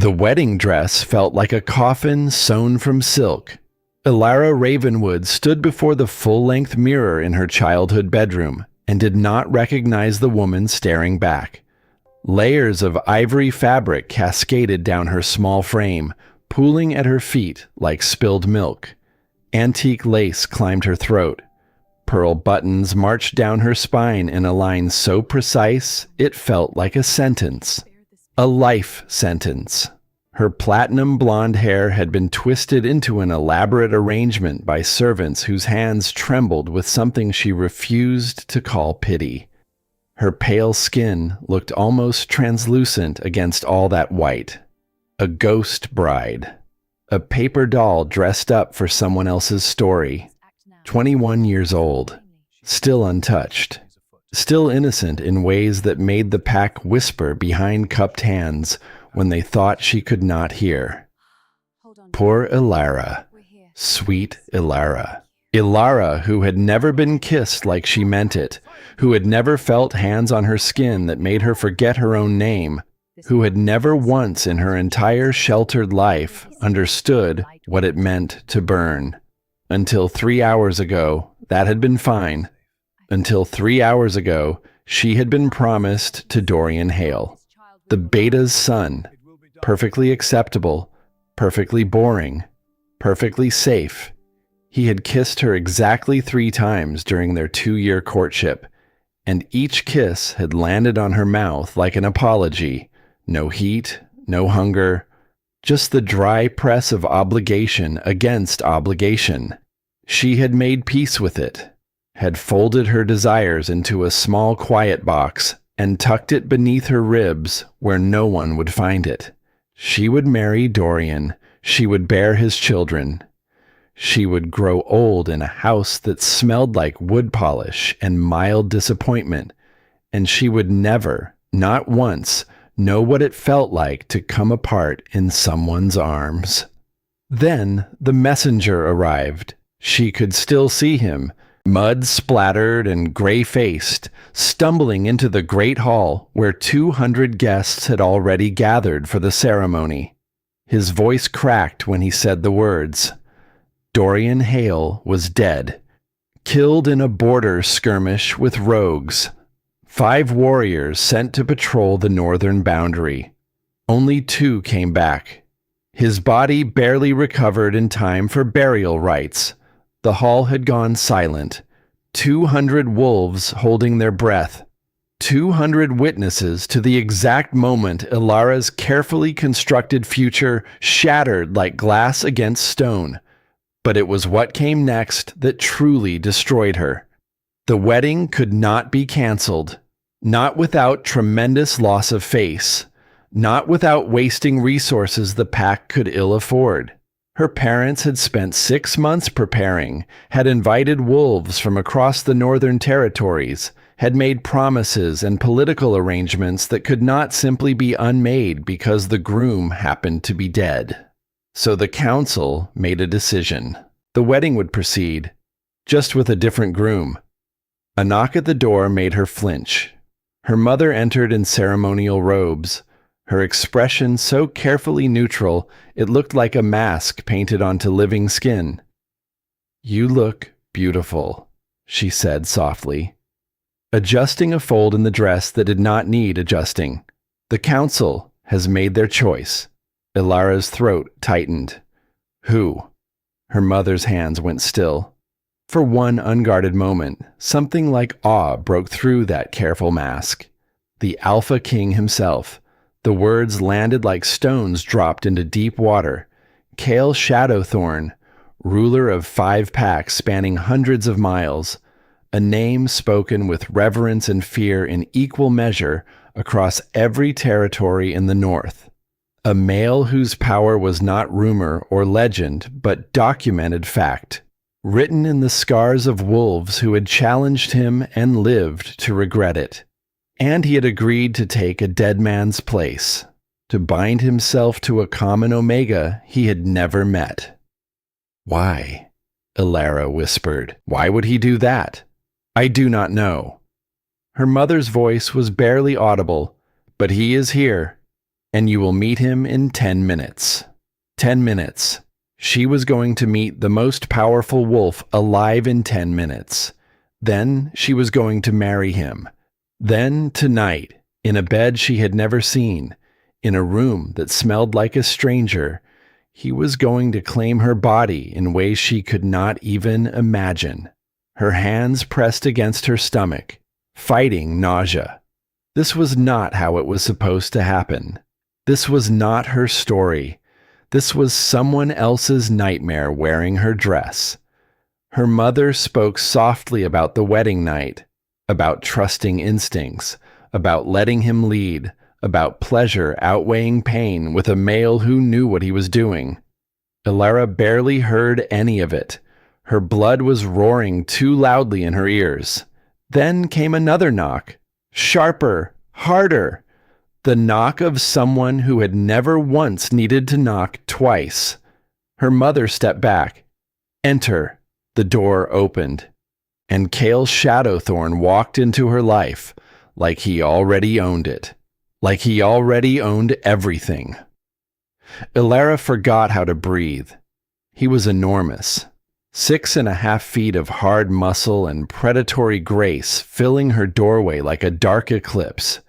The wedding dress felt like a coffin sewn from silk. Elara Ravenwood stood before the full-length mirror in her childhood bedroom and did not recognize the woman staring back. Layers of ivory fabric cascaded down her small frame, pooling at her feet like spilled milk. Antique lace climbed her throat. Pearl buttons marched down her spine in a line so precise it felt like a sentence. A life sentence. Her platinum blonde hair had been twisted into an elaborate arrangement by servants whose hands trembled with something she refused to call pity. Her pale skin looked almost translucent against all that white. A ghost bride. A paper doll dressed up for someone else's story. 21 years old. Still untouched. Still innocent in ways that made the pack whisper behind cupped hands when they thought she could not hear. Poor Elara. Sweet Elara. Elara, who had never been kissed like she meant it, who had never felt hands on her skin that made her forget her own name, who had never once in her entire sheltered life understood what it meant to burn. Until 3 hours ago, that had been fine. Until 3 hours ago, she had been promised to Dorian Hale. The beta's son, perfectly acceptable, perfectly boring, perfectly safe. He had kissed her exactly 3 times during their 2-year courtship, and each kiss had landed on her mouth like an apology. No heat, no hunger, just the dry press of obligation against obligation. She had made peace with it, had folded her desires into a small quiet box, and tucked it beneath her ribs where no one would find it. She would marry Dorian. She would bear his children. She would grow old in a house that smelled like wood polish and mild disappointment, and she would never, not once, know what it felt like to come apart in someone's arms. Then the messenger arrived. She could still see him, mud-splattered and gray-faced, stumbling into the great hall where 200 guests had already gathered for the ceremony. His voice cracked when he said the words. Dorian Hale was dead, killed in a border skirmish with rogues. 5 warriors sent to patrol the northern boundary. Only 2 came back. His body barely recovered in time for burial rites. The hall had gone silent. 200 wolves holding their breath. 200 witnesses to the exact moment Elara's carefully constructed future shattered like glass against stone. But it was what came next that truly destroyed her. The wedding could not be canceled. Not without tremendous loss of face. Not without wasting resources the pack could ill afford. Her parents had spent 6 months preparing, had invited wolves from across the northern territories, had made promises and political arrangements that could not simply be unmade because the groom happened to be dead. So the council made a decision. The wedding would proceed, just with a different groom. A knock at the door made her flinch. Her mother entered in ceremonial robes, her expression so carefully neutral it looked like a mask painted onto living skin. "You look beautiful," she said softly, adjusting a fold in the dress that did not need adjusting. "The council has made their choice." Elara's throat tightened. "Who?" Her mother's hands went still. For one unguarded moment, something like awe broke through that careful mask. The Alpha King himself. The words landed like stones dropped into deep water. Kael Shadowthorn, ruler of 5 packs spanning hundreds of miles. A name spoken with reverence and fear in equal measure across every territory in the north. A male whose power was not rumor or legend, but documented fact. Written in the scars of wolves who had challenged him and lived to regret it. And he had agreed to take a dead man's place, to bind himself to a common Omega he had never met. "Why?" Elara whispered. "Why would he do that?" "I do not know." Her mother's voice was barely audible, "But he is here. and you will meet him in 10 minutes. 10 minutes. She was going to meet the most powerful wolf alive in 10 minutes. Then she was going to marry him. Then, tonight, in a bed she had never seen, in a room that smelled like a stranger, he was going to claim her body in ways she could not even imagine. Her hands pressed against her stomach, fighting nausea. This was not how it was supposed to happen. This was not her story. This was someone else's nightmare wearing her dress. Her mother spoke softly about the wedding night, about trusting instincts, about letting him lead, about pleasure outweighing pain with a male who knew what he was doing. Elara barely heard any of it. Her blood was roaring too loudly in her ears. Then came another knock, sharper, harder. The knock of someone who had never once needed to knock twice. Her mother stepped back. Enter. The door opened, and Kael Shadowthorn walked into her life like he already owned it, like he already owned everything. Elara forgot how to breathe. He was enormous, 6.5 feet of hard muscle and predatory grace filling her doorway like a dark eclipse.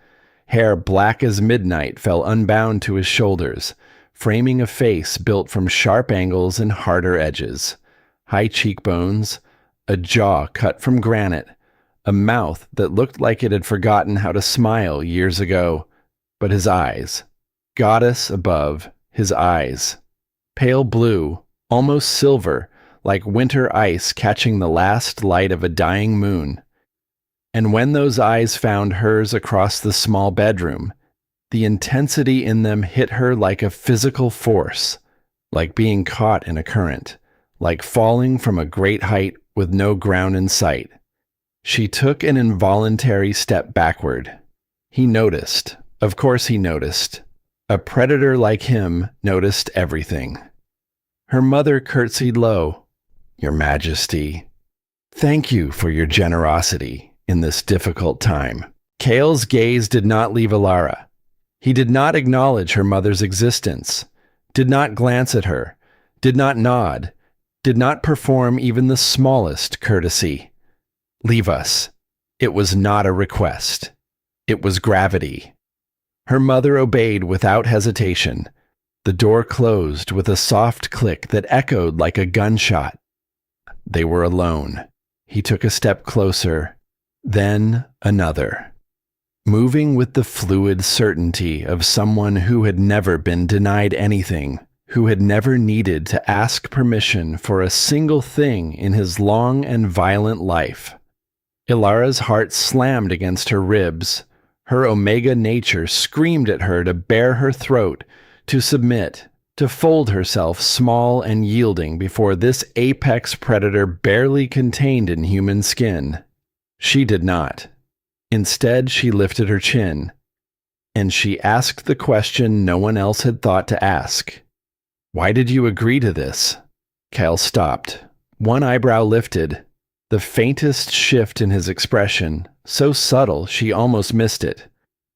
Hair black as midnight fell unbound to his shoulders, framing a face built from sharp angles and harder edges. High cheekbones, a jaw cut from granite, a mouth that looked like it had forgotten how to smile years ago. But his eyes, goddess above, his eyes, pale blue, almost silver, like winter ice catching the last light of a dying moon. And when those eyes found hers across the small bedroom, the intensity in them hit her like a physical force, like being caught in a current, like falling from a great height with no ground in sight. She took an involuntary step backward. He noticed. Of course he noticed. A predator like him noticed everything. Her mother curtsied low. "Your Majesty, thank you for your generosity in this difficult time." Kael's gaze did not leave Elara. He did not acknowledge her mother's existence, did not glance at her, did not nod, did not perform even the smallest courtesy. Leave us. It was not a request. It was gravity. Her mother obeyed without hesitation. The door closed with a soft click that echoed like a gunshot. They were alone. He took a step closer, then another, moving with the fluid certainty of someone who had never been denied anything, who had never needed to ask permission for a single thing in his long and violent life. Elara's heart slammed against her ribs. Her Omega nature screamed at her to bare her throat, to submit, to fold herself small and yielding before this apex predator barely contained in human skin. She did not. Instead, she lifted her chin, and she asked the question no one else had thought to ask. "Why did you agree to this?" Kael stopped. One eyebrow lifted, the faintest shift in his expression, so subtle she almost missed it.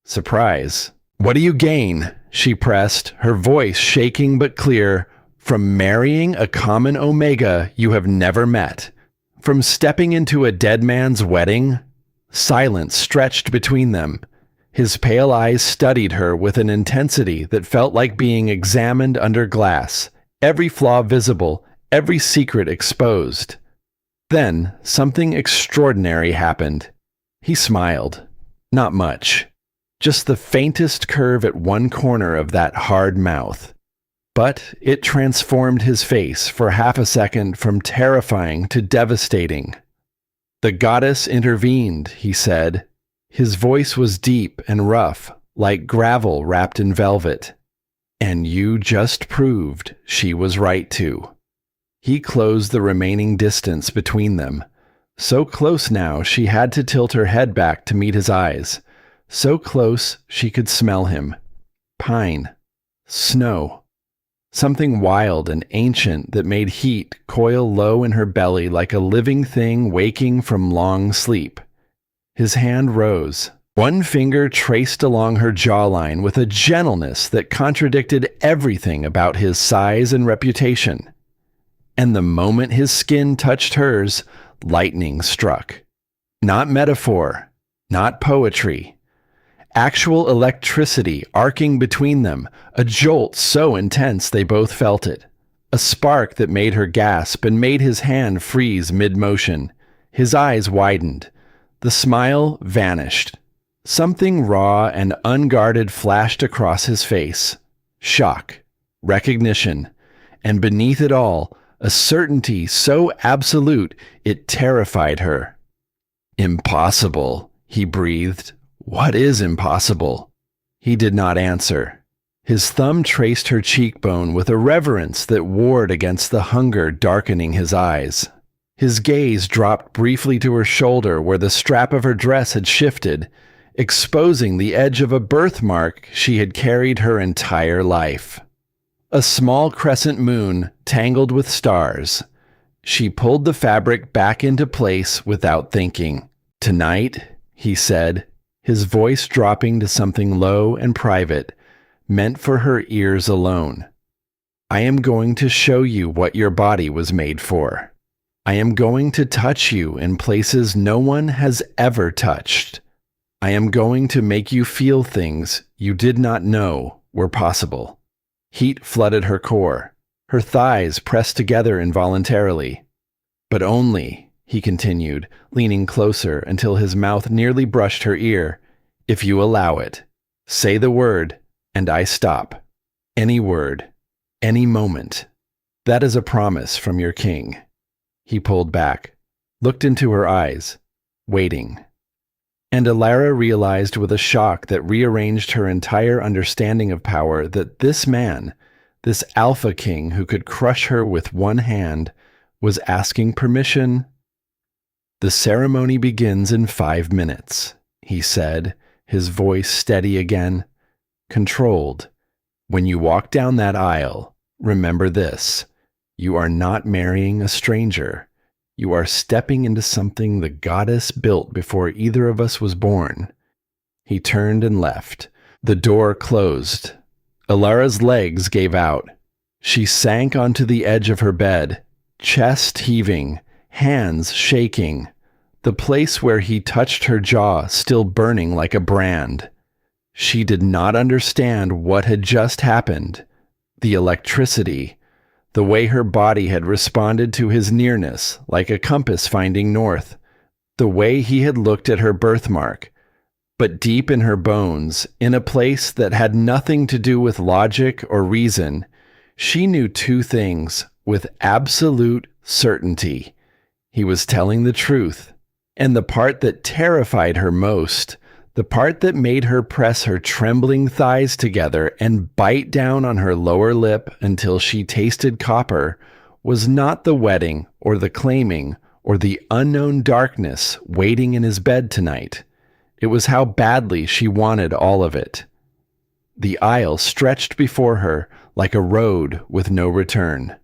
Surprise. "What do you gain?" she pressed, her voice shaking but clear. "From marrying a common Omega you have never met? From stepping into a dead man's wedding?" Silence stretched between them. His pale eyes studied her with an intensity that felt like being examined under glass, every flaw visible, every secret exposed. Then something extraordinary happened. He smiled. Not much. Just the faintest curve at one corner of that hard mouth. But it transformed his face for half a second from terrifying to devastating. "The goddess intervened," he said. His voice was deep and rough, like gravel wrapped in velvet. "And you just proved she was right to." He closed the remaining distance between them. So close now she had to tilt her head back to meet his eyes. So close she could smell him. Pine. Snow. Something wild and ancient that made heat coil low in her belly like a living thing waking from long sleep. His hand rose, One finger traced along her jawline with a gentleness that contradicted everything about his size and reputation. And the moment his skin touched hers, lightning struck. Not metaphor, not poetry. Actual electricity arcing between them, a jolt so intense they both felt it. A spark that made her gasp and made his hand freeze mid-motion. His eyes widened. The smile vanished. Something raw and unguarded flashed across his face. Shock, recognition, and beneath it all, a certainty so absolute it terrified her. "Impossible," he breathed. "What is impossible?" He did not answer. His thumb traced her cheekbone with a reverence that warred against the hunger darkening his eyes. His gaze dropped briefly to her shoulder where the strap of her dress had shifted, exposing the edge of a birthmark she had carried her entire life. A small crescent moon tangled with stars. She pulled the fabric back into place without thinking. "Tonight," he said, his voice dropping to something low and private, meant for her ears alone. "I am going to show you what your body was made for. I am going to touch you in places no one has ever touched. I am going to make you feel things you did not know were possible." Heat flooded her core. Her thighs pressed together involuntarily. "But only," he continued, leaning closer until his mouth nearly brushed her ear, "if you allow it. Say the word, and I stop. Any word, any moment. That is a promise from your king." He pulled back, looked into her eyes, waiting. And Elara realized with a shock that rearranged her entire understanding of power that this man, this alpha king who could crush her with one hand, was asking permission. "The ceremony begins in 5 minutes," he said, his voice steady again, controlled. "When you walk down that aisle, remember this: you are not marrying a stranger. You are stepping into something the goddess built before either of us was born." He turned and left. The door closed. Elara's legs gave out. She sank onto the edge of her bed, chest heaving, hands shaking, the place where he touched her jaw still burning like a brand. She did not understand what had just happened. The electricity, the way her body had responded to his nearness like a compass finding north, the way he had looked at her birthmark. But deep in her bones, in a place that had nothing to do with logic or reason, she knew two things with absolute certainty. He was telling the truth, and the part that terrified her most, the part that made her press her trembling thighs together and bite down on her lower lip until she tasted copper, was not the wedding or the claiming or the unknown darkness waiting in his bed tonight. It was how badly she wanted all of it. The aisle stretched before her like a road with no return.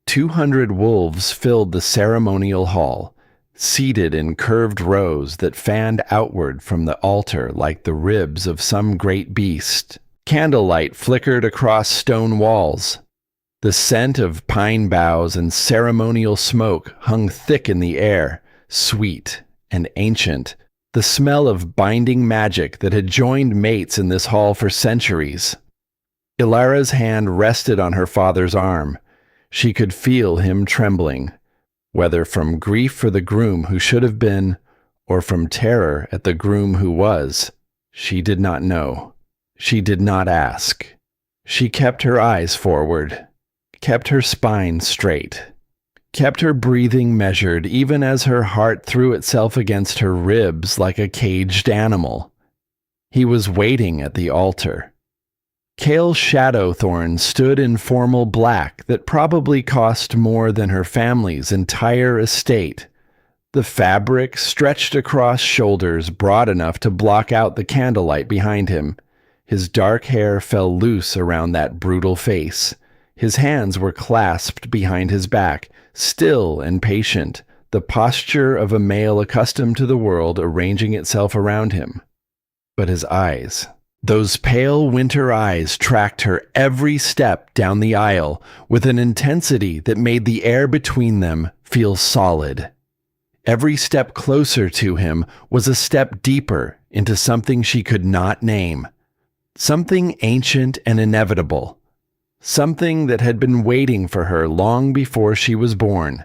200 wolves filled the ceremonial hall, seated in curved rows that fanned outward from the altar like the ribs of some great beast. Candlelight flickered across stone walls. The scent of pine boughs and ceremonial smoke hung thick in the air, sweet and ancient, the smell of binding magic that had joined mates in this hall for centuries. Elara's hand rested on her father's arm. She could feel him trembling, whether from grief for the groom who should have been, or from terror at the groom who was. She did not know. She did not ask. She kept her eyes forward, kept her spine straight, kept her breathing measured even as her heart threw itself against her ribs like a caged animal. He was waiting at the altar. Kael Shadowthorn stood in formal black that probably cost more than her family's entire estate. The fabric stretched across shoulders broad enough to block out the candlelight behind him. His dark hair fell loose around that brutal face. His hands were clasped behind his back, still and patient, the posture of a male accustomed to the world arranging itself around him. But his eyes, those pale winter eyes, tracked her every step down the aisle with an intensity that made the air between them feel solid. Every step closer to him was a step deeper into something she could not name. Something ancient and inevitable. Something that had been waiting for her long before she was born.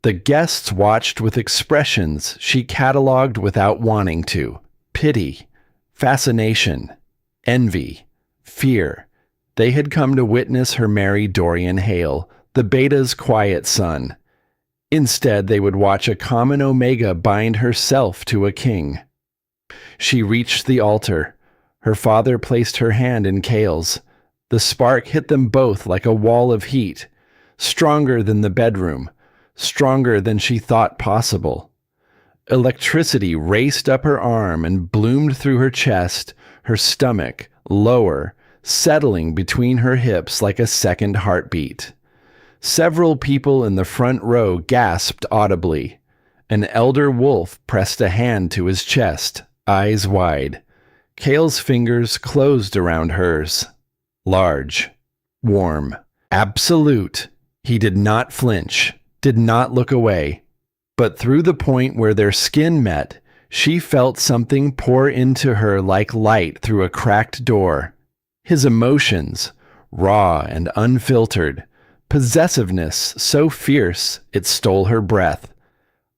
The guests watched with expressions she cataloged without wanting to. Pity, fascination, envy, fear. They had come to witness her marry Dorian Hale, the Beta's quiet son. Instead, they would watch a common Omega bind herself to a king. She reached the altar. Her father placed her hand in Kael's. The spark hit them both like a wall of heat, stronger than the bedroom, stronger than she thought possible. Electricity raced up her arm and bloomed through her chest, her stomach, lower, settling between her hips like a second heartbeat. Several people in the front row gasped audibly. An elder wolf pressed a hand to his chest, eyes wide. Kael's fingers closed around hers. Large, warm, absolute. He did not flinch, did not look away. But through the point where their skin met, she felt something pour into her like light through a cracked door. His emotions, raw and unfiltered. Possessiveness so fierce it stole her breath.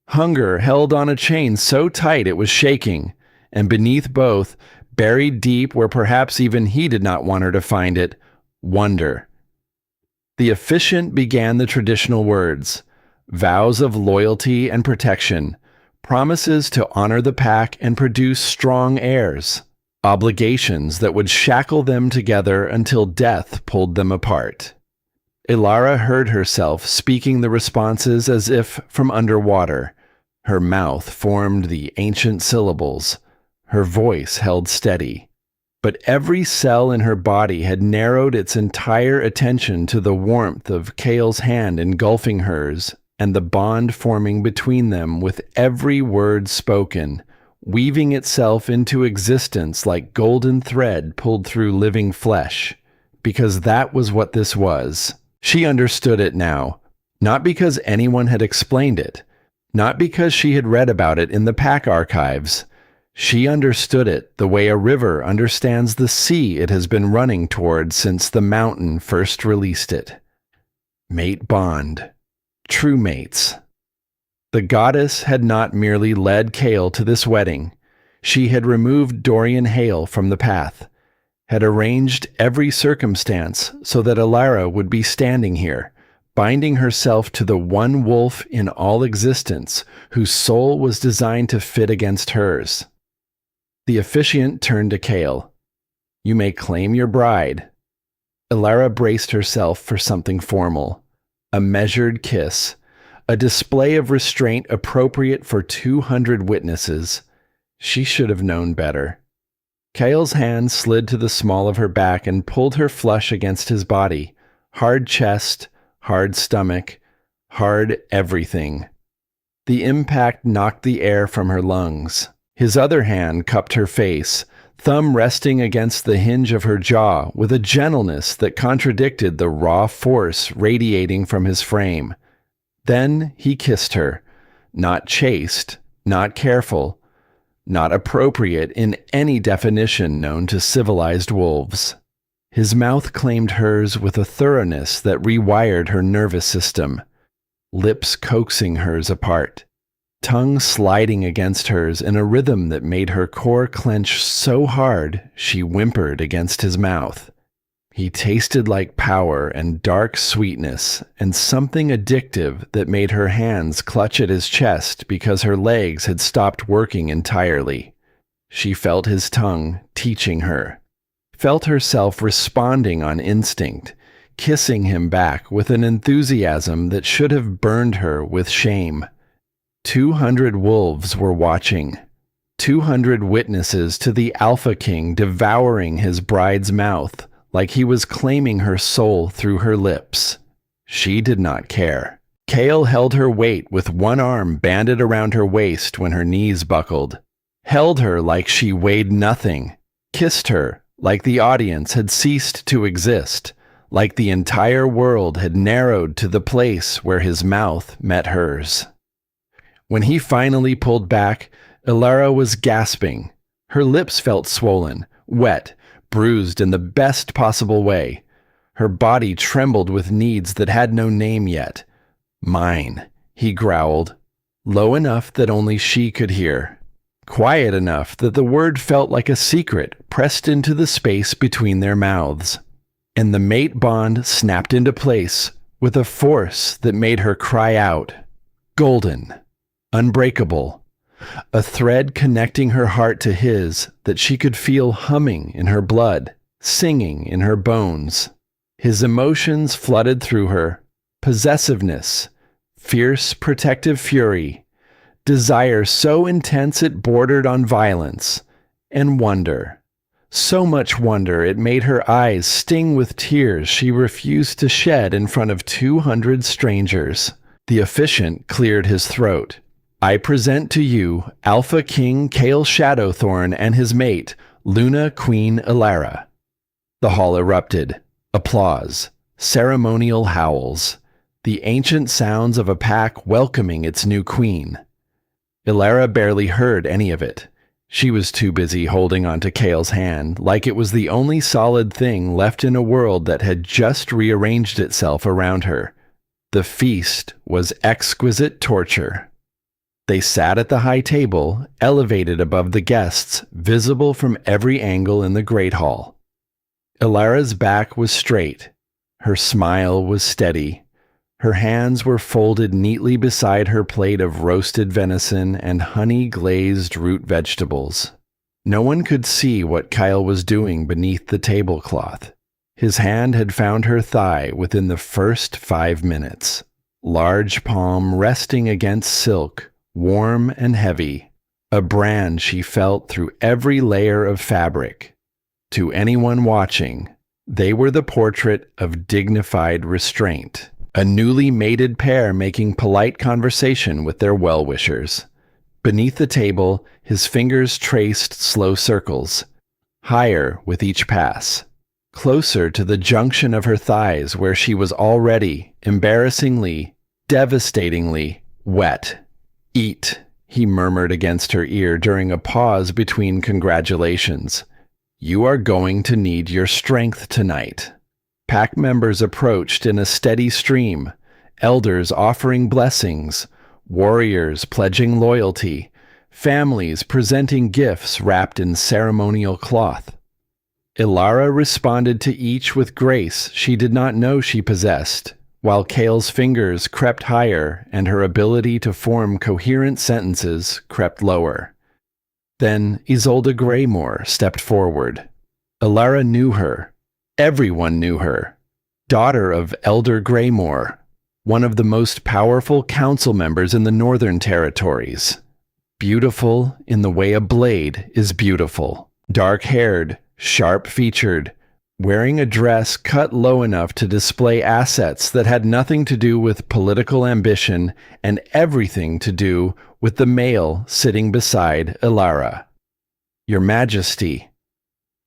Hunger held on a chain so tight it was shaking, and beneath both, buried deep where perhaps even he did not want her to find it, wonder. The officiant began the traditional words, vows of loyalty and protection, promises to honor the pack and produce strong heirs, obligations that would shackle them together until death pulled them apart. Elara heard herself speaking the responses as if from underwater. Her mouth formed the ancient syllables. Her voice held steady. But every cell in her body had narrowed its entire attention to the warmth of Kael's hand engulfing hers and the bond forming between them with every word spoken, weaving itself into existence like golden thread pulled through living flesh. Because that was what this was. She understood it now, not because anyone had explained it, not because she had read about it in the pack archives. She understood it the way a river understands the sea it has been running toward since the mountain first released it. Mate bond. True mates. The goddess had not merely led Kael to this wedding. She had removed Dorian Hale from the path, had arranged every circumstance so that Elara would be standing here, binding herself to the one wolf in all existence whose soul was designed to fit against hers. The officiant turned to Kael. You may claim your bride. Elara braced herself for something formal. A measured kiss. A display of restraint appropriate for 200 witnesses. She should have known better. Kael's hand slid to the small of her back and pulled her flush against his body. Hard chest, hard stomach, hard everything. The impact knocked the air from her lungs. His other hand cupped her face, thumb resting against the hinge of her jaw with a gentleness that contradicted the raw force radiating from his frame. Then he kissed her, not chaste, not careful, not appropriate in any definition known to civilized wolves. His mouth claimed hers with a thoroughness that rewired her nervous system, lips coaxing hers apart, tongue sliding against hers in a rhythm that made her core clench so hard she whimpered against his mouth. He tasted like power and dark sweetness and something addictive that made her hands clutch at his chest because her legs had stopped working entirely. She felt his tongue teaching her, felt herself responding on instinct, kissing him back with an enthusiasm that should have burned her with shame. 200 wolves were watching. 200 witnesses to the Alpha King devouring his bride's mouth, like he was claiming her soul through her lips. She did not care. Kael held her weight with one arm banded around her waist when her knees buckled. held her like she weighed nothing, kissed her like the audience had ceased to exist, like the entire world had narrowed to the place where his mouth met hers. When he finally pulled back, Elara was gasping. Her lips felt swollen, wet, bruised in the best possible way. Her body trembled with needs that had no name yet. "Mine," he growled, low enough that only she could hear, quiet enough that the word felt like a secret pressed into the space between their mouths. And the mate bond snapped into place with a force that made her cry out. Golden, unbreakable, a thread connecting her heart to his that she could feel humming in her blood, singing in her bones. His emotions flooded through her, possessiveness, fierce protective fury, desire so intense it bordered on violence, and wonder. So much wonder it made her eyes sting with tears she refused to shed in front of 200 strangers. The officiant cleared his throat. "I present to you Alpha King Kael Shadowthorn and his mate, Luna Queen Elara." The hall erupted. Applause. Ceremonial howls. The ancient sounds of a pack welcoming its new queen. Elara barely heard any of it. She was too busy holding onto Kael's hand like it was the only solid thing left in a world that had just rearranged itself around her. The feast was exquisite torture. They sat at the high table, elevated above the guests, visible from every angle in the great hall. Elara's back was straight. Her smile was steady. Her hands were folded neatly beside her plate of roasted venison and honey-glazed root vegetables. No one could see what Kael was doing beneath the tablecloth. His hand had found her thigh within the first 5 minutes. Large palm resting against silk, warm and heavy, a brand she felt through every layer of fabric. To anyone watching, they were the portrait of dignified restraint, a newly mated pair making polite conversation with their well-wishers. Beneath the table, his fingers traced slow circles, higher with each pass, closer to the junction of her thighs where she was already, embarrassingly, devastatingly, wet. "Eat," he murmured against her ear during a pause between congratulations. "You are going to need your strength tonight." Pack members approached in a steady stream, elders offering blessings, warriors pledging loyalty, families presenting gifts wrapped in ceremonial cloth. Elara responded to each with grace she did not know she possessed, while Kael's fingers crept higher and her ability to form coherent sentences crept lower. Then Isolde Greymore stepped forward. Elara knew her. Everyone knew her. Daughter of Elder Greymore, one of the most powerful council members in the Northern Territories. Beautiful in the way a blade is beautiful. Dark-haired, sharp-featured, wearing a dress cut low enough to display assets that had nothing to do with political ambition and everything to do with the male sitting beside Elara. "Your Majesty."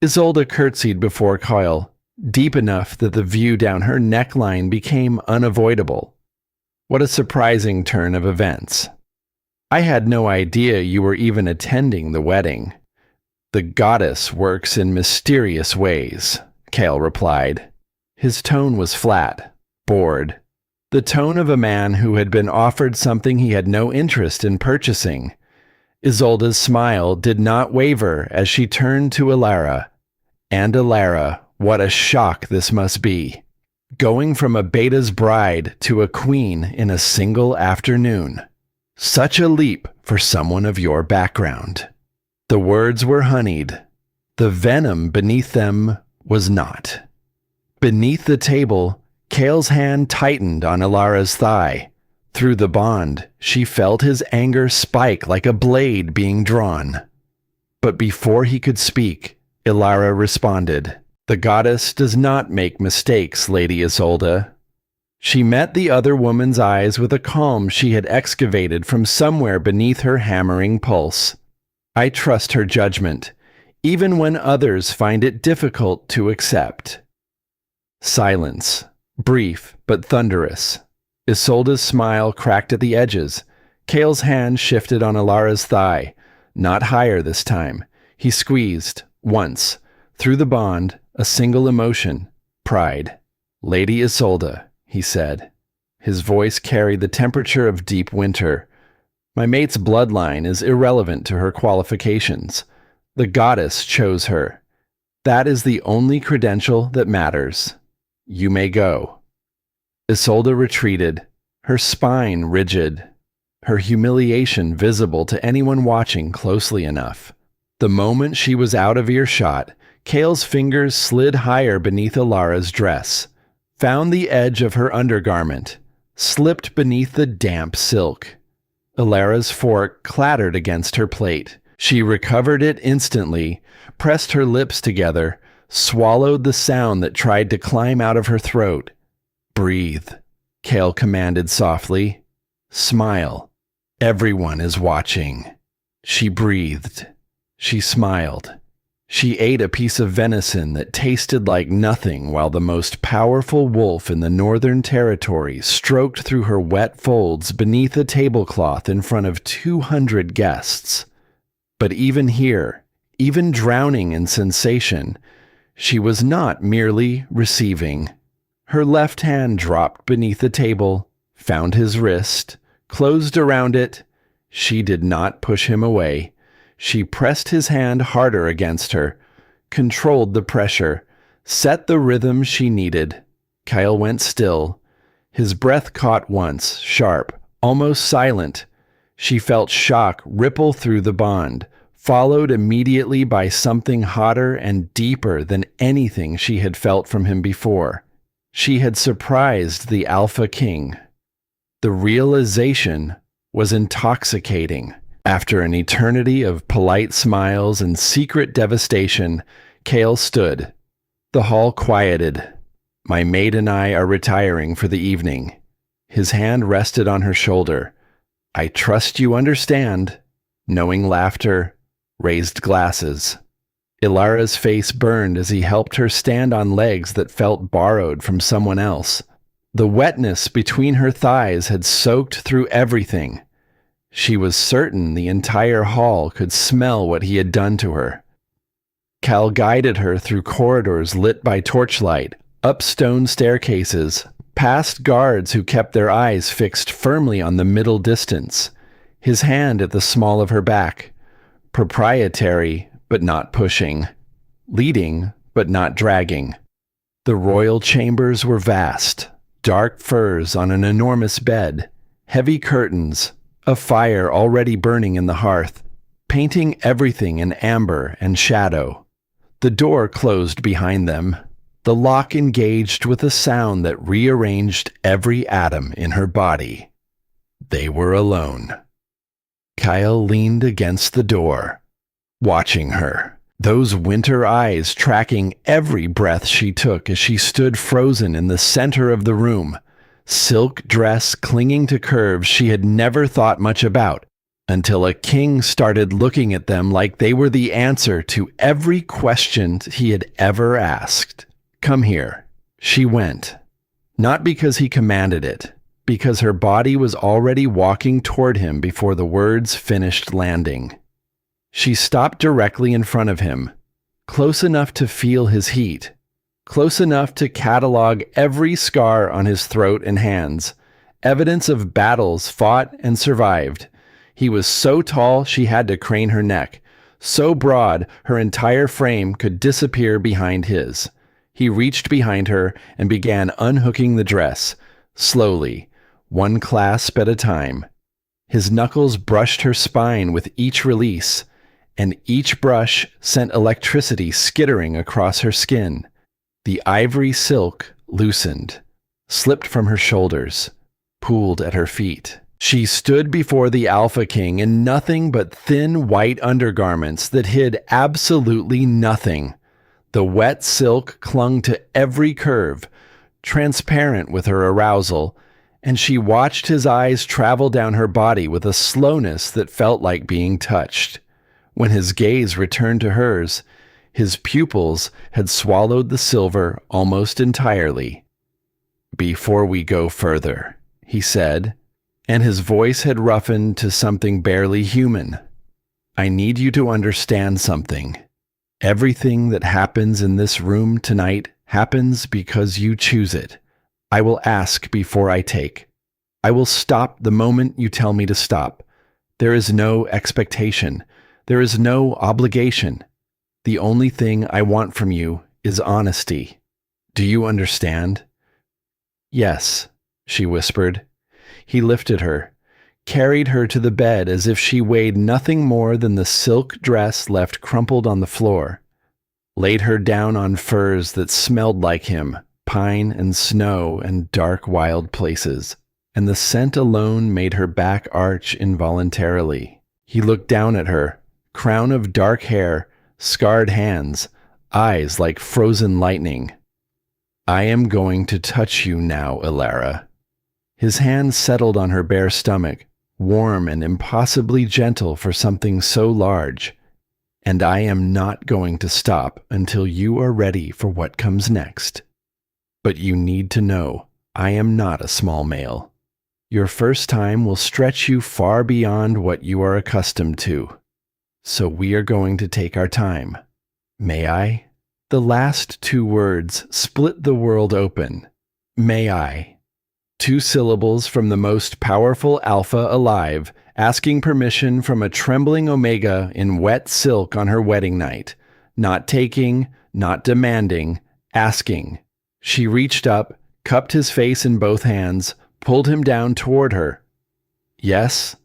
Isolde curtsied before Kael, deep enough that the view down her neckline became unavoidable. What a surprising turn of events. "I had no idea you were even attending the wedding." "The goddess works in mysterious ways," Kael replied. His tone was flat, bored. The tone of a man who had been offered something he had no interest in purchasing. Isolde's smile did not waver as she turned to Elara. And Elara, what a shock this must be. Going from a beta's bride to a queen in a single afternoon. Such a leap for someone of your background. The words were honeyed. The venom beneath them was not. Beneath the table, Kael's hand tightened on Elara's thigh. Through the bond, she felt his anger spike like a blade being drawn. But before he could speak, Elara responded, "The goddess does not make mistakes, Lady Isolde." She met the other woman's eyes with a calm she had excavated from somewhere beneath her hammering pulse. I trust her judgment, even when others find it difficult to accept. Silence, brief but thunderous. Isolde's smile cracked at the edges. Kael's hand shifted on Elara's thigh, not higher this time. He squeezed, once. Through the bond, a single emotion, pride. "Lady Isolde," he said. His voice carried the temperature of deep winter. "My mate's bloodline is irrelevant to her qualifications. The goddess chose her. That is the only credential that matters. You may go." Isolde retreated, her spine rigid, her humiliation visible to anyone watching closely enough. The moment she was out of earshot, Kael's fingers slid higher beneath Elara's dress, found the edge of her undergarment, slipped beneath the damp silk. Elara's fork clattered against her plate. She recovered it instantly, pressed her lips together, swallowed the sound that tried to climb out of her throat. "Breathe," Kael commanded softly. "Smile. Everyone is watching." She breathed. She smiled. She ate a piece of venison that tasted like nothing while the most powerful wolf in the Northern Territory stroked through her wet folds beneath a tablecloth in front of 200 guests. But even here, even drowning in sensation, she was not merely receiving. Her left hand dropped beneath the table, found his wrist, closed around it. She did not push him away. She pressed his hand harder against her, controlled the pressure, set the rhythm she needed. Kael went still. His breath caught once, sharp, almost silent. She felt shock ripple through the bond, followed immediately by something hotter and deeper than anything she had felt from him before. She had surprised the Alpha King. The realization was intoxicating. After an eternity of polite smiles and secret devastation, Kael stood. The hall quieted. "My maid and I are retiring for the evening." His hand rested on her shoulder. "I trust you understand." Knowing laughter, raised glasses. Elara's face burned as he helped her stand on legs that felt borrowed from someone else. The wetness between her thighs had soaked through everything. She was certain the entire hall could smell what he had done to her. Kael guided her through corridors lit by torchlight, up stone staircases, past guards who kept their eyes fixed firmly on the middle distance, his hand at the small of her back, proprietary but not pushing, leading but not dragging. The royal chambers were vast, dark furs on an enormous bed, heavy curtains, a fire already burning in the hearth, painting everything in amber and shadow. The door closed behind them, the lock engaged with a sound that rearranged every atom in her body. They were alone. Kael leaned against the door, watching her, those winter eyes tracking every breath she took as she stood frozen in the center of the room, silk dress clinging to curves she had never thought much about, until a king started looking at them like they were the answer to every question he had ever asked. "Come here." She went, not because he commanded it, because her body was already walking toward him before the words finished landing. She stopped directly in front of him, close enough to feel his heat, close enough to catalog every scar on his throat and hands, evidence of battles fought and survived. He was so tall she had to crane her neck, so broad her entire frame could disappear behind his. He reached behind her and began unhooking the dress, slowly, one clasp at a time. His knuckles brushed her spine with each release, and each brush sent electricity skittering across her skin. The ivory silk loosened, slipped from her shoulders, pooled at her feet. She stood before the Alpha King in nothing but thin white undergarments that hid absolutely nothing. The wet silk clung to every curve, transparent with her arousal, and she watched his eyes travel down her body with a slowness that felt like being touched. When his gaze returned to hers, his pupils had swallowed the silver almost entirely. "Before we go further," he said, and his voice had roughened to something barely human, "I need you to understand something. Everything that happens in this room tonight happens because you choose it. I will ask before I take. I will stop the moment you tell me to stop. There is no expectation. There is no obligation. The only thing I want from you is honesty. Do you understand?" "Yes," she whispered. He lifted her, carried her to the bed as if she weighed nothing more than the silk dress left crumpled on the floor, laid her down on furs that smelled like him, pine and snow and dark wild places, and the scent alone made her back arch involuntarily. He looked down at her, crown of dark hair, scarred hands, eyes like frozen lightning. "I am going to touch you now, Elara." His hand settled on her bare stomach, warm and impossibly gentle for something so large. "And I am not going to stop until you are ready for what comes next. But you need to know, I am not a small male. Your first time will stretch you far beyond what you are accustomed to. So we are going to take our time. May I?" The last two words split the world open. May I? 2 syllables from the most powerful alpha alive, asking permission from a trembling Omega in wet silk on her wedding night. Not taking, not demanding, asking. She reached up, cupped his face in both hands, pulled him down toward her. Yes.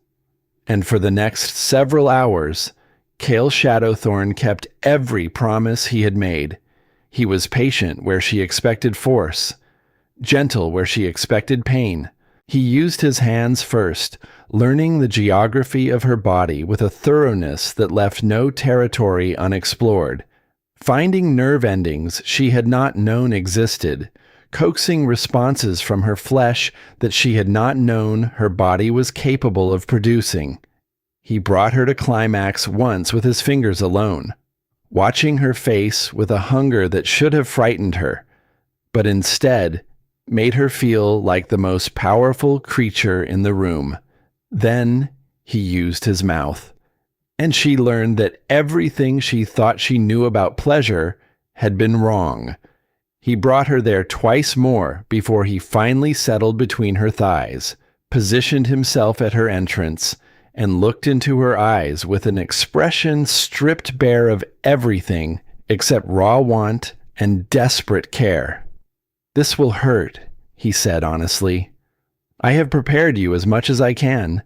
And for the next several hours, Kael Shadowthorn kept every promise he had made. He was patient where she expected force, gentle where she expected pain. He used his hands first, learning the geography of her body with a thoroughness that left no territory unexplored, finding nerve endings she had not known existed, coaxing responses from her flesh that she had not known her body was capable of producing. He brought her to climax once with his fingers alone, watching her face with a hunger that should have frightened her, but instead made her feel like the most powerful creature in the room. Then he used his mouth, and she learned that everything she thought she knew about pleasure had been wrong. He brought her there twice more before he finally settled between her thighs, positioned himself at her entrance, and looked into her eyes with an expression stripped bare of everything except raw want and desperate care. "This will hurt," he said honestly. "I have prepared you as much as I can,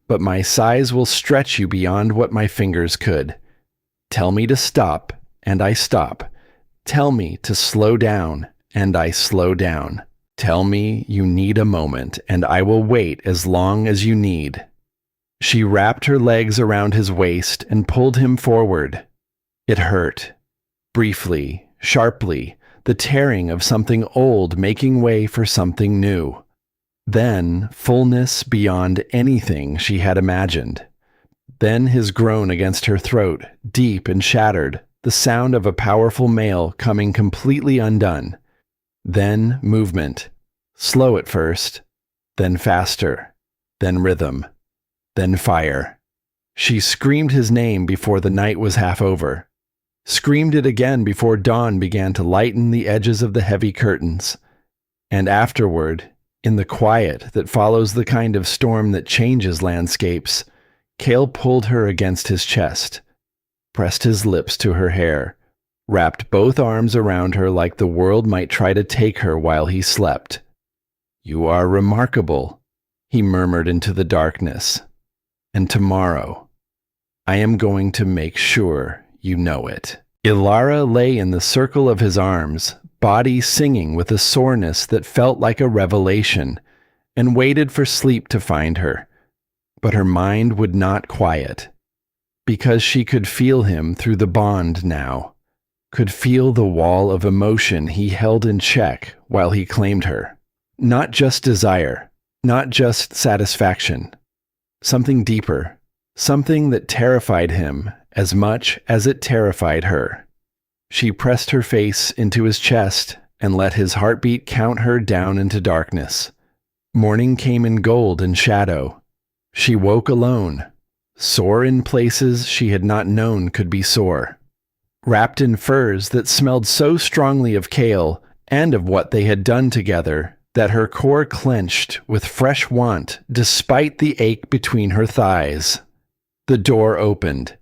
but my size will stretch you beyond what my fingers could. Tell me to stop, and I stop. Tell me to slow down, and I slow down. Tell me you need a moment, and I will wait as long as you need." She wrapped her legs around his waist and pulled him forward. It hurt. Briefly, sharply, the tearing of something old making way for something new. Then fullness beyond anything she had imagined. Then his groan against her throat, deep and shattered, the sound of a powerful male coming completely undone. Then movement, slow at first, then faster, then rhythm, then fire. She screamed his name before the night was half over. Screamed it again before dawn began to lighten the edges of the heavy curtains. And afterward, in the quiet that follows the kind of storm that changes landscapes, Kael pulled her against his chest, pressed his lips to her hair, wrapped both arms around her like the world might try to take her while he slept. "You are remarkable," he murmured into the darkness. "And tomorrow, I am going to make sure you know it." Elara lay in the circle of his arms, body singing with a soreness that felt like a revelation, and waited for sleep to find her. But her mind would not quiet, because she could feel him through the bond now, could feel the wall of emotion he held in check while he claimed her. Not just desire, not just satisfaction. Something deeper, something that terrified him as much as it terrified her. She pressed her face into his chest and let his heartbeat count her down into darkness. Morning came in gold and shadow. She woke alone, sore in places she had not known could be sore. Wrapped in furs that smelled so strongly of Kael and of what they had done together that her core clenched with fresh want despite the ache between her thighs. The door opened.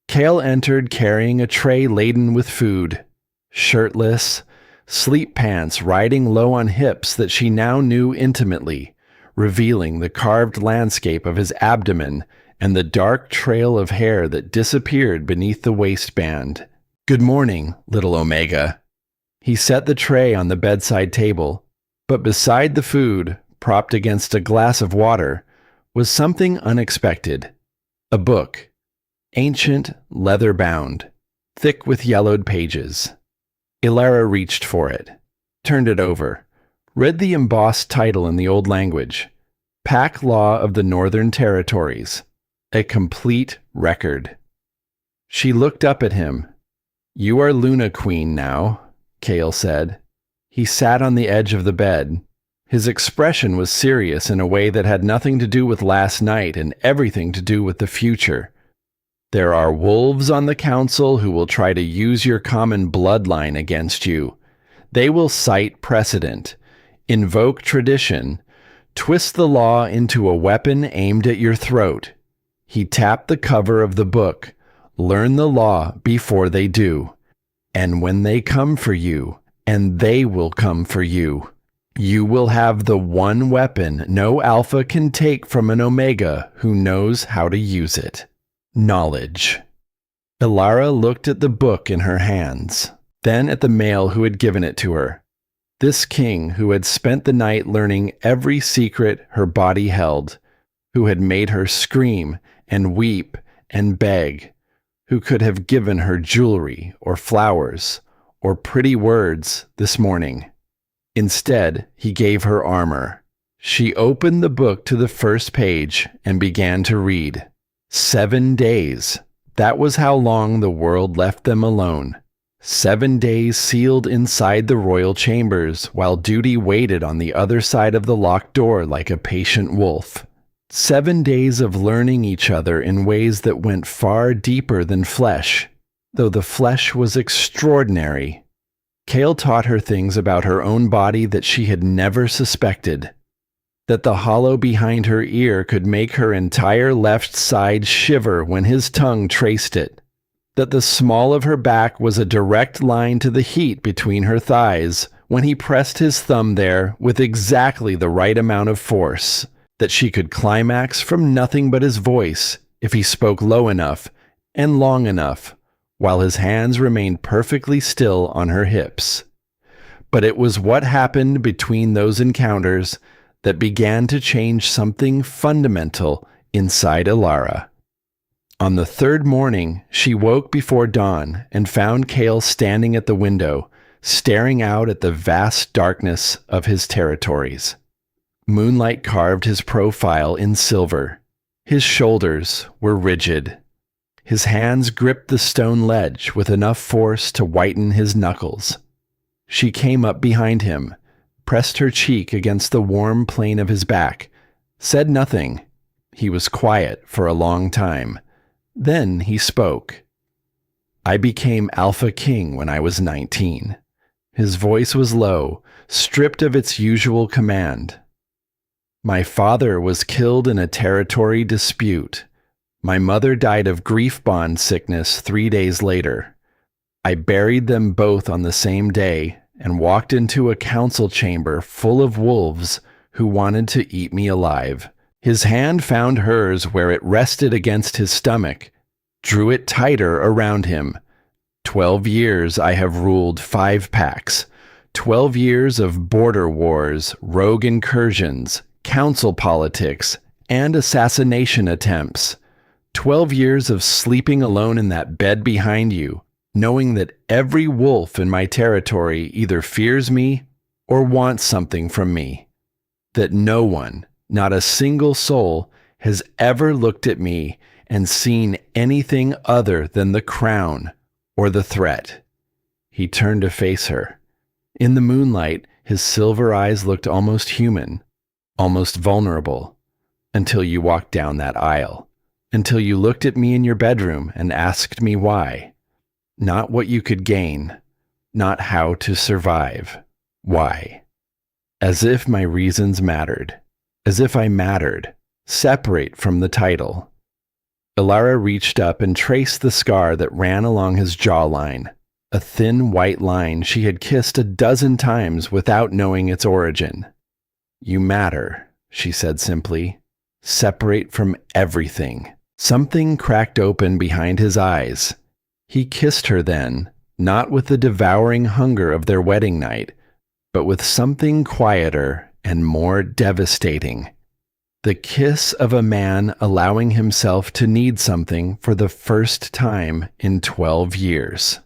Kael entered carrying a tray laden with food. Shirtless, sleep pants riding low on hips that she now knew intimately, revealing the carved landscape of his abdomen and the dark trail of hair that disappeared beneath the waistband. "Good morning, little Omega." He set the tray on the bedside table, but beside the food, propped against a glass of water, was something unexpected. A book. Ancient, leather-bound, thick with yellowed pages. Elara reached for it, turned it over, read the embossed title in the old language, Pack Law of the Northern Territories, a complete record. She looked up at him. "You are Luna Queen now," Kael said. He sat on the edge of the bed. His expression was serious in a way that had nothing to do with last night and everything to do with the future. "There are wolves on the council who will try to use your common bloodline against you. They will cite precedent, invoke tradition, twist the law into a weapon aimed at your throat." He tapped the cover of the book. "Learn the law before they do. And when they come for you, and they will come for you, you will have the one weapon no Alpha can take from an Omega who knows how to use it. Knowledge." Elara looked at the book in her hands, then at the male who had given it to her. This king who had spent the night learning every secret her body held, who had made her scream and weep and beg, who could have given her jewelry or flowers or pretty words this morning. Instead, he gave her armor. She opened the book to the first page and began to read. 7 days. That was how long the world left them alone. 7 days sealed inside the royal chambers while duty waited on the other side of the locked door like a patient wolf. 7 days of learning each other in ways that went far deeper than flesh, though the flesh was extraordinary. Kael taught her things about her own body that she had never suspected. That the hollow behind her ear could make her entire left side shiver when his tongue traced it. That the small of her back was a direct line to the heat between her thighs when he pressed his thumb there with exactly the right amount of force. That she could climax from nothing but his voice if he spoke low enough and long enough, while his hands remained perfectly still on her hips. But it was what happened between those encounters that began to change something fundamental inside Elara. On the third morning, she woke before dawn and found Kael standing at the window, staring out at the vast darkness of his territories. Moonlight carved his profile in silver. His shoulders were rigid. His hands gripped the stone ledge with enough force to whiten his knuckles. She came up behind him, pressed her cheek against the warm plane of his back, said nothing. He was quiet for a long time. Then he spoke. "I became Alpha King when I was 19. His voice was low, stripped of its usual command. "My father was killed in a territory dispute. My mother died of grief bond sickness 3 days later. I buried them both on the same day and walked into a council chamber full of wolves who wanted to eat me alive. His hand found hers where it rested against his stomach, drew it tighter around him. 12 years I have ruled 5 packs. 12 years of border wars, rogue incursions, council politics, and assassination attempts. 12 years of sleeping alone in that bed behind you, knowing that every wolf in my territory either fears me or wants something from me. That no one, not a single soul, has ever looked at me and seen anything other than the crown or the threat. He turned to face her. In the moonlight, his silver eyes looked almost human, almost vulnerable, until you walked down that aisle, until you looked at me in your bedroom and asked me why. Not what you could gain, not how to survive. Why? As if my reasons mattered, as if I mattered, separate from the title. Elara reached up and traced the scar that ran along his jawline, a thin white line she had kissed a dozen times without knowing its origin. You matter, she said simply. Separate from everything. Something cracked open behind his eyes. He kissed her then, not with the devouring hunger of their wedding night, but with something quieter and more devastating. The kiss of a man allowing himself to need something for the first time in 12 years.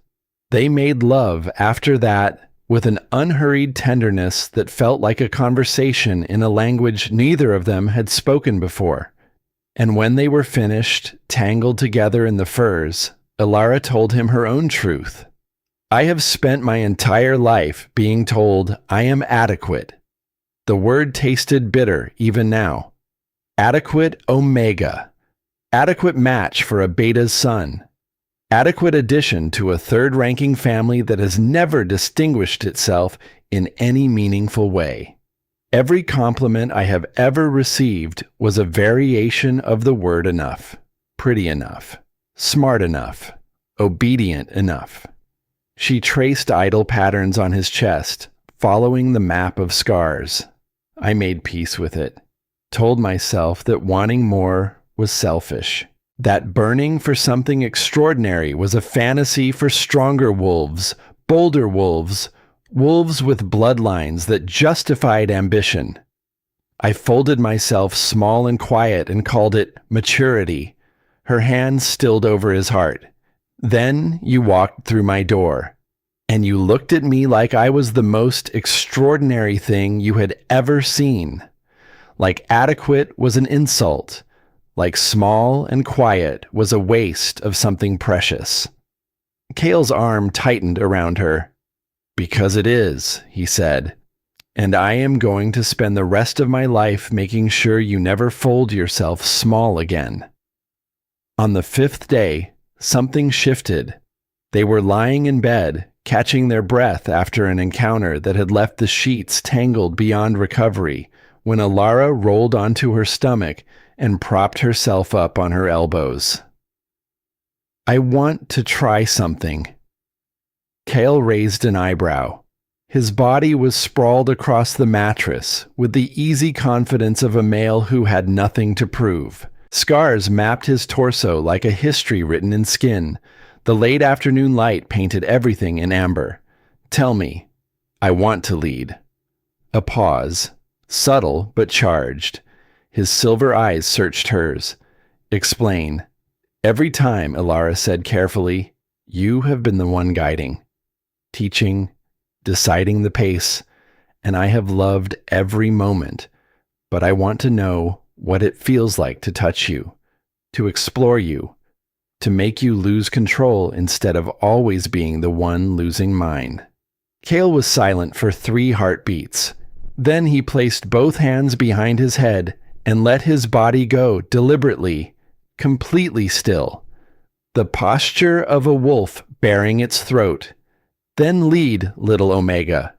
They made love after that with an unhurried tenderness that felt like a conversation in a language neither of them had spoken before. And when they were finished, tangled together in the furs, Elara told him her own truth. I have spent my entire life being told I am adequate. The word tasted bitter even now. Adequate Omega. Adequate match for a beta's son. Adequate addition to a third-ranking family that has never distinguished itself in any meaningful way. Every compliment I have ever received was a variation of the word enough, pretty enough, smart enough, obedient enough. She traced idle patterns on his chest, following the map of scars. I made peace with it, told myself that wanting more was selfish. That burning for something extraordinary was a fantasy for stronger wolves, bolder wolves, wolves with bloodlines that justified ambition. I folded myself small and quiet and called it maturity. Her hand stilled over his heart. Then you walked through my door, and you looked at me like I was the most extraordinary thing you had ever seen. Like adequate was an insult. Like small and quiet was a waste of something precious. Kael's arm tightened around her. Because it is, he said, and I am going to spend the rest of my life making sure you never fold yourself small again. On the 5th day, something shifted. They were lying in bed, catching their breath after an encounter that had left the sheets tangled beyond recovery, when Elara rolled onto her stomach and propped herself up on her elbows. I want to try something. Kael raised an eyebrow. His body was sprawled across the mattress with the easy confidence of a male who had nothing to prove. Scars mapped his torso like a history written in skin. The late afternoon light painted everything in amber. Tell me. I want to lead. A pause, subtle but charged. His silver eyes searched hers. Explain. Every time, Elara said carefully, you have been the one guiding, teaching, deciding the pace, and I have loved every moment, but I want to know what it feels like to touch you, to explore you, to make you lose control instead of always being the one losing mine. Kael was silent for 3 heartbeats. Then he placed both hands behind his head and let his body go deliberately, completely still. The posture of a wolf baring its throat. Then lead, little Omega.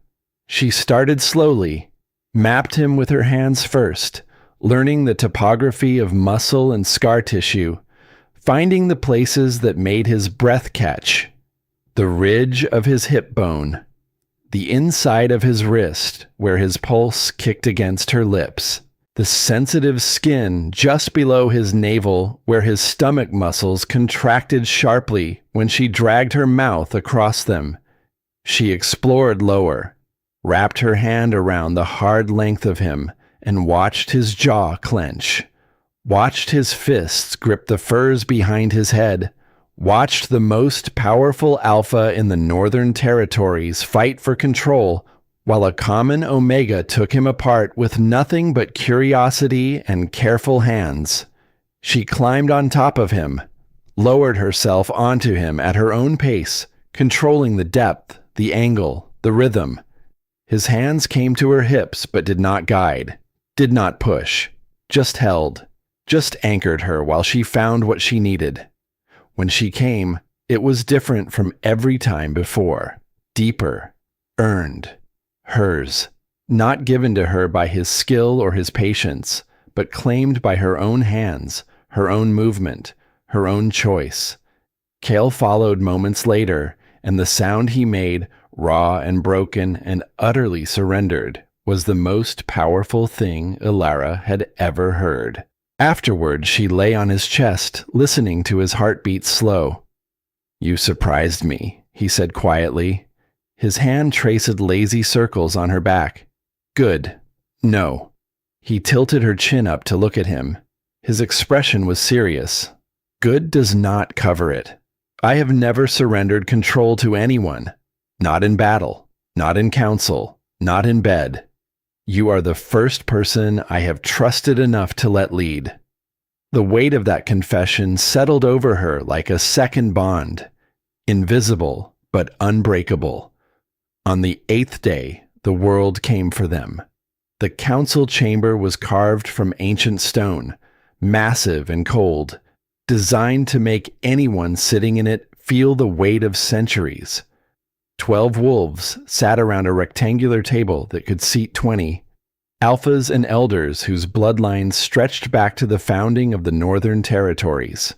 She started slowly, mapped him with her hands first, learning the topography of muscle and scar tissue, finding the places that made his breath catch, the ridge of his hip bone, the inside of his wrist where his pulse kicked against her lips, the sensitive skin just below his navel where his stomach muscles contracted sharply when she dragged her mouth across them. She explored lower, wrapped her hand around the hard length of him, and watched his jaw clench, watched his fists grip the furs behind his head, watched the most powerful alpha in the Northern Territories fight for control, while a common Omega took him apart with nothing but curiosity and careful hands. She climbed on top of him, lowered herself onto him at her own pace, controlling the depth, the angle, the rhythm. His hands came to her hips but did not guide, did not push, just held, just anchored her while she found what she needed. When she came, it was different from every time before, deeper, earned, hers, not given to her by his skill or his patience, but claimed by her own hands, her own movement, her own choice. Kael followed moments later, and the sound he made, raw and broken and utterly surrendered, was the most powerful thing Elara had ever heard. Afterward, she lay on his chest, listening to his heartbeat slow. "You surprised me," he said quietly. His hand traced lazy circles on her back. "Good. No." He tilted her chin up to look at him. His expression was serious. "Good does not cover it. I have never surrendered control to anyone. Not in battle, not in council, not in bed. You are the first person I have trusted enough to let lead." The weight of that confession settled over her like a second bond, invisible but unbreakable. On the 8th day, the world came for them. The council chamber was carved from ancient stone, massive and cold, designed to make anyone sitting in it feel the weight of centuries. 12 wolves sat around a rectangular table that could seat 20, alphas and elders whose bloodlines stretched back to the founding of the Northern Territories.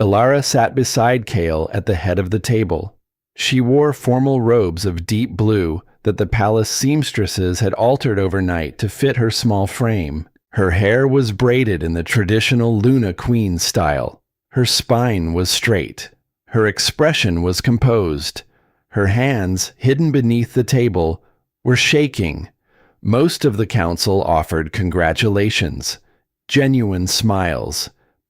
Elara sat beside Kael at the head of the table. She wore formal robes of deep blue that the palace seamstresses had altered overnight to fit her small frame. Her hair was braided in the traditional Luna Queen style. Her spine was straight. Her expression was composed. Her hands, hidden beneath the table, were shaking. Most of the council offered congratulations, genuine smiles,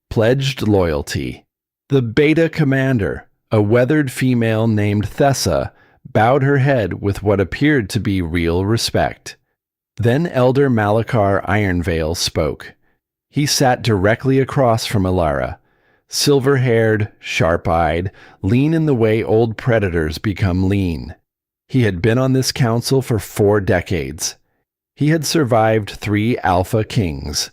pledged loyalty. The Beta commander, a weathered female named Thessa, bowed her head with what appeared to be real respect. Then Elder Malachar Ironveil spoke. He sat directly across from Elara, silver-haired, sharp-eyed, lean in the way old predators become lean. He had been on this council for 4 decades. He had survived 3 Alpha Kings.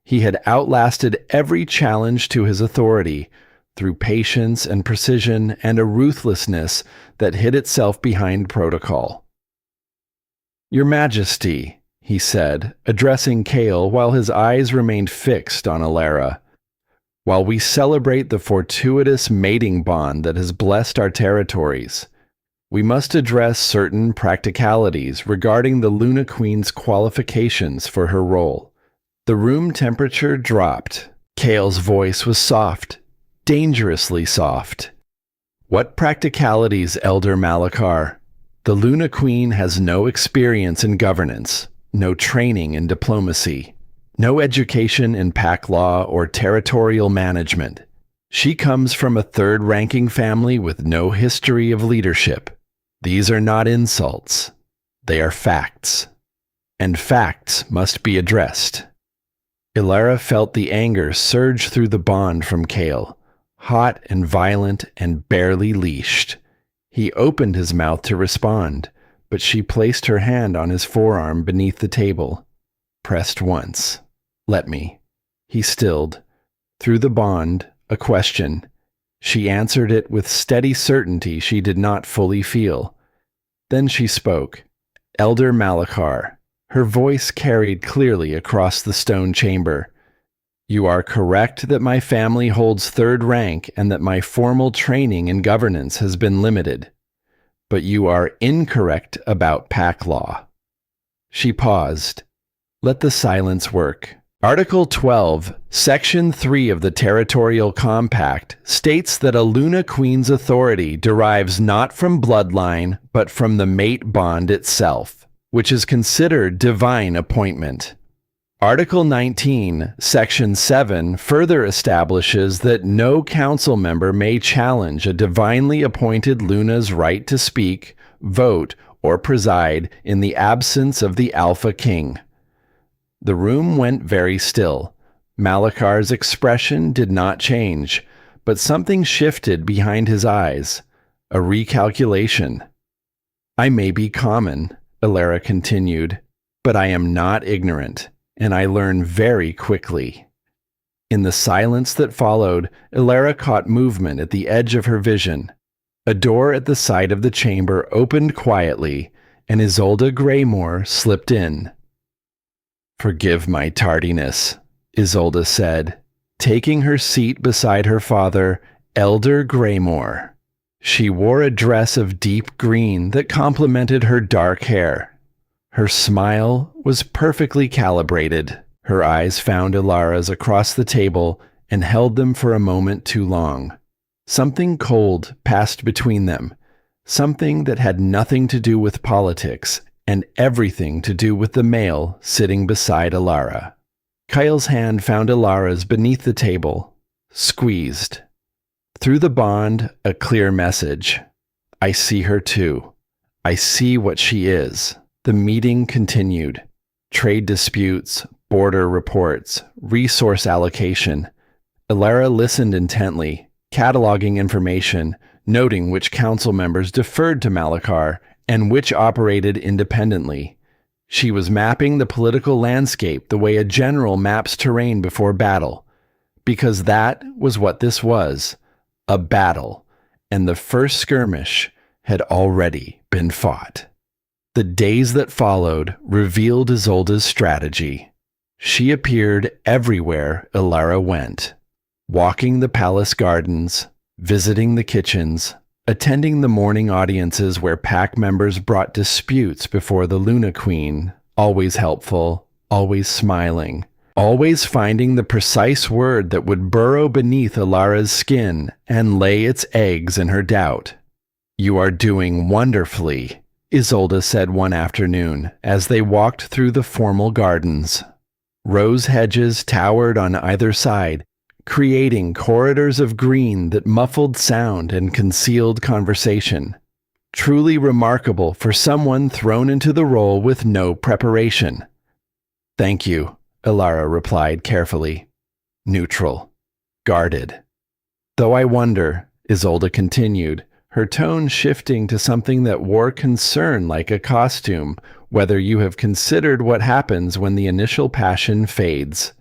He had outlasted every challenge to his authority through patience and precision and a ruthlessness that hid itself behind protocol. "Your Majesty," he said, addressing Kael while his eyes remained fixed on Elara. "While we celebrate the fortuitous mating bond that has blessed our territories, we must address certain practicalities regarding the Luna Queen's qualifications for her role." The room temperature dropped. Kael's voice was soft, dangerously soft. "What practicalities, Elder Malachar? The Luna Queen has no experience in governance, no training in diplomacy, no education in pack law or territorial management. She comes from a third-ranking family with no history of leadership. These are not insults. They are facts. And facts must be addressed." Elara felt the anger surge through the bond from Kael, hot and violent and barely leashed. He opened his mouth to respond, but she placed her hand on his forearm beneath the table. Pressed once. "Let me." He stilled. Through the bond, a question. She answered it with steady certainty she did not fully feel. Then she spoke. "Elder Malachar." Her voice carried clearly across the stone chamber. "You are correct that my family holds 3rd rank and that my formal training in governance has been limited. But you are incorrect about pack law." She paused. Let the silence work. Article 12, Section 3 of the Territorial Compact states that a Luna Queen's authority derives not from bloodline, but from the mate bond itself, which is considered divine appointment. Article 19, Section 7 further establishes that no council member may challenge a divinely appointed Luna's right to speak, vote, or preside in the absence of the Alpha King. The room went very still. Malakar's expression did not change, but something shifted behind his eyes, a recalculation. I may be common, Elara continued, but I am not ignorant, and I learn very quickly. In the silence that followed, Elara caught movement at the edge of her vision. A door at the side of the chamber opened quietly, and Isolde Greymore slipped in. "Forgive my tardiness," Isolde said, taking her seat beside her father, Elder Greymore. She wore a dress of deep green that complemented her dark hair. Her smile was perfectly calibrated. Her eyes found Elara's across the table and held them for a moment too long. Something cold passed between them, something that had nothing to do with politics and everything to do with the male sitting beside Elara. Kael's hand found Elara's beneath the table, squeezed. Through the bond, a clear message. I see her too. I see what she is. The meeting continued. Trade disputes, border reports, resource allocation. Elara listened intently, cataloging information, noting which council members deferred to Malakar and which operated independently. She was mapping the political landscape the way a general maps terrain before battle, because that was what this was, a battle, and the first skirmish had already been fought. The days that followed revealed Isolde's strategy. She appeared everywhere Elara went, walking the palace gardens, visiting the kitchens, attending the morning audiences where pack members brought disputes before the Luna Queen, always helpful, always smiling, always finding the precise word that would burrow beneath Elara's skin and lay its eggs in her doubt. "You are doing wonderfully," Isolde said one afternoon as they walked through the formal gardens. Rose hedges towered on either side, creating corridors of green that muffled sound and concealed conversation. Truly remarkable for someone thrown into the role with no preparation. "Thank you," Elara replied carefully. "Neutral. Guarded." "Though I wonder," Isolde continued, her tone shifting to something that wore concern like a costume, "whether you have considered what happens when the initial passion fades.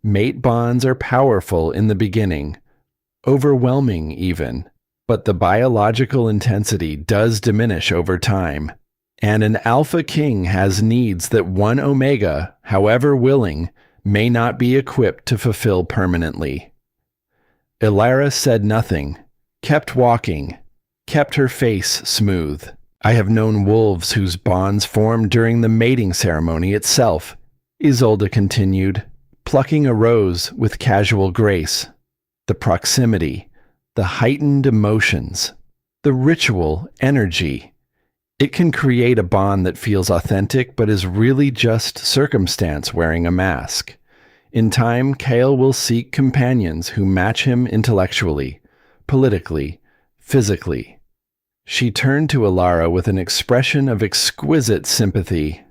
Mate bonds are powerful in the beginning, overwhelming even, but the biological intensity does diminish over time, and an alpha king has needs that one omega, however willing, may not be equipped to fulfill permanently." Elara said nothing, kept walking, kept her face smooth. "I have known wolves whose bonds formed during the mating ceremony itself," Isolde continued, plucking a rose with casual grace. "The proximity, the heightened emotions, the ritual energy. It can create a bond that feels authentic but is really just circumstance wearing a mask. In time, Kael will seek companions who match him intellectually, politically, physically." She turned to Elara with an expression of exquisite sympathy.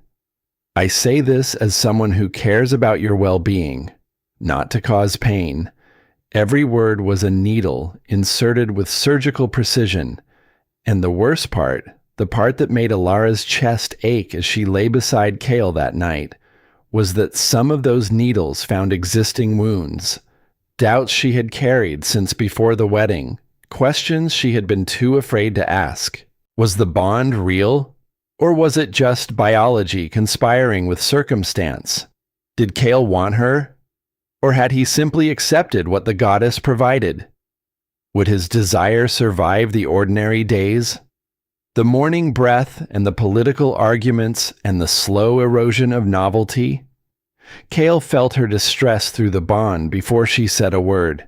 "I say this as someone who cares about your well-being, not to cause pain." Every word was a needle inserted with surgical precision, and the worst part, the part that made Elara's chest ache as she lay beside Kael that night, was that some of those needles found existing wounds, doubts she had carried since before the wedding, questions she had been too afraid to ask. Was the bond real? Or was it just biology conspiring with circumstance? Did Kael want her? Or had he simply accepted what the goddess provided? Would his desire survive the ordinary days? The morning breath and the political arguments and the slow erosion of novelty? Kael felt her distress through the bond before she said a word.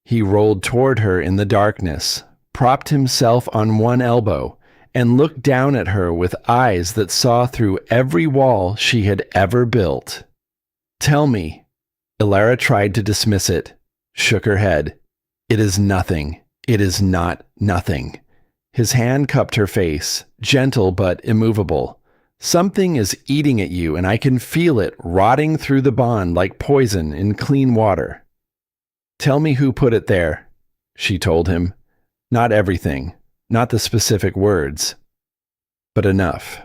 He rolled toward her in the darkness, propped himself on one elbow, and looked down at her with eyes that saw through every wall she had ever built. "Tell me." Elara tried to dismiss it, shook her head. "It is nothing. It is not nothing." His hand cupped her face, gentle but immovable. Something is eating at you, and I can feel it rotting through the bond like poison in clean water. Tell me who put it there, she told him. Not everything, not the specific words, but enough.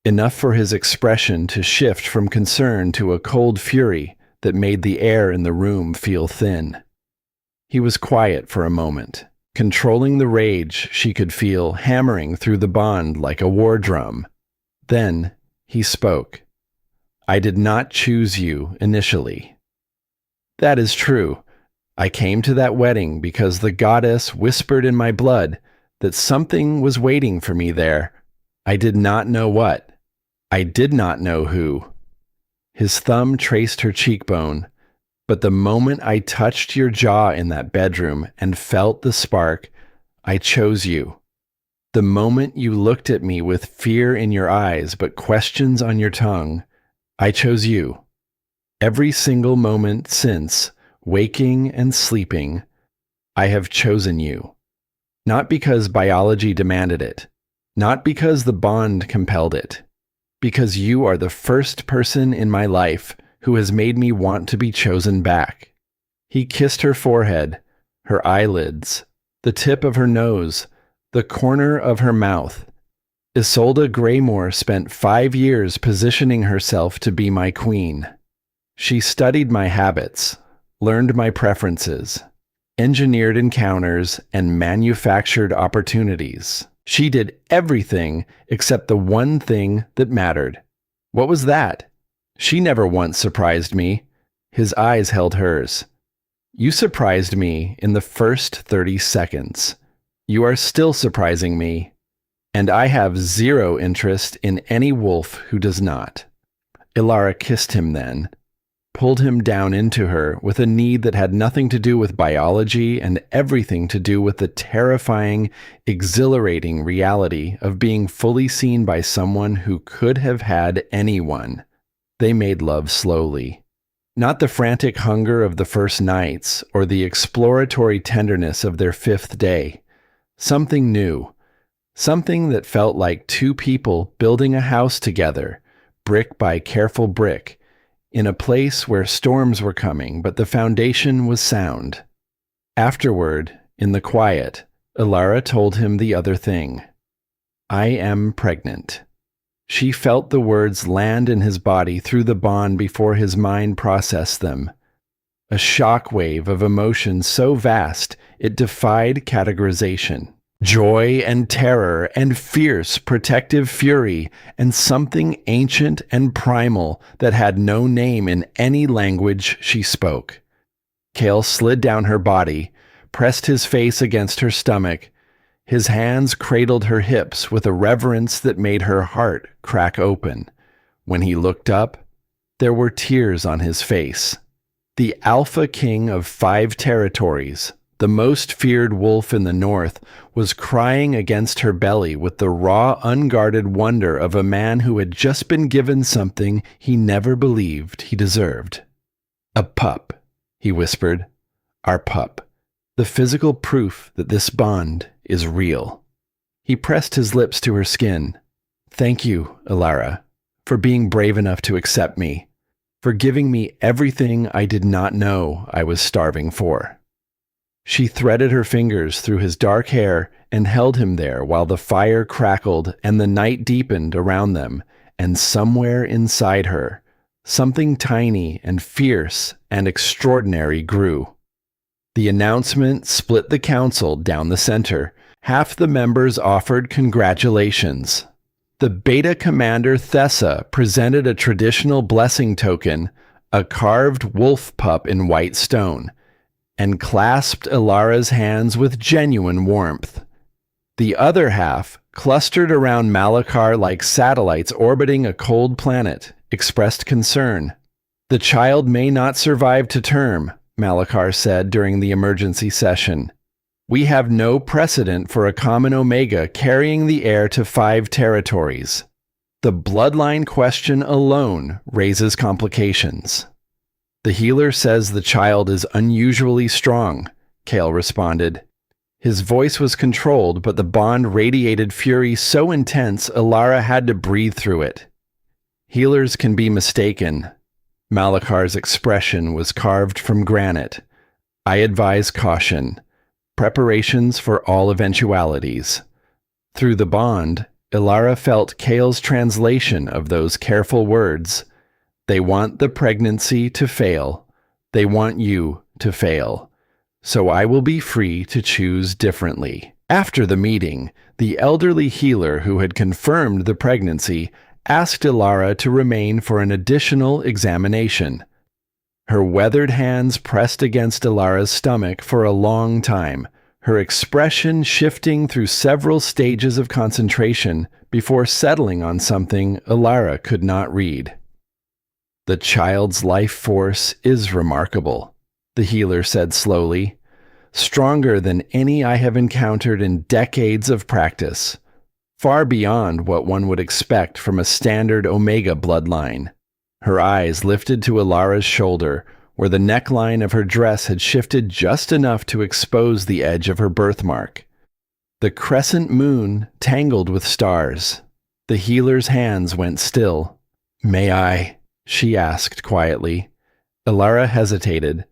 Enough for his expression to shift from concern to a cold fury that made the air in the room feel thin. He was quiet for a moment, controlling the rage she could feel hammering through the bond like a war drum. Then he spoke. I did not choose you initially. That is true. I came to that wedding because the goddess whispered in my blood that something was waiting for me there. I did not know what. I did not know who. His thumb traced her cheekbone, but the moment I touched your jaw in that bedroom and felt the spark, I chose you. The moment you looked at me with fear in your eyes but questions on your tongue, I chose you. Every single moment since, waking and sleeping, I have chosen you. Not because biology demanded it, not because the bond compelled it, because you are the first person in my life who has made me want to be chosen back. He kissed her forehead, her eyelids, the tip of her nose, the corner of her mouth. Isolde Greymore spent 5 years positioning herself to be my queen. She studied my habits, learned my preferences, engineered encounters, and manufactured opportunities. She did everything except the one thing that mattered. What was that? She never once surprised me. His eyes held hers. You surprised me in the first 30 seconds. You are still surprising me, and I have zero interest in any wolf who does not. Elara kissed him then, pulled him down into her with a need that had nothing to do with biology and everything to do with the terrifying, exhilarating reality of being fully seen by someone who could have had anyone. They made love slowly. Not the frantic hunger of the first nights or the exploratory tenderness of their 5th day. Something new. Something that felt like two people building a house together, brick by careful brick, in a place where storms were coming, but the foundation was sound. Afterward, in the quiet, Elara told him the other thing. I am pregnant. She felt the words land in his body through the bond before his mind processed them. A shock wave of emotion so vast it defied categorization. Joy and terror and fierce protective fury and something ancient and primal that had no name in any language she spoke. Kael slid down her body, pressed his face against her stomach. His hands cradled her hips with a reverence that made her heart crack open. When he looked up, there were tears on his face. The Alpha King of 5 territories, the most feared wolf in the north, was crying against her belly with the raw, unguarded wonder of a man who had just been given something he never believed he deserved. A pup, he whispered. Our pup. The physical proof that this bond is real. He pressed his lips to her skin. Thank you, Elara, for being brave enough to accept me, for giving me everything I did not know I was starving for. She threaded her fingers through his dark hair and held him there while the fire crackled and the night deepened around them, and somewhere inside her, something tiny and fierce and extraordinary grew. The announcement split the council down the center. Half the members offered congratulations. The Beta Commander Thessa presented a traditional blessing token, a carved wolf pup in white stone, and clasped Elara's hands with genuine warmth. The other half, clustered around Malachar like satellites orbiting a cold planet, expressed concern. The child may not survive to term, Malachar said during the emergency session. We have no precedent for a common Omega carrying the heir to 5 territories. The bloodline question alone raises complications. The healer says the child is unusually strong, Kael responded. His voice was controlled, but the bond radiated fury so intense Elara had to breathe through it. Healers can be mistaken. Malakar's expression was carved from granite. I advise caution. Preparations for all eventualities. Through the bond, Elara felt Kael's translation of those careful words. They want the pregnancy to fail. They want you to fail. So I will be free to choose differently. After the meeting, the elderly healer who had confirmed the pregnancy asked Elara to remain for an additional examination. Her weathered hands pressed against Elara's stomach for a long time, her expression shifting through several stages of concentration before settling on something Elara could not read. The child's life force is remarkable, the healer said slowly, stronger than any I have encountered in decades of practice, far beyond what one would expect from a standard Omega bloodline. Her eyes lifted to Elara's shoulder, where the neckline of her dress had shifted just enough to expose the edge of her birthmark. The crescent moon tangled with stars. The healer's hands went still. "May I?" she asked quietly. Elara hesitated,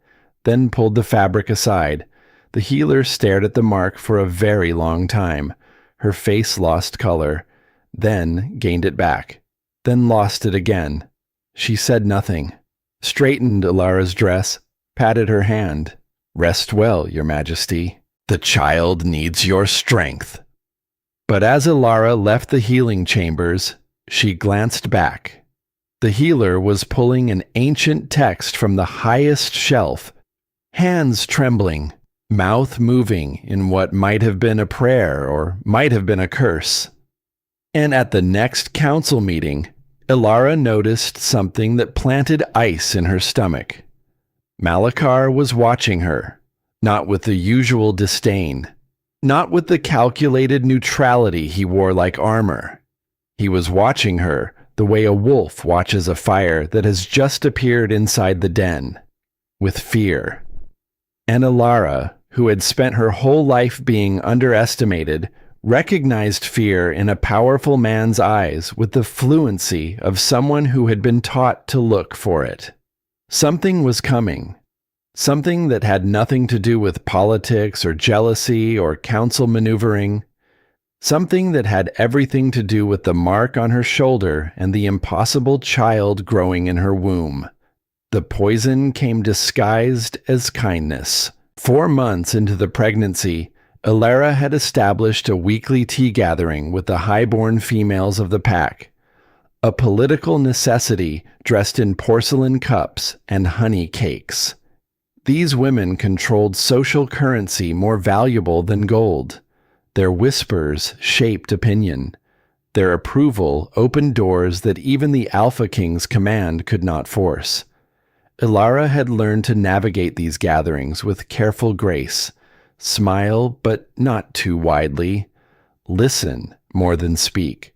then pulled the fabric aside. The healer stared at the mark for a very long time. Her face lost color, then gained it back, then lost it again. She said nothing, straightened Elara's dress, patted her hand. "Rest well, Your Majesty. The child needs your strength." But as Elara left the healing chambers, she glanced back. The healer was pulling an ancient text from the highest shelf, hands trembling, mouth moving in what might have been a prayer or might have been a curse. And at the next council meeting, Elara noticed something that planted ice in her stomach. Malakar was watching her, not with the usual disdain, not with the calculated neutrality he wore like armor. He was watching her the way a wolf watches a fire that has just appeared inside the den, with fear. And Elara, who had spent her whole life being underestimated, recognized fear in a powerful man's eyes with the fluency of someone who had been taught to look for it. Something was coming. Something that had nothing to do with politics or jealousy or council maneuvering. Something that had everything to do with the mark on her shoulder and the impossible child growing in her womb. The poison came disguised as kindness. 4 months into the pregnancy, Elara had established a weekly tea gathering with the highborn females of the pack, a political necessity dressed in porcelain cups and honey cakes. These women controlled social currency more valuable than gold. Their whispers shaped opinion. Their approval opened doors that even the Alpha King's command could not force. Elara had learned to navigate these gatherings with careful grace. Smile, but not too widely. Listen more than speak.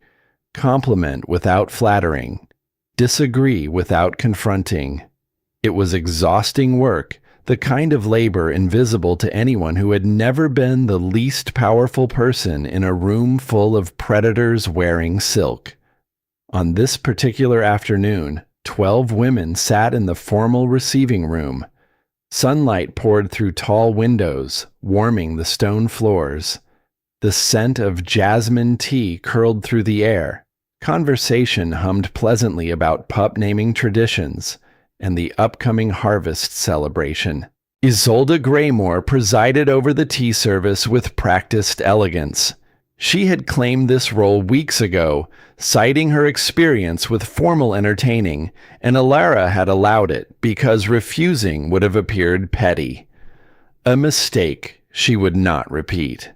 Compliment without flattering. Disagree without confronting. It was exhausting work, the kind of labor invisible to anyone who had never been the least powerful person in a room full of predators wearing silk. On this particular afternoon, 12 women sat in the formal receiving room. Sunlight poured through tall windows, warming the stone floors. The scent of jasmine tea curled through the air. Conversation hummed pleasantly about pup naming traditions and the upcoming harvest celebration. Isolde Greymore presided over the tea service with practiced elegance. She had claimed this role weeks ago, citing her experience with formal entertaining, and Elara had allowed it because refusing would have appeared petty. A mistake she would not repeat.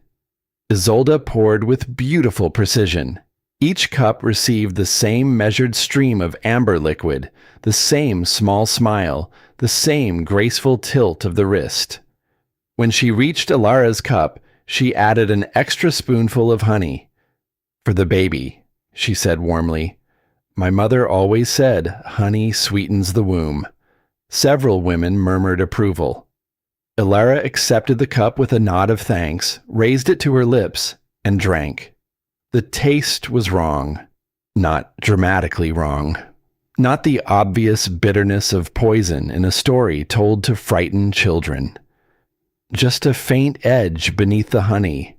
Isolde poured with beautiful precision. Each cup received the same measured stream of amber liquid, the same small smile, the same graceful tilt of the wrist. When she reached Elara's cup, she added an extra spoonful of honey. "For the baby," she said warmly. "My mother always said honey sweetens the womb." Several women murmured approval. Elara accepted the cup with a nod of thanks, raised it to her lips, and drank. The taste was wrong. Not dramatically wrong. Not the obvious bitterness of poison in a story told to frighten children. Just a faint edge beneath the honey.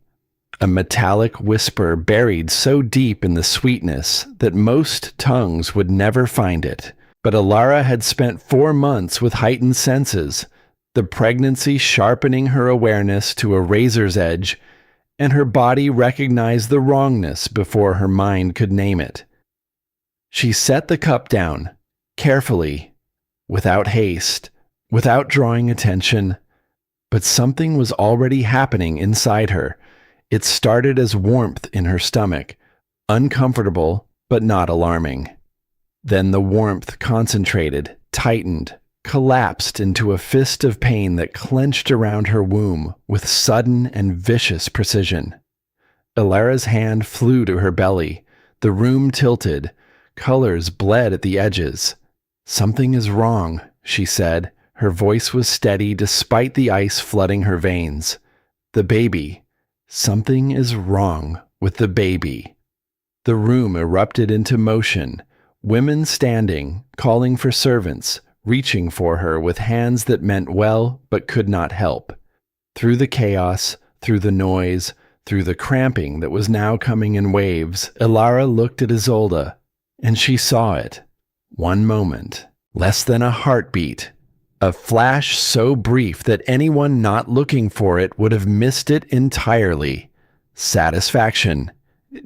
A metallic whisper buried so deep in the sweetness that most tongues would never find it. But Elara had spent 4 months with heightened senses, the pregnancy sharpening her awareness to a razor's edge, and her body recognized the wrongness before her mind could name it. She set the cup down, carefully, without haste, without drawing attention, but something was already happening inside her. It started as warmth in her stomach, uncomfortable but not alarming. Then the warmth concentrated, tightened, collapsed into a fist of pain that clenched around her womb with sudden and vicious precision. Elara's hand flew to her belly. The room tilted. Colors bled at the edges. "Something is wrong," she said. Her voice was steady despite the ice flooding her veins. "The baby. Something is wrong with the baby." The room erupted into motion. Women standing, calling for servants, reaching for her with hands that meant well but could not help. Through the chaos, through the noise, through the cramping that was now coming in waves, Elara looked at Isolde, and she saw it. One moment, less than a heartbeat, a flash so brief that anyone not looking for it would have missed it entirely. Satisfaction.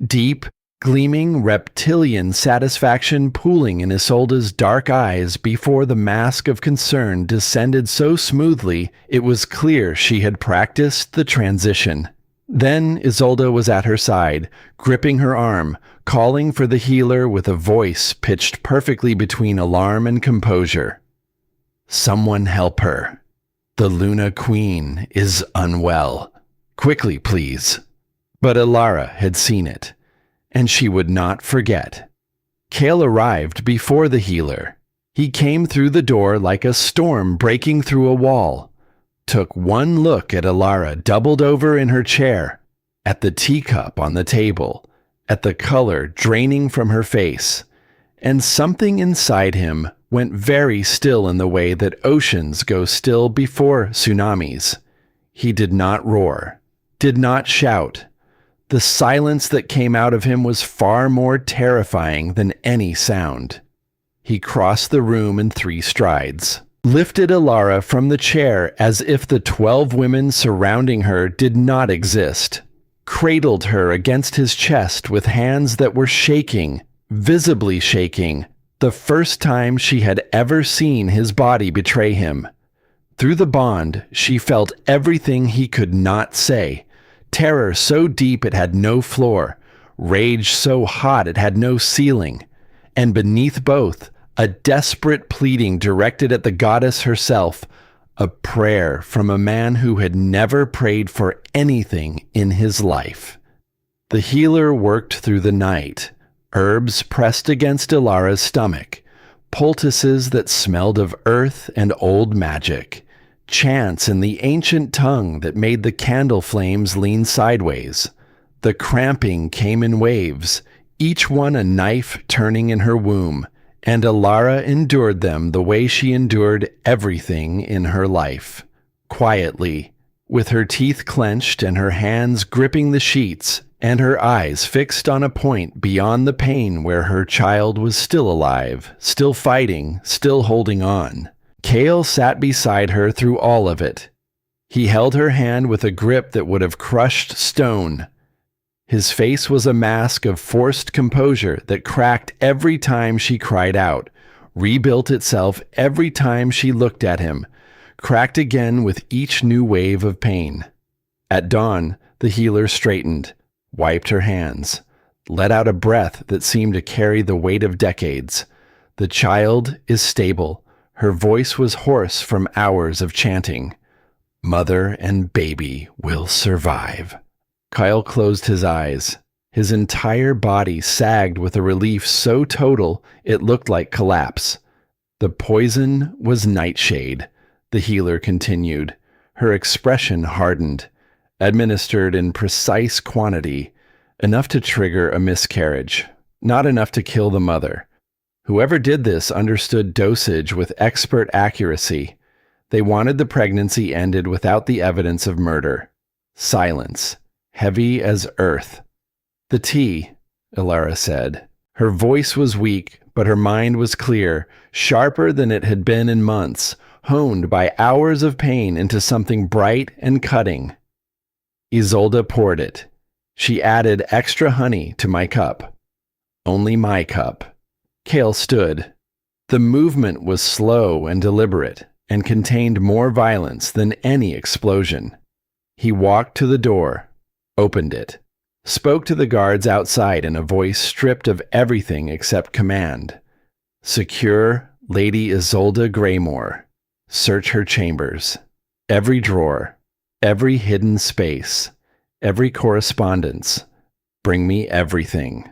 Deep, gleaming reptilian satisfaction pooling in Isolde's dark eyes before the mask of concern descended so smoothly it was clear she had practiced the transition. Then Isolde was at her side, gripping her arm, calling for the healer with a voice pitched perfectly between alarm and composure. "Someone help her. The Luna Queen is unwell. Quickly, please." But Elara had seen it, and she would not forget. Kael arrived before the healer. He came through the door like a storm breaking through a wall, took one look at Elara doubled over in her chair, at the teacup on the table, at the color draining from her face, and something inside him went very still in the way that oceans go still before tsunamis. He did not roar, did not shout. The silence that came out of him was far more terrifying than any sound. He crossed the room in 3 strides, lifted Elara from the chair as if the 12 women surrounding her did not exist, cradled her against his chest with hands that were shaking, visibly shaking, the first time she had ever seen his body betray him. Through the bond, she felt everything he could not say. Terror so deep it had no floor, rage so hot it had no ceiling, and beneath both, a desperate pleading directed at the goddess herself, a prayer from a man who had never prayed for anything in his life. The healer worked through the night, herbs pressed against Elara's stomach, poultices that smelled of earth and old magic, chants in the ancient tongue that made the candle flames lean sideways. The cramping came in waves, each one a knife turning in her womb, and Elara endured them the way she endured everything in her life, quietly, with her teeth clenched and her hands gripping the sheets, and her eyes fixed on a point beyond the pain where her child was still alive, still fighting, still holding on. Kael sat beside her through all of it. He held her hand with a grip that would have crushed stone. His face was a mask of forced composure that cracked every time she cried out, rebuilt itself every time she looked at him, cracked again with each new wave of pain. At dawn, the healer straightened, wiped her hands, let out a breath that seemed to carry the weight of decades. The child is stable. Her voice was hoarse from hours of chanting. Mother and baby will survive. Kael closed his eyes. His entire body sagged with a relief so total it looked like collapse. The poison was nightshade, the healer continued. Her expression hardened, administered in precise quantity, enough to trigger a miscarriage, not enough to kill the mother. Whoever did this understood dosage with expert accuracy. They wanted the pregnancy ended without the evidence of murder. Silence, heavy as earth. "The tea," Elara said. Her voice was weak, but her mind was clear, sharper than it had been in months, honed by hours of pain into something bright and cutting. Isolde poured it. She added extra honey to my cup. Only my cup. Kael stood. The movement was slow and deliberate, and contained more violence than any explosion. He walked to the door, opened it, spoke to the guards outside in a voice stripped of everything except command. "Secure Lady Isolde Greymore. Search her chambers. Every drawer, every hidden space, every correspondence. Bring me everything."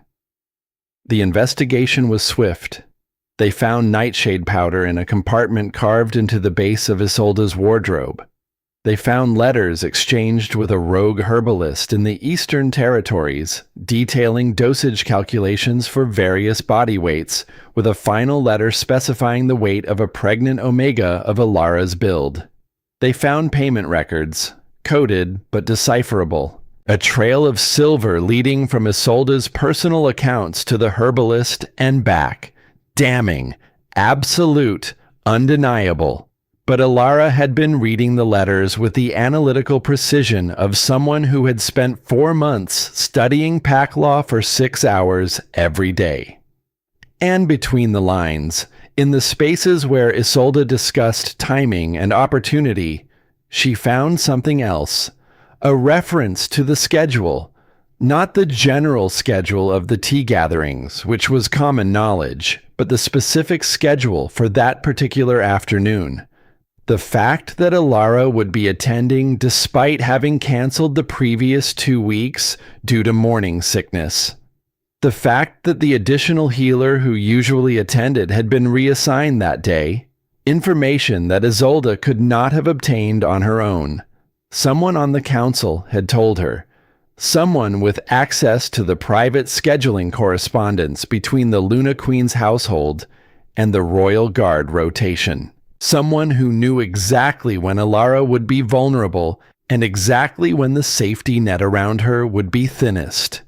The investigation was swift. They found nightshade powder in a compartment carved into the base of Isolde's wardrobe. They found letters exchanged with a rogue herbalist in the Eastern Territories, detailing dosage calculations for various body weights, with a final letter specifying the weight of a pregnant Omega of Elara's build. They found payment records, coded but decipherable. A trail of silver leading from Isolde's personal accounts to the herbalist and back. Damning, absolute, undeniable. But Elara had been reading the letters with the analytical precision of someone who had spent 4 months studying pack law for 6 hours every day. And between the lines, in the spaces where Isolde discussed timing and opportunity, she found something else. A reference to the schedule, not the general schedule of the tea gatherings, which was common knowledge, but the specific schedule for that particular afternoon. The fact that Elara would be attending despite having canceled the previous 2 weeks due to morning sickness. The fact that the additional healer who usually attended had been reassigned that day. Information that Isolde could not have obtained on her own. Someone on the council had told her. Someone with access to the private scheduling correspondence between the Luna Queen's household and the Royal Guard rotation. Someone who knew exactly when Elara would be vulnerable and exactly when the safety net around her would be thinnest.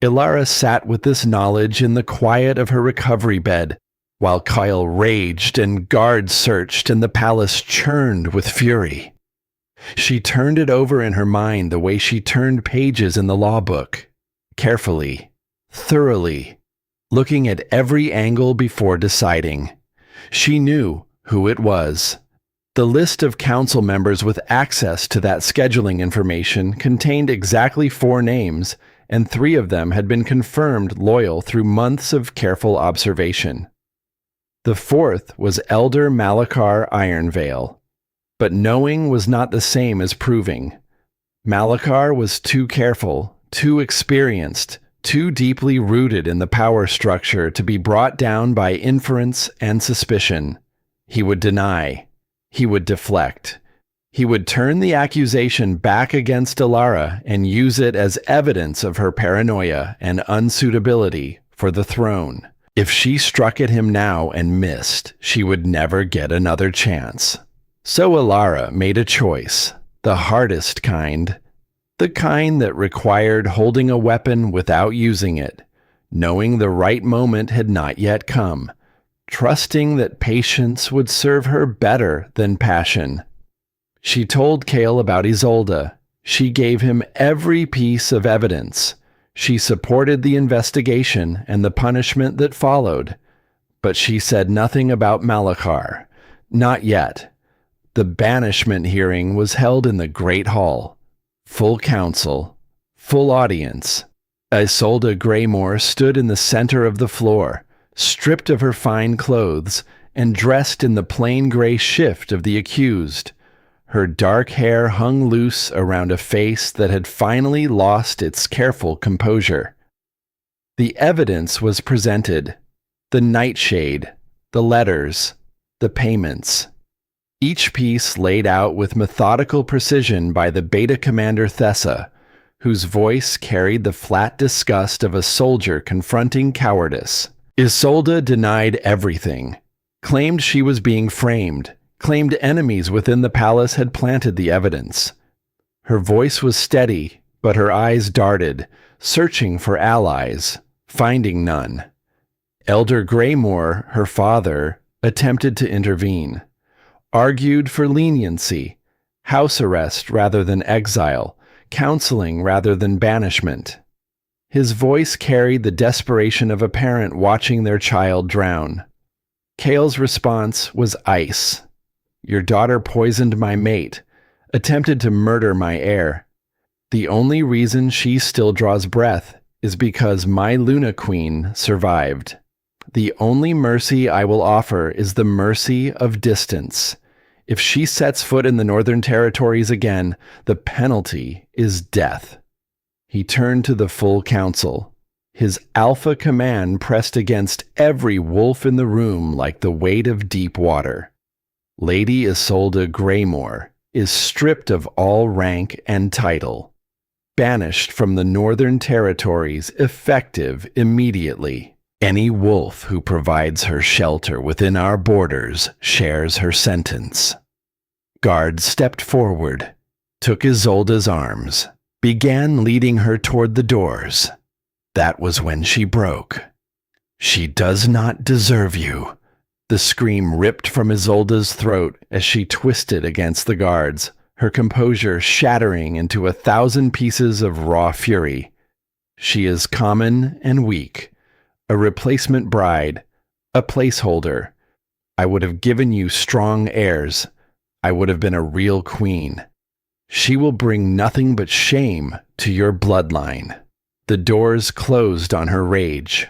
Elara sat with this knowledge in the quiet of her recovery bed, while Kael raged and guards searched and the palace churned with fury. She turned it over in her mind the way she turned pages in the law book, carefully, thoroughly, looking at every angle before deciding. She knew who it was. The list of council members with access to that scheduling information contained exactly 4 names, and 3 of them had been confirmed loyal through months of careful observation. The 4th was Elder Malachar Ironveil. But knowing was not the same as proving. Malachar was too careful, too experienced, too deeply rooted in the power structure to be brought down by inference and suspicion. He would deny. He would deflect. He would turn the accusation back against Elara and use it as evidence of her paranoia and unsuitability for the throne. If she struck at him now and missed, she would never get another chance. So Elara made a choice, the hardest kind, the kind that required holding a weapon without using it, knowing the right moment had not yet come, trusting that patience would serve her better than passion. She told Kael about Isolde. She gave him every piece of evidence. She supported the investigation and the punishment that followed. But she said nothing about Malachar. Not yet. The banishment hearing was held in the Great Hall. Full council. Full audience. Isolde Greymore stood in the center of the floor, stripped of her fine clothes, and dressed in the plain gray shift of the accused. Her dark hair hung loose around a face that had finally lost its careful composure. The evidence was presented. The nightshade, the letters, the payments. each piece laid out with methodical precision by the Beta Commander Thessa, whose voice carried the flat disgust of a soldier confronting cowardice. Isolde denied everything, claimed she was being framed, claimed enemies within the palace had planted the evidence. Her voice was steady, but her eyes darted, searching for allies, finding none. Elder Greymore, her father, attempted to intervene, argued for leniency, house arrest rather than exile, counseling rather than banishment. His voice carried the desperation of a parent watching their child drown. Kael's response was ice. Your daughter poisoned my mate, attempted to murder my heir. The only reason she still draws breath is because my Luna Queen survived. The only mercy I will offer is the mercy of distance. If she sets foot in the Northern Territories again, the penalty is death. He turned to the full council. His alpha command pressed against every wolf in the room like the weight of deep water. Lady Isolde Greymore is stripped of all rank and title, banished from the Northern Territories effective immediately. Any wolf who provides her shelter within our borders shares her sentence. Guard stepped forward, took Isolde's arms, began leading her toward the doors. That was when she broke. She does not deserve you. The scream ripped from Isolde's throat as she twisted against the guards, her composure shattering into 1,000 pieces of raw fury. She is common and weak, a replacement bride, a placeholder. I would have given you strong heirs. I would have been a real queen. She will bring nothing but shame to your bloodline. The doors closed on her rage.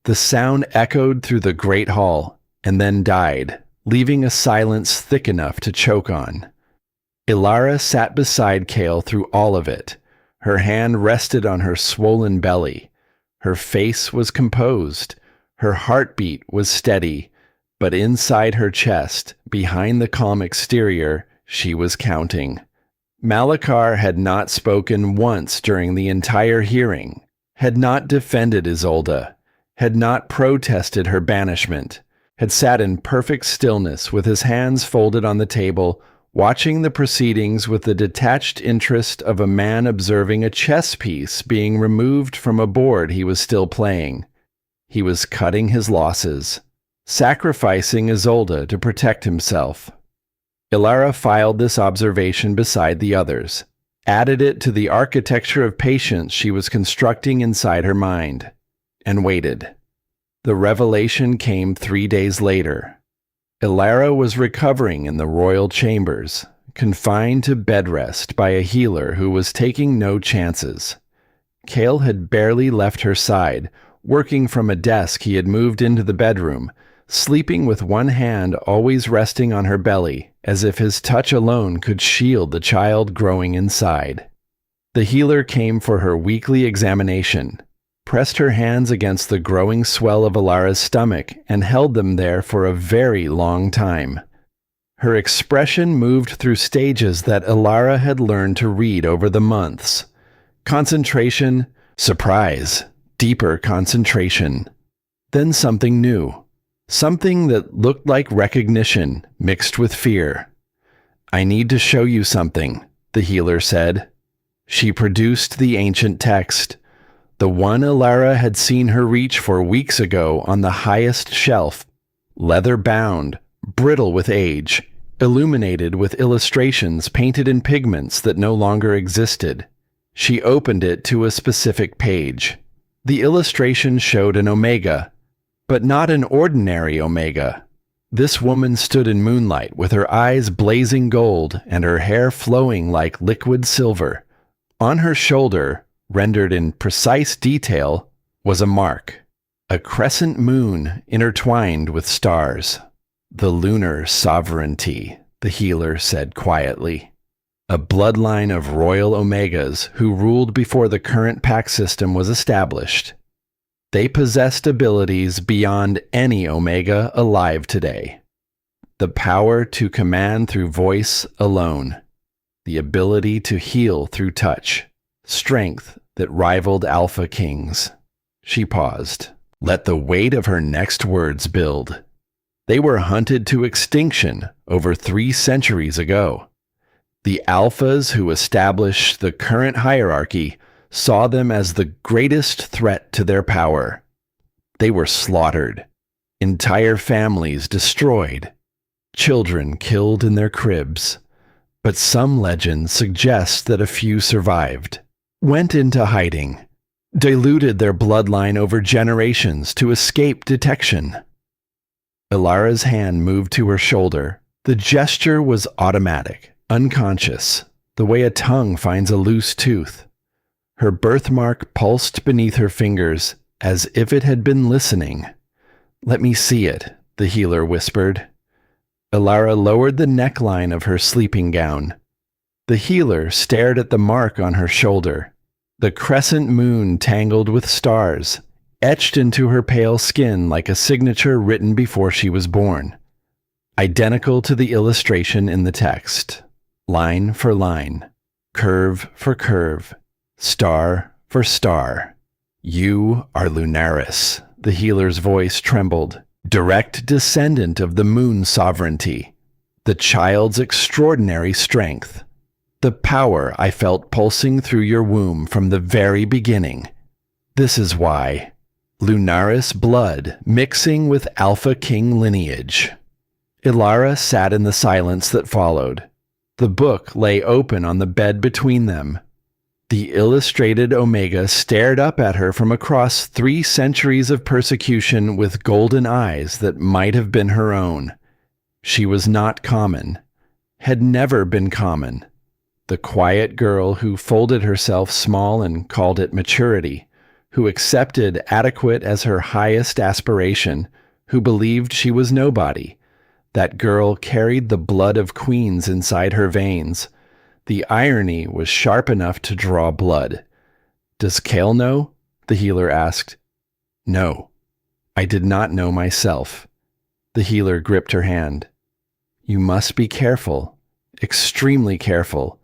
The sound echoed through the great hall and then died, leaving a silence thick enough to choke on. Elara sat beside Kael through all of it. Her hand rested on her swollen belly. Her face was composed. Her heartbeat was steady, but inside her chest, behind the calm exterior, she was counting. Malachar had not spoken once during the entire hearing, had not defended Isolde, had not protested her banishment, had sat in perfect stillness with his hands folded on the table, watching the proceedings with the detached interest of a man observing a chess piece being removed from a board he was still playing. He was cutting his losses, sacrificing Isolde to protect himself. Elara filed this observation beside the others, added it to the architecture of patience she was constructing inside her mind, and waited. The revelation came 3 days later. Elara was recovering in the royal chambers, confined to bed rest by a healer who was taking no chances. Kael had barely left her side, working from a desk he had moved into the bedroom, sleeping with one hand always resting on her belly, as if his touch alone could shield the child growing inside. The healer came for her weekly examination, pressed her hands against the growing swell of Elara's stomach, and held them there for a very long time. Her expression moved through stages that Elara had learned to read over the months. Concentration, surprise, deeper concentration. Then something new. Something that looked like recognition mixed with fear. I need to show you something, the healer said. She produced the ancient text, the one Elara had seen her reach for weeks ago on the highest shelf, leather-bound, brittle with age, illuminated with illustrations painted in pigments that no longer existed. She opened it to a specific page. The illustration showed an Omega, but not an ordinary Omega. This woman stood in moonlight with her eyes blazing gold and her hair flowing like liquid silver. On her shoulder, rendered in precise detail, was a mark, a crescent moon intertwined with stars. The lunar sovereignty, the healer said quietly. A bloodline of royal Omegas who ruled before the current pact system was established. They possessed abilities beyond any Omega alive today. The power to command through voice alone. The ability to heal through touch. Strength that rivaled Alpha Kings. She paused. Let the weight of her next words build. They were hunted to extinction over 3 centuries ago. The Alphas who established the current hierarchy saw them as the greatest threat to their power. They were slaughtered. Entire families destroyed. Children killed in their cribs. But some legends suggest that a few survived, went into hiding, diluted their bloodline over generations to escape detection. Elara's hand moved to her shoulder. The gesture was automatic, unconscious, the way a tongue finds a loose tooth. Her birthmark pulsed beneath her fingers as if it had been listening. Let me see it, the healer whispered. Elara lowered the neckline of her sleeping gown. The healer stared at the mark on her shoulder, the crescent moon tangled with stars, etched into her pale skin like a signature written before she was born. Identical to the illustration in the text, line for line, curve for curve, star for star. You are Lunaris, the healer's voice trembled. Direct descendant of the moon's sovereignty, the child's extraordinary strength, the power I felt pulsing through your womb from the very beginning. This is why. Lunaris blood mixing with Alpha King lineage. Elara sat in the silence that followed. The book lay open on the bed between them. The illustrated Omega stared up at her from across 3 centuries of persecution with golden eyes that might have been her own. She was not common, had never been common. The quiet girl who folded herself small and called it maturity, who accepted adequate as her highest aspiration, who believed she was nobody. That girl carried the blood of queens inside her veins. The irony was sharp enough to draw blood. Does Kael know? The healer asked. No. I did not know myself. The healer gripped her hand. You must be careful, extremely careful.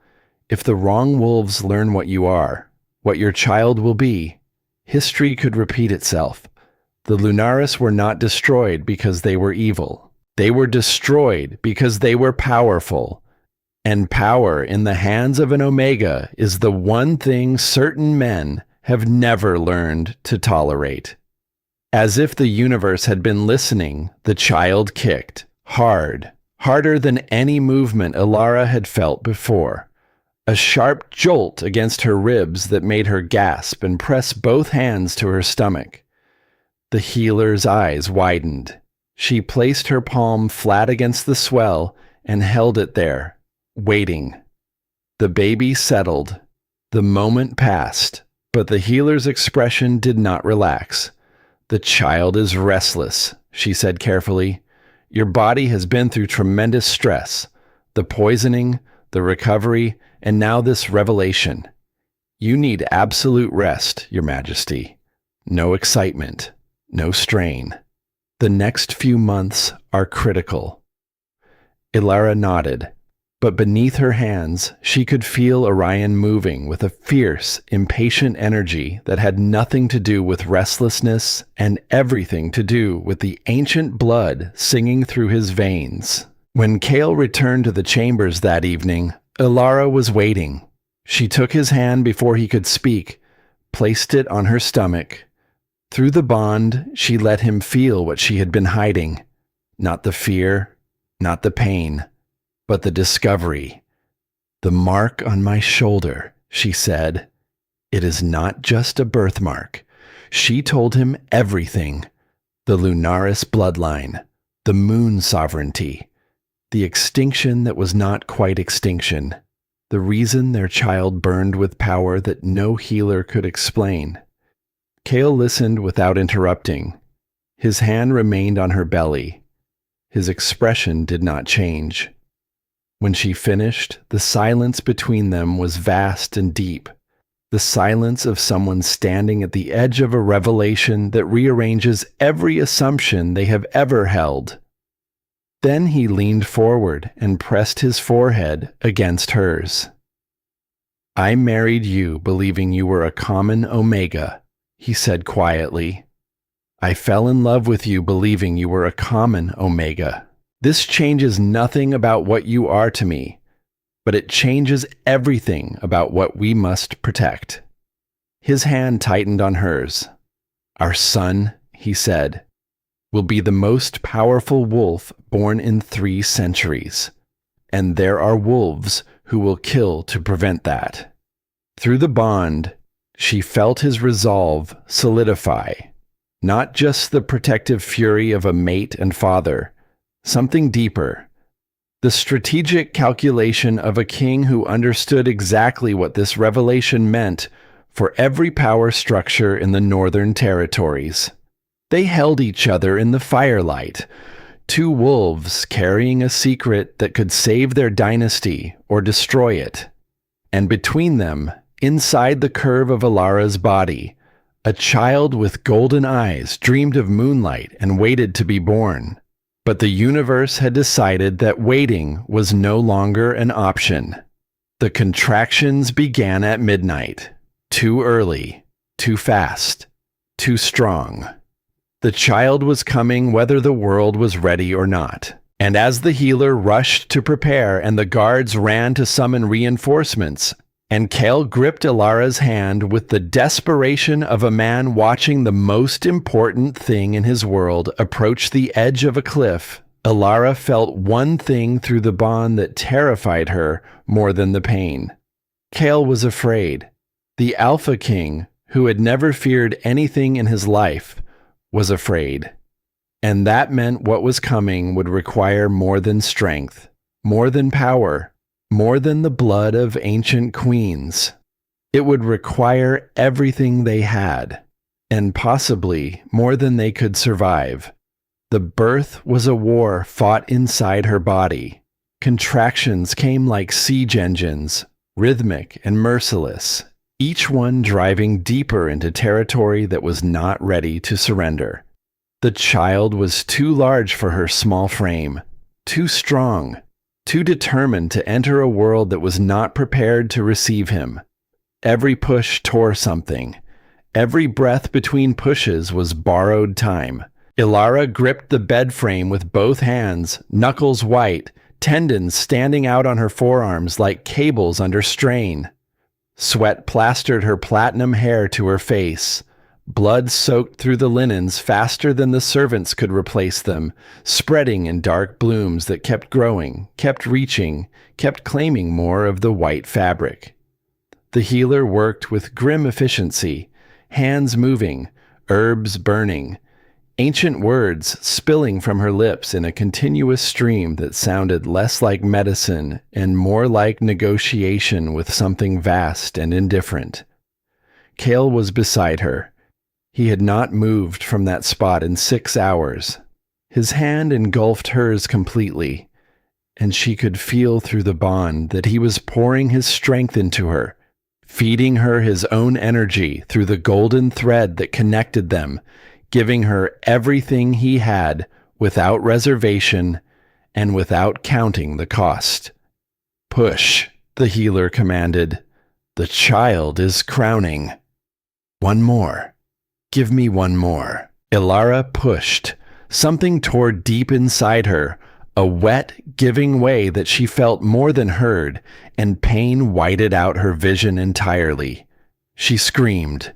If the wrong wolves learn what you are, what your child will be, history could repeat itself. The Lunaris were not destroyed because they were evil. They were destroyed because they were powerful. And power in the hands of an Omega is the one thing certain men have never learned to tolerate. As if the universe had been listening, the child kicked, hard, harder than any movement Elara had felt before. A sharp jolt against her ribs that made her gasp and press both hands to her stomach. The healer's eyes widened. She placed her palm flat against the swell and held it there, waiting. The baby settled. The moment passed, but the healer's expression did not relax. The child is restless, she said carefully. Your body has been through tremendous stress. The poisoning, the recovery, and now this revelation. You need absolute rest, Your Majesty. No excitement, no strain. The next few months are critical. Elara nodded. But beneath her hands, she could feel Orion moving with a fierce, impatient energy that had nothing to do with restlessness and everything to do with the ancient blood singing through his veins. When Kael returned to the chambers that evening, Elara was waiting. She took his hand before he could speak, placed it on her stomach. Through the bond, she let him feel what she had been hiding. Not the fear, not the pain, but the discovery. The mark on my shoulder, she said. It is not just a birthmark. She told him everything. The Lunaris bloodline, the moon sovereignty, the extinction that was not quite extinction, the reason their child burned with power that no healer could explain. Kael listened without interrupting. His hand remained on her belly. His expression did not change. When she finished, the silence between them was vast and deep, the silence of someone standing at the edge of a revelation that rearranges every assumption they have ever held. Then he leaned forward and pressed his forehead against hers. "I married you believing you were a common Omega," he said quietly. "I fell in love with you believing you were a common Omega. This changes nothing about what you are to me, but it changes everything about what we must protect." His hand tightened on hers. "Our son," he said, "will be the most powerful wolf born in 3 centuries, and there are wolves who will kill to prevent that." Through the bond, she felt his resolve solidify, not just the protective fury of a mate and father, something deeper, the strategic calculation of a king who understood exactly what this revelation meant for every power structure in the Northern Territories. They held each other in the firelight, 2 wolves carrying a secret that could save their dynasty or destroy it. And between them, inside the curve of Elara's body, a child with golden eyes dreamed of moonlight and waited to be born. But the universe had decided that waiting was no longer an option. The contractions began at midnight. Too early, too fast, too strong. The child was coming whether the world was ready or not. And as the healer rushed to prepare and the guards ran to summon reinforcements, and Kael gripped Elara's hand with the desperation of a man watching the most important thing in his world approach the edge of a cliff, Elara felt one thing through the bond that terrified her more than the pain. Kael was afraid. The Alpha King, who had never feared anything in his life, was afraid. And that meant what was coming would require more than strength, more than power, more than the blood of ancient queens. It would require everything they had, and possibly more than they could survive. The birth was a war fought inside her body. Contractions came like siege engines, rhythmic and merciless, each one driving deeper into territory that was not ready to surrender. The child was too large for her small frame, too strong, too determined to enter a world that was not prepared to receive him. Every push tore something. Every breath between pushes was borrowed time. Elara gripped the bed frame with both hands, knuckles white, tendons standing out on her forearms like cables under strain. Sweat plastered her platinum hair to her face. Blood soaked through the linens faster than the servants could replace them, spreading in dark blooms that kept growing, kept reaching, kept claiming more of the white fabric. The healer worked with grim efficiency, hands moving, herbs burning, ancient words spilling from her lips in a continuous stream that sounded less like medicine and more like negotiation with something vast and indifferent. Kael was beside her. He had not moved from that spot in 6 hours. His hand engulfed hers completely, and she could feel through the bond that he was pouring his strength into her, feeding her his own energy through the golden thread that connected them, giving her everything he had without reservation and without counting the cost. "Push," the healer commanded. "The child is crowning." "One more. Give me one more." Elara pushed. Something tore deep inside her, a wet, giving way that she felt more than heard, and pain whited out her vision entirely. She screamed.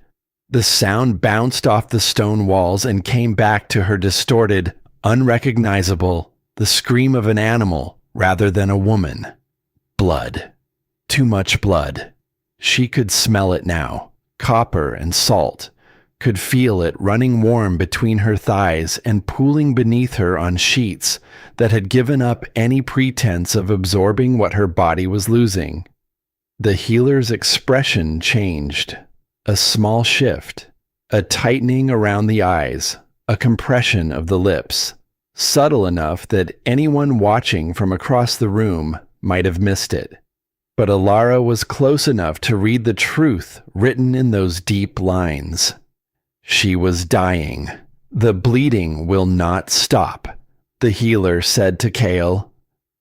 The sound bounced off the stone walls and came back to her distorted, unrecognizable, the scream of an animal rather than a woman. Blood. Too much blood. She could smell it now, copper and salt, could feel it running warm between her thighs and pooling beneath her on sheets that had given up any pretense of absorbing what her body was losing. The healer's expression changed. A small shift, a tightening around the eyes, a compression of the lips, subtle enough that anyone watching from across the room might have missed it. But Elara was close enough to read the truth written in those deep lines. She was dying. The bleeding will not stop. the healer said to Kael.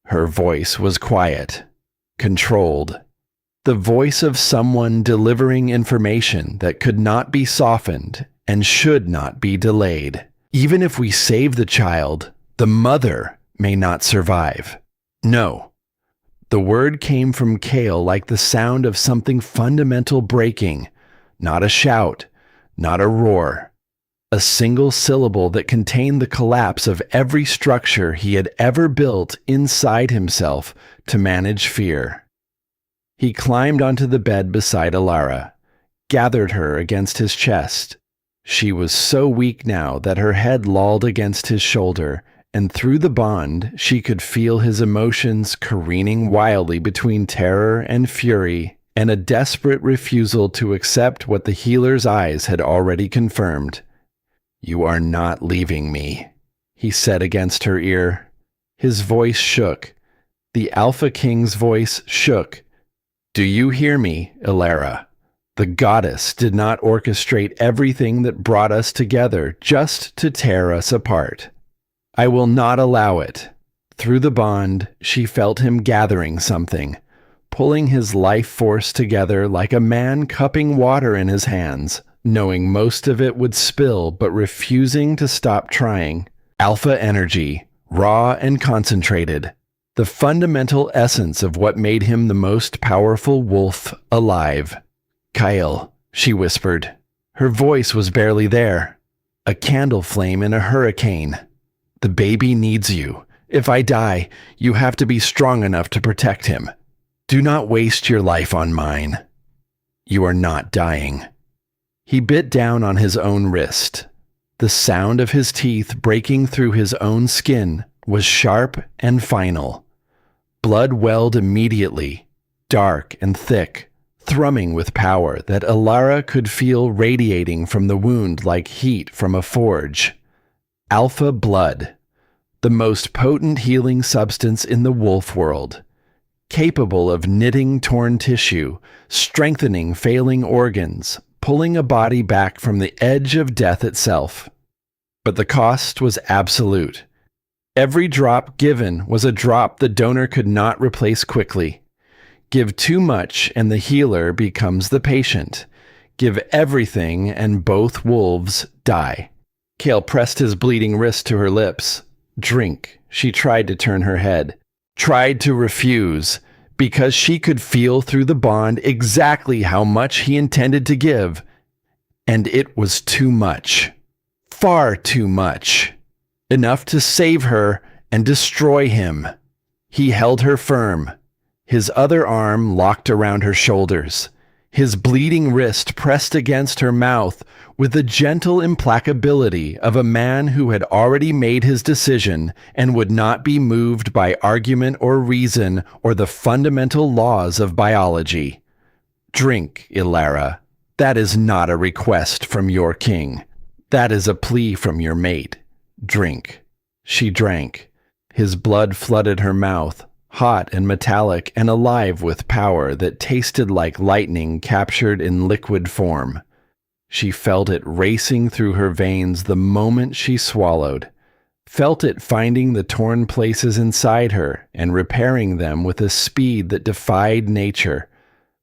Her voice was quiet, controlled. The voice of someone delivering information that could not be softened and should not be delayed. Even if we save the child, the mother may not survive. No. The word came from Kael like the sound of something fundamental breaking, not a shout, not a roar. A single syllable that contained the collapse of every structure he had ever built inside himself to manage fear. He climbed onto the bed beside Elara, gathered her against his chest. She was so weak now that her head lolled against his shoulder, and through the bond she could feel his emotions careening wildly between terror and fury and a desperate refusal to accept what the healer's eyes had already confirmed. "You are not leaving me," he said against her ear. His voice shook. The Alpha King's voice shook. "Do you hear me, Elara? The goddess did not orchestrate everything that brought us together just to tear us apart. I will not allow it." Through the bond, she felt him gathering something, pulling his life force together like a man cupping water in his hands, knowing most of it would spill but refusing to stop trying. Alpha energy, raw and concentrated. The fundamental essence of what made him the most powerful wolf alive. "Kael," she whispered. Her voice was barely there. A candle flame in a hurricane. "The baby needs you. If I die, you have to be strong enough to protect him. Do not waste your life on mine. You are not dying." He bit down on his own wrist. The sound of his teeth breaking through his own skin was sharp and final. Blood welled immediately, dark and thick, thrumming with power that Elara could feel radiating from the wound like heat from a forge. Alpha blood, the most potent healing substance in the wolf world, capable of knitting torn tissue, strengthening failing organs, pulling a body back from the edge of death itself. But the cost was absolute. Every drop given was a drop the donor could not replace quickly. Give too much and the healer becomes the patient. Give everything and both wolves die. Kael pressed his bleeding wrist to her lips. "Drink." She tried to turn her head. Tried to refuse, because she could feel through the bond exactly how much he intended to give. And it was too much. Far too much. Enough to save her and destroy him. He held her firm, his other arm locked around her shoulders, his bleeding wrist pressed against her mouth with the gentle implacability of a man who had already made his decision and would not be moved by argument or reason or the fundamental laws of biology. "Drink, Elara. That is not a request from your king. That is a plea from your mate. Drink." She drank. His blood flooded her mouth, hot and metallic and alive with power that tasted like lightning captured in liquid form. She felt it racing through her veins the moment she swallowed, felt it finding the torn places inside her and repairing them with a speed that defied nature,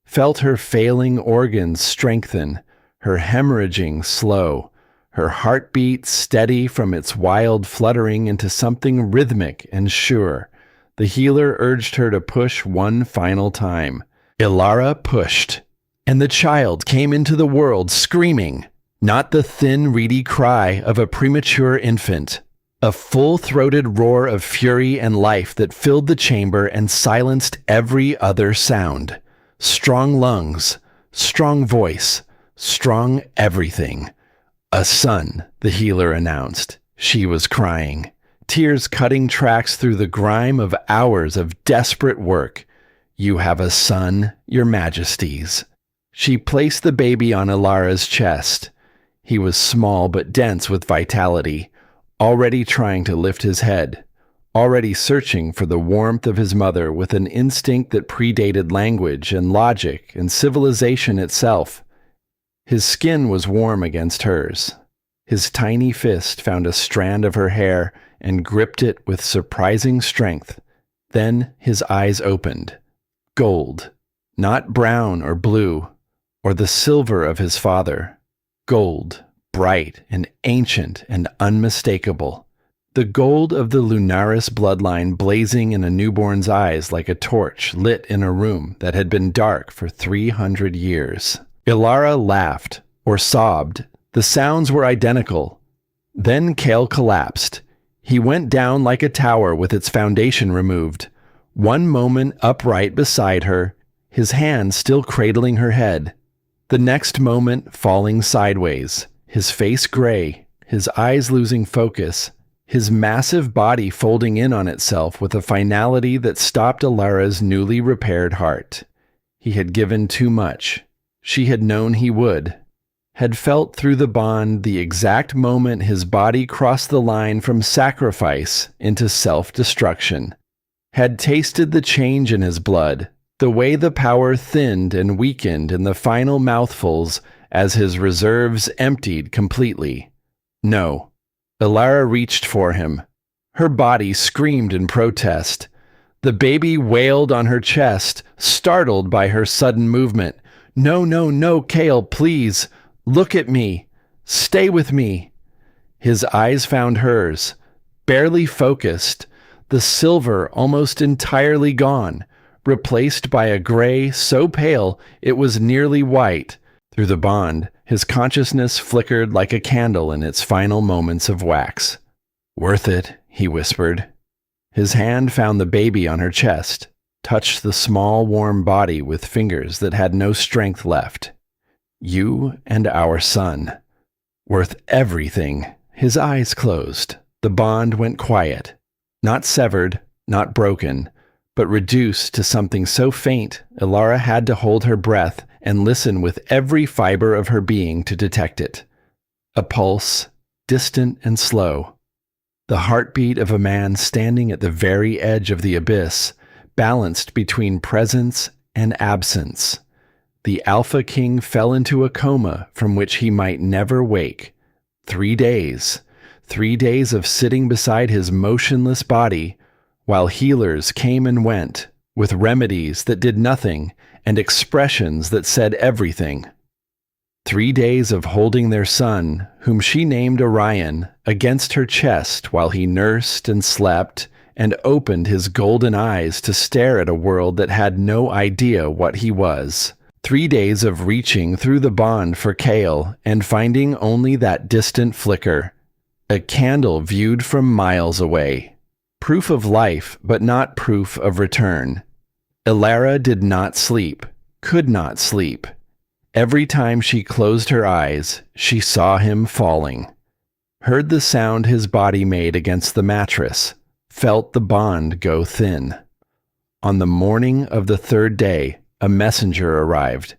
felt her failing organs strengthen, her hemorrhaging slow, her heartbeat steady from its wild fluttering into something rhythmic and sure. The healer urged her to push one final time. Elara pushed, and the child came into the world screaming, not the thin, reedy cry of a premature infant, a full-throated roar of fury and life that filled the chamber and silenced every other sound. Strong lungs, strong voice, strong everything. "A son," the healer announced. She was crying, tears cutting tracks through the grime of hours of desperate work. "You have a son, your majesties." She placed the baby on Elara's chest. He was small but dense with vitality, already trying to lift his head, already searching for the warmth of his mother with an instinct that predated language and logic and civilization itself. His skin was warm against hers. His tiny fist found a strand of her hair and gripped it with surprising strength. Then his eyes opened. Gold, not brown or blue, or the silver of his father. Gold, bright and ancient and unmistakable. The gold of the Lunaris bloodline blazing in a newborn's eyes like a torch lit in a room that had been dark for 300 years. Elara laughed, or sobbed. The sounds were identical. Then Kael collapsed. He went down like a tower with its foundation removed. One moment upright beside her, his hand still cradling her head. The next moment falling sideways, his face gray, his eyes losing focus, his massive body folding in on itself with a finality that stopped Elara's newly repaired heart. He had given too much. She had known he would. Had felt through the bond the exact moment his body crossed the line from sacrifice into self-destruction. Had tasted the change in his blood, the way the power thinned and weakened in the final mouthfuls as his reserves emptied completely. No. Elara reached for him. Her body screamed in protest. The baby wailed on her chest, startled by her sudden movement. No, no, no, Kael, please. Look at me. Stay with me. His eyes found hers, barely focused, the silver almost entirely gone, replaced by a gray so pale it was nearly white. Through the bond, his consciousness flickered like a candle in its final moments of wax. Worth it, he whispered. His hand found the baby on her chest, touched the small, warm body with fingers that had no strength left. You and our son. Worth everything. His eyes closed. The bond went quiet. Not severed, not broken, but reduced to something so faint Elara had to hold her breath and listen with every fiber of her being to detect it. A pulse, distant and slow. The heartbeat of a man standing at the very edge of the abyss, balanced between presence and absence. The Alpha King fell into a coma from which he might never wake. 3 days. 3 days of sitting beside his motionless body, while healers came and went, with remedies that did nothing and expressions that said everything. 3 days of holding their son, whom she named Orion, against her chest while he nursed and slept and opened his golden eyes to stare at a world that had no idea what he was. 3 days of reaching through the bond for Kael and finding only that distant flicker. A candle viewed from miles away. Proof of life, but not proof of return. Elara did not sleep, could not sleep. Every time she closed her eyes, she saw him falling. Heard the sound his body made against the mattress, felt the bond go thin. On the morning of the 3rd day, a messenger arrived.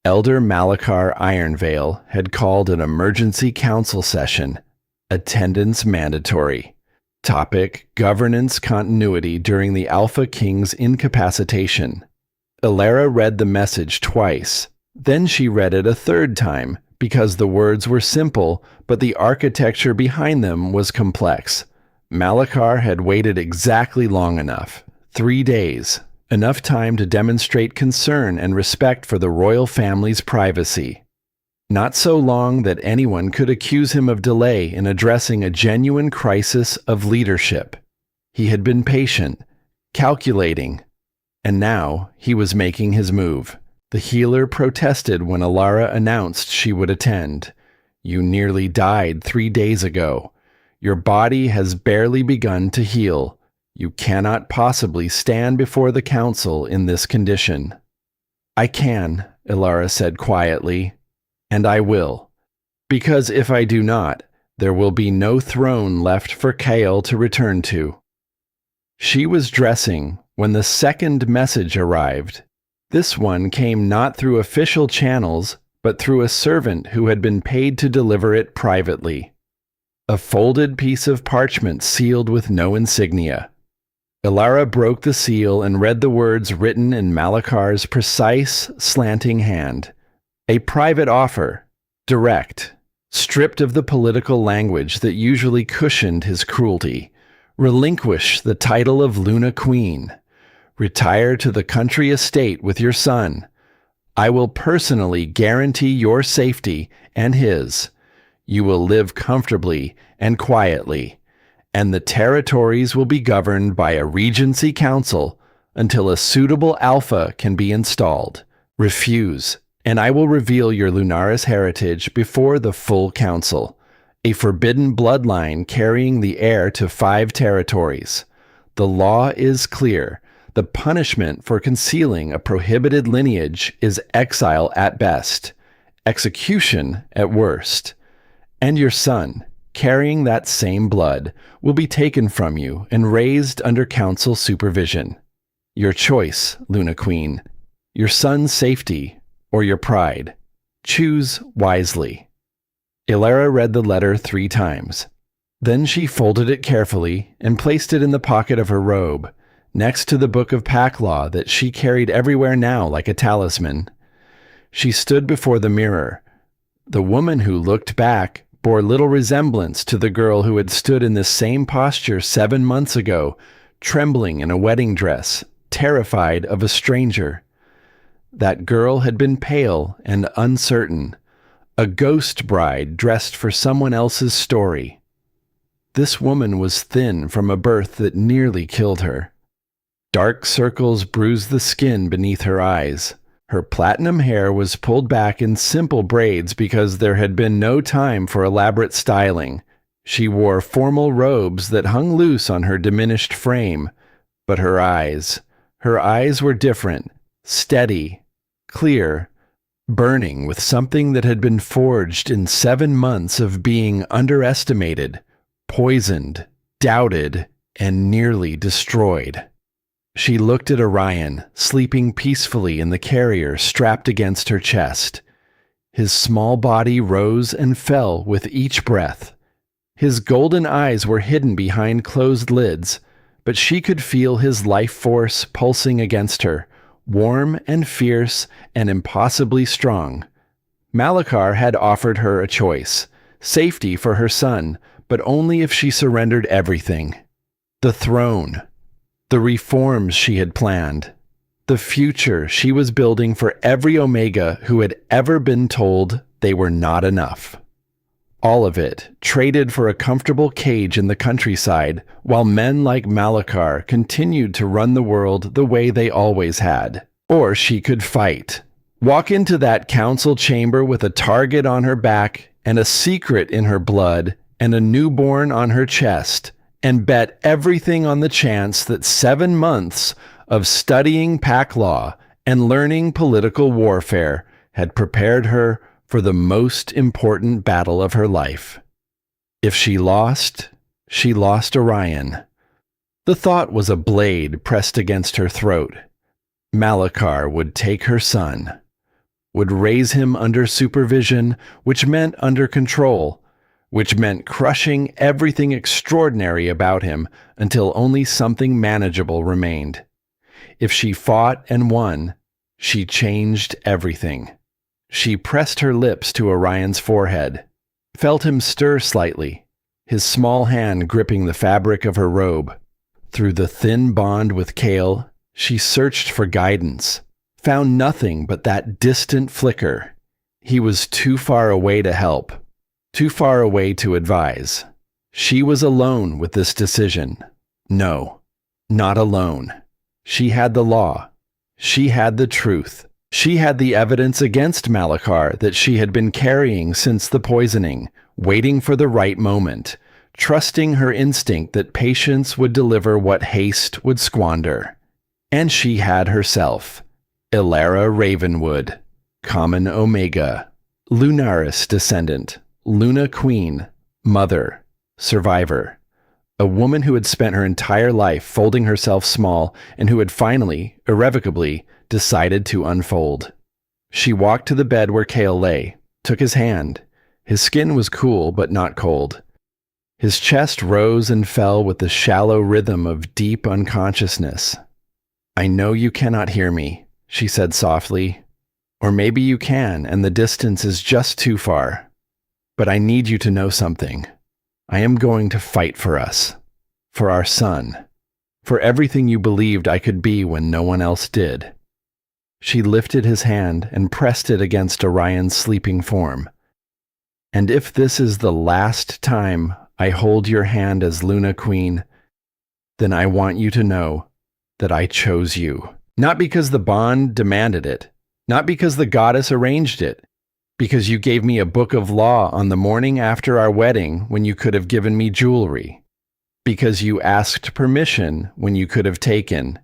Elder Malachar Ironveil had called an emergency council session. Attendance mandatory. Topic: governance continuity during the Alpha King's incapacitation. Elara read the message twice. Then she read it a 3rd time, because the words were simple, but the architecture behind them was complex. Malachar had waited exactly long enough. 3 days. Enough time to demonstrate concern and respect for the royal family's privacy. Not so long that anyone could accuse him of delay in addressing a genuine crisis of leadership. He had been patient, calculating, and now he was making his move. The healer protested when Elara announced she would attend. You nearly died 3 days ago. Your body has barely begun to heal. You cannot possibly stand before the council in this condition. I can, Elara said quietly, and I will. Because if I do not, there will be no throne left for Kael to return to. She was dressing when the 2nd message arrived. This one came not through official channels, but through a servant who had been paid to deliver it privately. A folded piece of parchment sealed with no insignia. Elara broke the seal and read the words written in Malachar's precise, slanting hand. A private offer. Direct. Stripped of the political language that usually cushioned his cruelty, relinquish the title of Luna Queen. Retire to the country estate with your son. I will personally guarantee your safety and his. You will live comfortably and quietly, and the territories will be governed by a regency council until a suitable alpha can be installed. Refuse, and I will reveal your Lunaris heritage before the full council, a forbidden bloodline carrying the heir to 5 territories. The law is clear. The punishment for concealing a prohibited lineage is exile at best, execution at worst. And your son, carrying that same blood, will be taken from you and raised under council supervision. Your choice, Luna Queen. Your son's safety or your pride. Choose wisely. Elara read the letter 3 times. Then she folded it carefully and placed it in the pocket of her robe, next to the book of pack law that she carried everywhere now like a talisman. She stood before the mirror. The woman who looked back bore little resemblance to the girl who had stood in this same posture 7 months ago, trembling in a wedding dress, terrified of a stranger. That girl had been pale and uncertain, a ghost bride dressed for someone else's story. This woman was thin from a birth that nearly killed her. Dark circles bruised the skin beneath her eyes. Her platinum hair was pulled back in simple braids because there had been no time for elaborate styling. She wore formal robes that hung loose on her diminished frame. But her eyes were different, steady, clear, burning with something that had been forged in 7 months of being underestimated, poisoned, doubted, and nearly destroyed. She looked at Orion, sleeping peacefully in the carrier strapped against her chest. His small body rose and fell with each breath. His golden eyes were hidden behind closed lids, but she could feel his life force pulsing against her, warm and fierce and impossibly strong. Malachar had offered her a choice, safety for her son, but only if she surrendered everything. The throne, the reforms she had planned, the future she was building for every Omega who had ever been told they were not enough. All of it traded for a comfortable cage in the countryside, while men like Malachar continued to run the world the way they always had. Or she could fight. Walk into that council chamber with a target on her back and a secret in her blood and a newborn on her chest, and bet everything on the chance that 7 months of studying pack law and learning political warfare had prepared her for the most important battle of her life. If she lost Orion. The thought was a blade pressed against her throat. Malachar would take her son, would raise him under supervision, which meant under control, which meant crushing everything extraordinary about him until only something manageable remained. If she fought and won, she changed everything. She pressed her lips to Orion's forehead, felt him stir slightly, his small hand gripping the fabric of her robe. Through the thin bond with Kael, she searched for guidance, found nothing but that distant flicker. He was too far away to help, too far away to advise. She was alone with this decision. No, not alone. She had the law. She had the truth. She had the evidence against Malachar that she had been carrying since the poisoning, waiting for the right moment, trusting her instinct that patience would deliver what haste would squander. And she had herself, Elara Ravenwood, common Omega, Lunaris descendant, Luna Queen, mother, survivor, a woman who had spent her entire life folding herself small and who had finally, irrevocably, decided to unfold. She walked to the bed where Kael lay, took his hand. His skin was cool but not cold. His chest rose and fell with the shallow rhythm of deep unconsciousness. "I know you cannot hear me," she said softly. "Or maybe you can, and the distance is just too far. But I need you to know something. I am going to fight for us, for our son, for everything you believed I could be when no one else did." She lifted his hand and pressed it against Orion's sleeping form. "And if this is the last time I hold your hand as Luna Queen, then I want you to know that I chose you. Not because the bond demanded it, not because the goddess arranged it, because you gave me a book of law on the morning after our wedding when you could have given me jewelry, because you asked permission when you could have taken,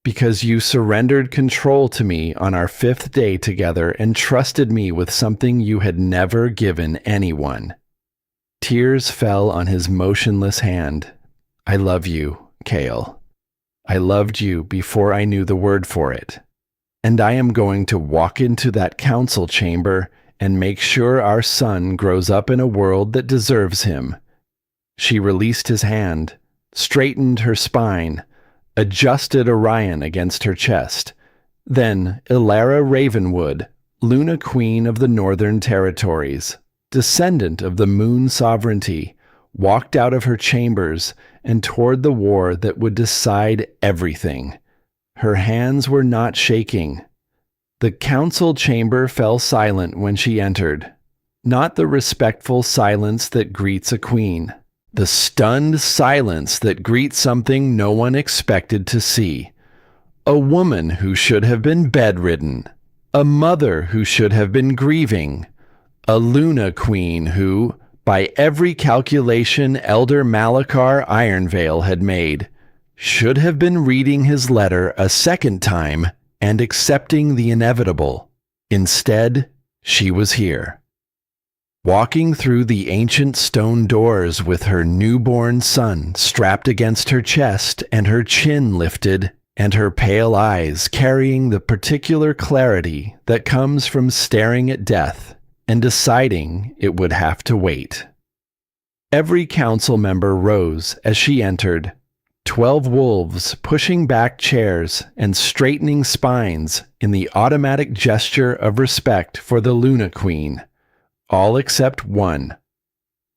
because you surrendered control to me on our 5th day together and trusted me with something you had never given anyone." Tears fell on his motionless hand. "I love you, Kael. I loved you before I knew the word for it. And I am going to walk into that council chamber and make sure our son grows up in a world that deserves him." She released his hand, straightened her spine, adjusted Orion against her chest. Then Elara Ravenwood, Luna Queen of the Northern Territories, descendant of the Moon Sovereignty, walked out of her chambers and toward the war that would decide everything. Her hands were not shaking. The council chamber fell silent when she entered. Not the respectful silence that greets a queen. The stunned silence that greets something no one expected to see. A woman who should have been bedridden. A mother who should have been grieving. A Luna Queen who, by every calculation Elder Malachar Ironveil had made, should have been reading his letter a second time and accepting the inevitable. Instead, she was here. Walking through the ancient stone doors with her newborn son strapped against her chest and her chin lifted, and her pale eyes carrying the particular clarity that comes from staring at death and deciding it would have to wait. Every council member rose as she entered, 12 wolves pushing back chairs and straightening spines in the automatic gesture of respect for the Luna Queen. All except one.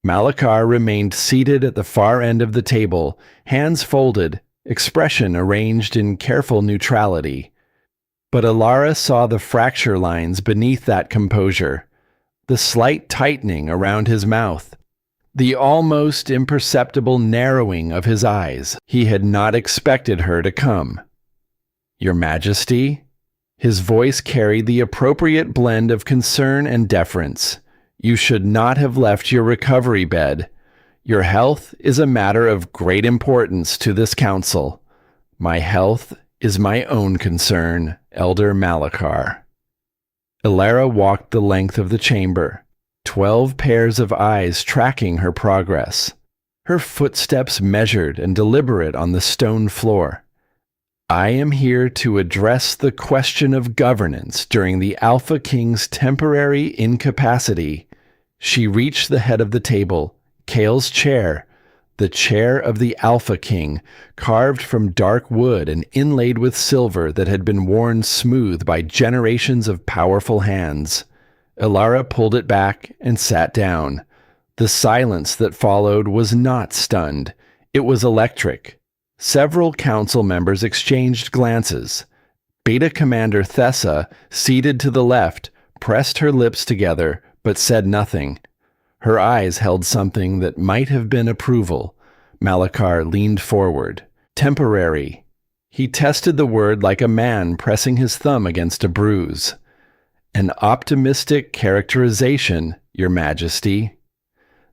Malachar remained seated at the far end of the table, hands folded, expression arranged in careful neutrality. But Elara saw the fracture lines beneath that composure, the slight tightening around his mouth, the almost imperceptible narrowing of his eyes. He had not expected her to come. "Your Majesty?" His voice carried the appropriate blend of concern and deference. "You should not have left your recovery bed. Your health is a matter of great importance to this council. My health is my own concern, Elder Malachar." Elara walked the length of the chamber, 12 pairs of eyes tracking her progress, her footsteps measured and deliberate on the stone floor. "I am here to address the question of governance during the Alpha King's temporary incapacity." She reached the head of the table, Kael's chair, the chair of the Alpha King, carved from dark wood and inlaid with silver that had been worn smooth by generations of powerful hands. Elara pulled it back and sat down. The silence that followed was not stunned. It was electric. Several council members exchanged glances. Beta Commander Thessa, seated to the left, pressed her lips together, but said nothing. Her eyes held something that might have been approval. Malachar leaned forward. "Temporary." He tested the word like a man pressing his thumb against a bruise. "An optimistic characterization, Your Majesty.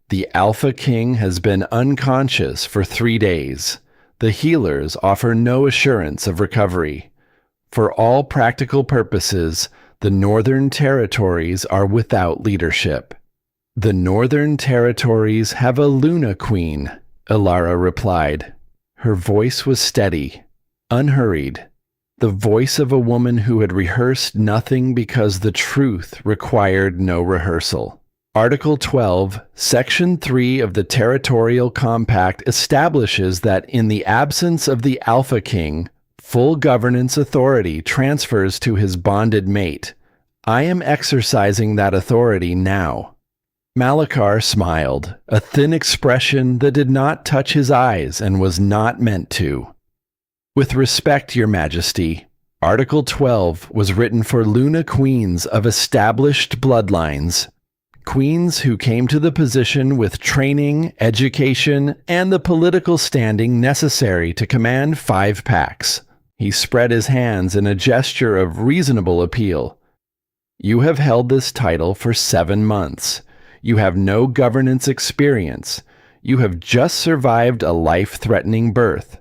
The Alpha King has been unconscious for 3 days. The healers offer no assurance of recovery. For all practical purposes, the Northern Territories are without leadership." "The Northern Territories have a Luna Queen," Elara replied. Her voice was steady, unhurried, the voice of a woman who had rehearsed nothing because the truth required no rehearsal. Article 12, Section 3 of the Territorial Compact establishes that in the absence of the Alpha King, full governance authority transfers to his bonded mate. I am exercising that authority now. Malachar smiled, a thin expression that did not touch his eyes and was not meant to. With respect, Your Majesty, Article 12 was written for Luna queens of established bloodlines. Queens who came to the position with training, education, and the political standing necessary to command 5 packs. He spread his hands in a gesture of reasonable appeal. You have held this title for 7 months. You have no governance experience. You have just survived a life-threatening birth.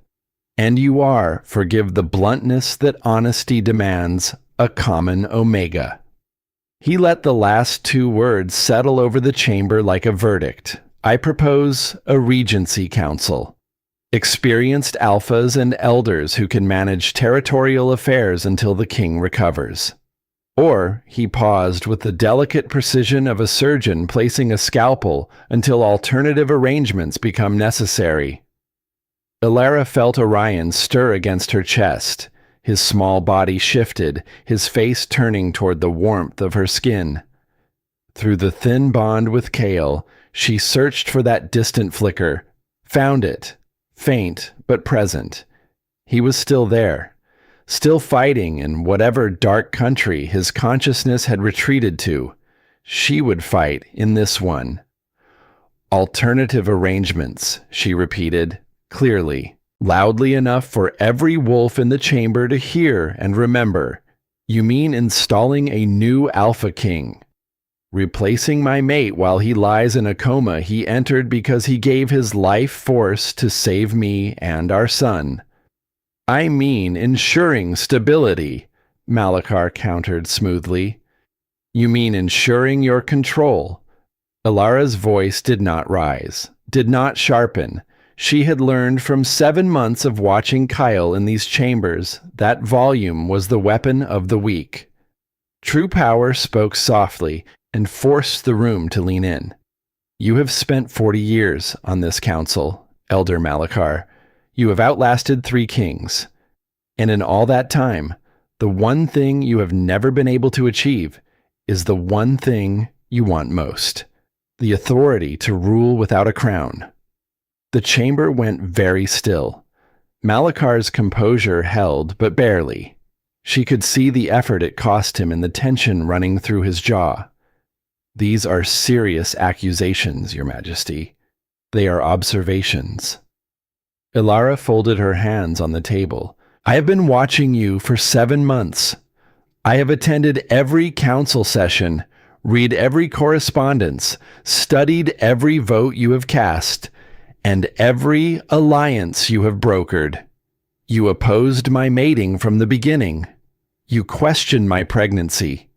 And you are, forgive the bluntness that honesty demands, a common Omega. He let the last 2 words settle over the chamber like a verdict. I propose a Regency Council. Experienced alphas and elders who can manage territorial affairs until the king recovers. Or, he paused with the delicate precision of a surgeon placing a scalpel until alternative arrangements become necessary. Elara felt Orion stir against her chest. His small body shifted, his face turning toward the warmth of her skin. Through the thin bond with Kael, she searched for that distant flicker, found it, faint but present. He was still there. Still fighting in whatever dark country his consciousness had retreated to. She would fight in this one. Alternative arrangements, she repeated, clearly, loudly enough for every wolf in the chamber to hear and remember. You mean installing a new Alpha King. Replacing my mate while he lies in a coma he entered because he gave his life force to save me and our son. I mean ensuring stability, Malachar countered smoothly. You mean ensuring your control. Elara's voice did not rise, did not sharpen. She had learned from 7 months of watching Kael in these chambers that volume was the weapon of the weak. True power spoke softly and forced the room to lean in. You have spent 40 years on this council, Elder Malachar. You have outlasted 3 kings. And in all that time, the one thing you have never been able to achieve is the one thing you want most. The authority to rule without a crown. The chamber went very still. Malachar's composure held, but barely. She could see the effort it cost him in the tension running through his jaw. These are serious accusations, Your Majesty. They are observations. Elara folded her hands on the table. I have been watching you for 7 months. I have attended every council session, read every correspondence, studied every vote you have cast, and every alliance you have brokered. You opposed my mating from the beginning. You questioned my pregnancy.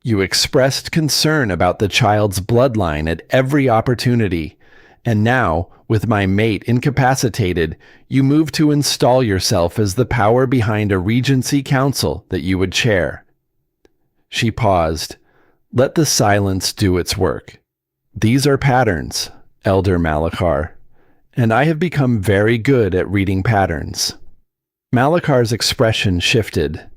You expressed concern about the child's bloodline at every opportunity. And now, with my mate incapacitated, you move to install yourself as the power behind a Regency Council that you would chair. She paused. Let the silence do its work. These are patterns, Elder Malachar, and I have become very good at reading patterns. Malachar's expression shifted.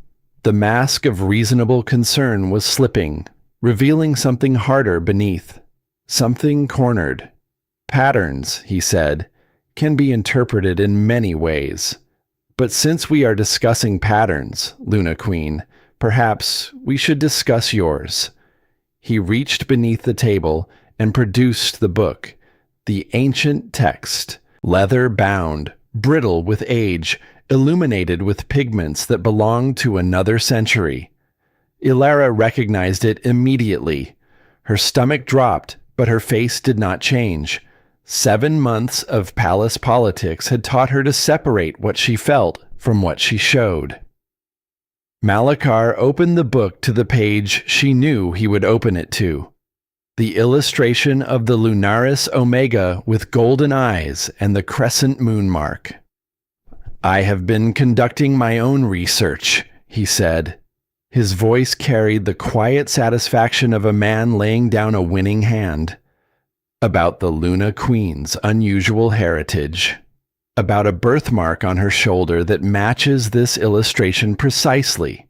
The mask of reasonable concern was slipping, revealing something harder beneath, something cornered. Patterns, he said, can be interpreted in many ways. But since we are discussing patterns, Luna Queen, perhaps we should discuss yours. He reached beneath the table and produced the book, the ancient text, leather-bound, brittle with age, illuminated with pigments that belonged to another century. Elara recognized it immediately. Her stomach dropped, but her face did not change. 7 months of palace politics had taught her to separate what she felt from what she showed. Malachar opened the book to the page she knew he would open it to. The illustration of the Lunaris Omega with golden eyes and the crescent moon mark. I have been conducting my own research, he said. His voice carried the quiet satisfaction of a man laying down a winning hand. About the Luna Queen's unusual heritage. About a birthmark on her shoulder that matches this illustration precisely.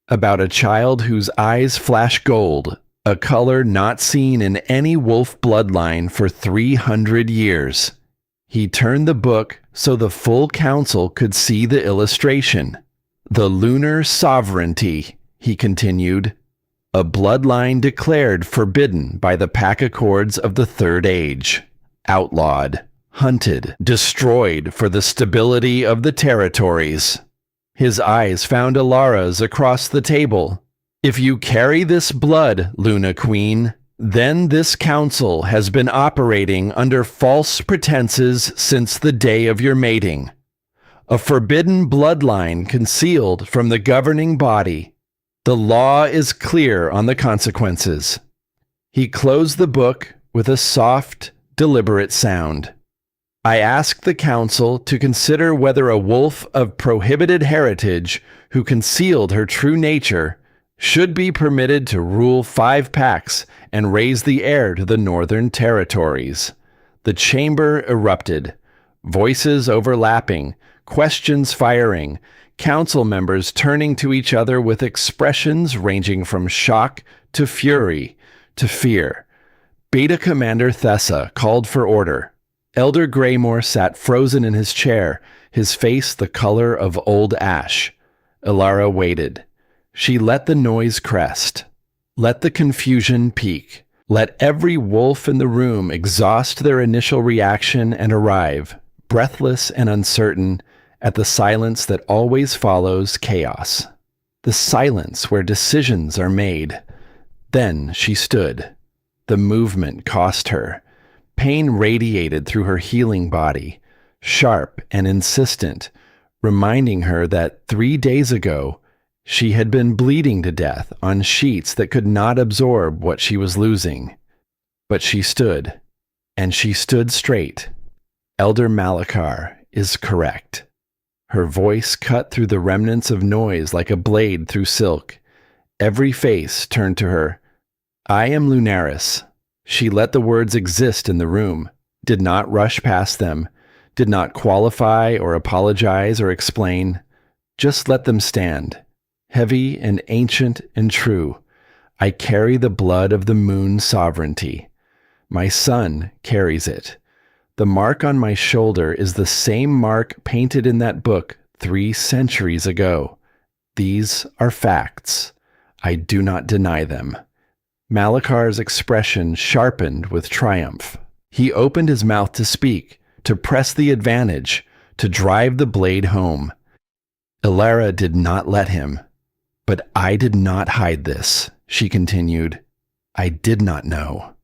About a child whose eyes flash gold a color not seen in any wolf bloodline for 300 years. He turned the book so the full council could see the illustration. The lunar sovereignty, he continued, a bloodline declared forbidden by the pack accords of the Third Age, outlawed, hunted, destroyed for the stability of the territories. His eyes found Elara's across the table. If you carry this blood, Luna Queen, then this council has been operating under false pretenses since the day of your mating. A forbidden bloodline concealed from the governing body. The law is clear on the consequences. He closed the book with a soft, deliberate sound. I ask the council to consider whether a wolf of prohibited heritage who concealed her true nature should be permitted to rule 5 packs and raise the heir to the Northern Territories. The chamber erupted, voices overlapping, questions firing, council members turning to each other with expressions ranging from shock to fury to fear. Beta Commander Thessa called for order. Elder Greymore sat frozen in his chair, his face the color of old ash. Elara waited. She let the noise crest. Let the confusion peak. Let every wolf in the room exhaust their initial reaction and arrive, breathless and uncertain, at the silence that always follows chaos. The silence where decisions are made. Then she stood. The movement cost her. Pain radiated through her healing body, sharp and insistent, reminding her that 3 days ago, she had been bleeding to death on sheets that could not absorb what she was losing. But she stood, and she stood straight. Elder Malachar is correct. Her voice cut through the remnants of noise like a blade through silk. Every face turned to her. I am Lunaris. She let the words exist in the room, did not rush past them, did not qualify or apologize or explain. Just let them stand. Heavy and ancient and true, I carry the blood of the moon sovereignty. My son carries it. The mark on my shoulder is the same mark painted in that book 3 centuries ago. These are facts. I do not deny them. Malachar's expression sharpened with triumph. He opened his mouth to speak, to press the advantage, to drive the blade home. Elara did not let him. But I did not hide this, she continued. I did not know.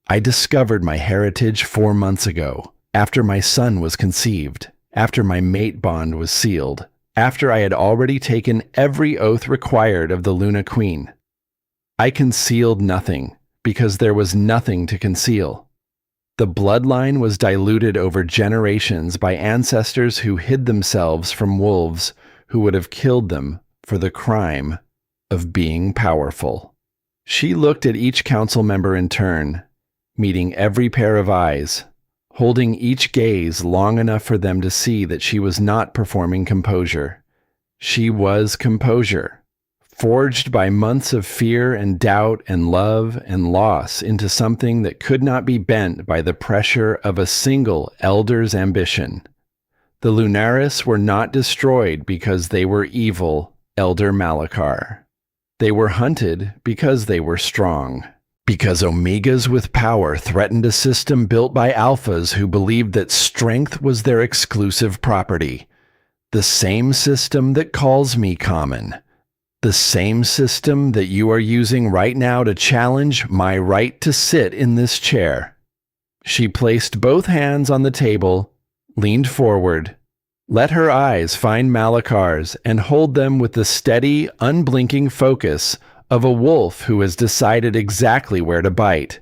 I discovered my heritage 4 months ago, after my son was conceived, after my mate bond was sealed, after I had already taken every oath required of the Luna Queen. I concealed nothing, because there was nothing to conceal. The bloodline was diluted over generations by ancestors who hid themselves from wolves who would have killed them for the crime of being powerful. She looked at each council member in turn, meeting every pair of eyes, holding each gaze long enough for them to see that she was not performing composure. She was composure, forged by months of fear and doubt and love and loss into something that could not be bent by the pressure of a single elder's ambition. The Lunaris were not destroyed because they were evil, Elder Malachar. They were hunted because they were strong. Because Omegas with power threatened a system built by alphas who believed that strength was their exclusive property. The same system that calls me common. The same system that you are using right now to challenge my right to sit in this chair. She placed both hands on the table, leaned forward, let her eyes find Malachar's and hold them with the steady, unblinking focus of a wolf who has decided exactly where to bite.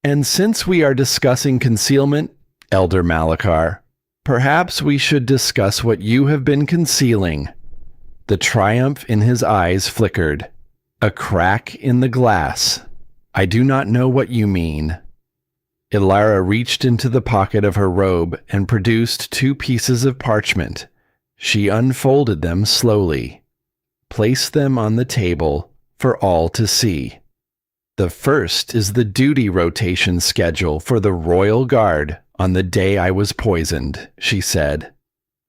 And since we are discussing concealment, Elder Malachar, perhaps we should discuss what you have been concealing. The triumph in his eyes flickered. A crack in the glass. I do not know what you mean. Elara reached into the pocket of her robe and produced 2 pieces of parchment. She unfolded them slowly, placed them on the table for all to see. The first is the duty rotation schedule for the Royal Guard on the day I was poisoned, she said.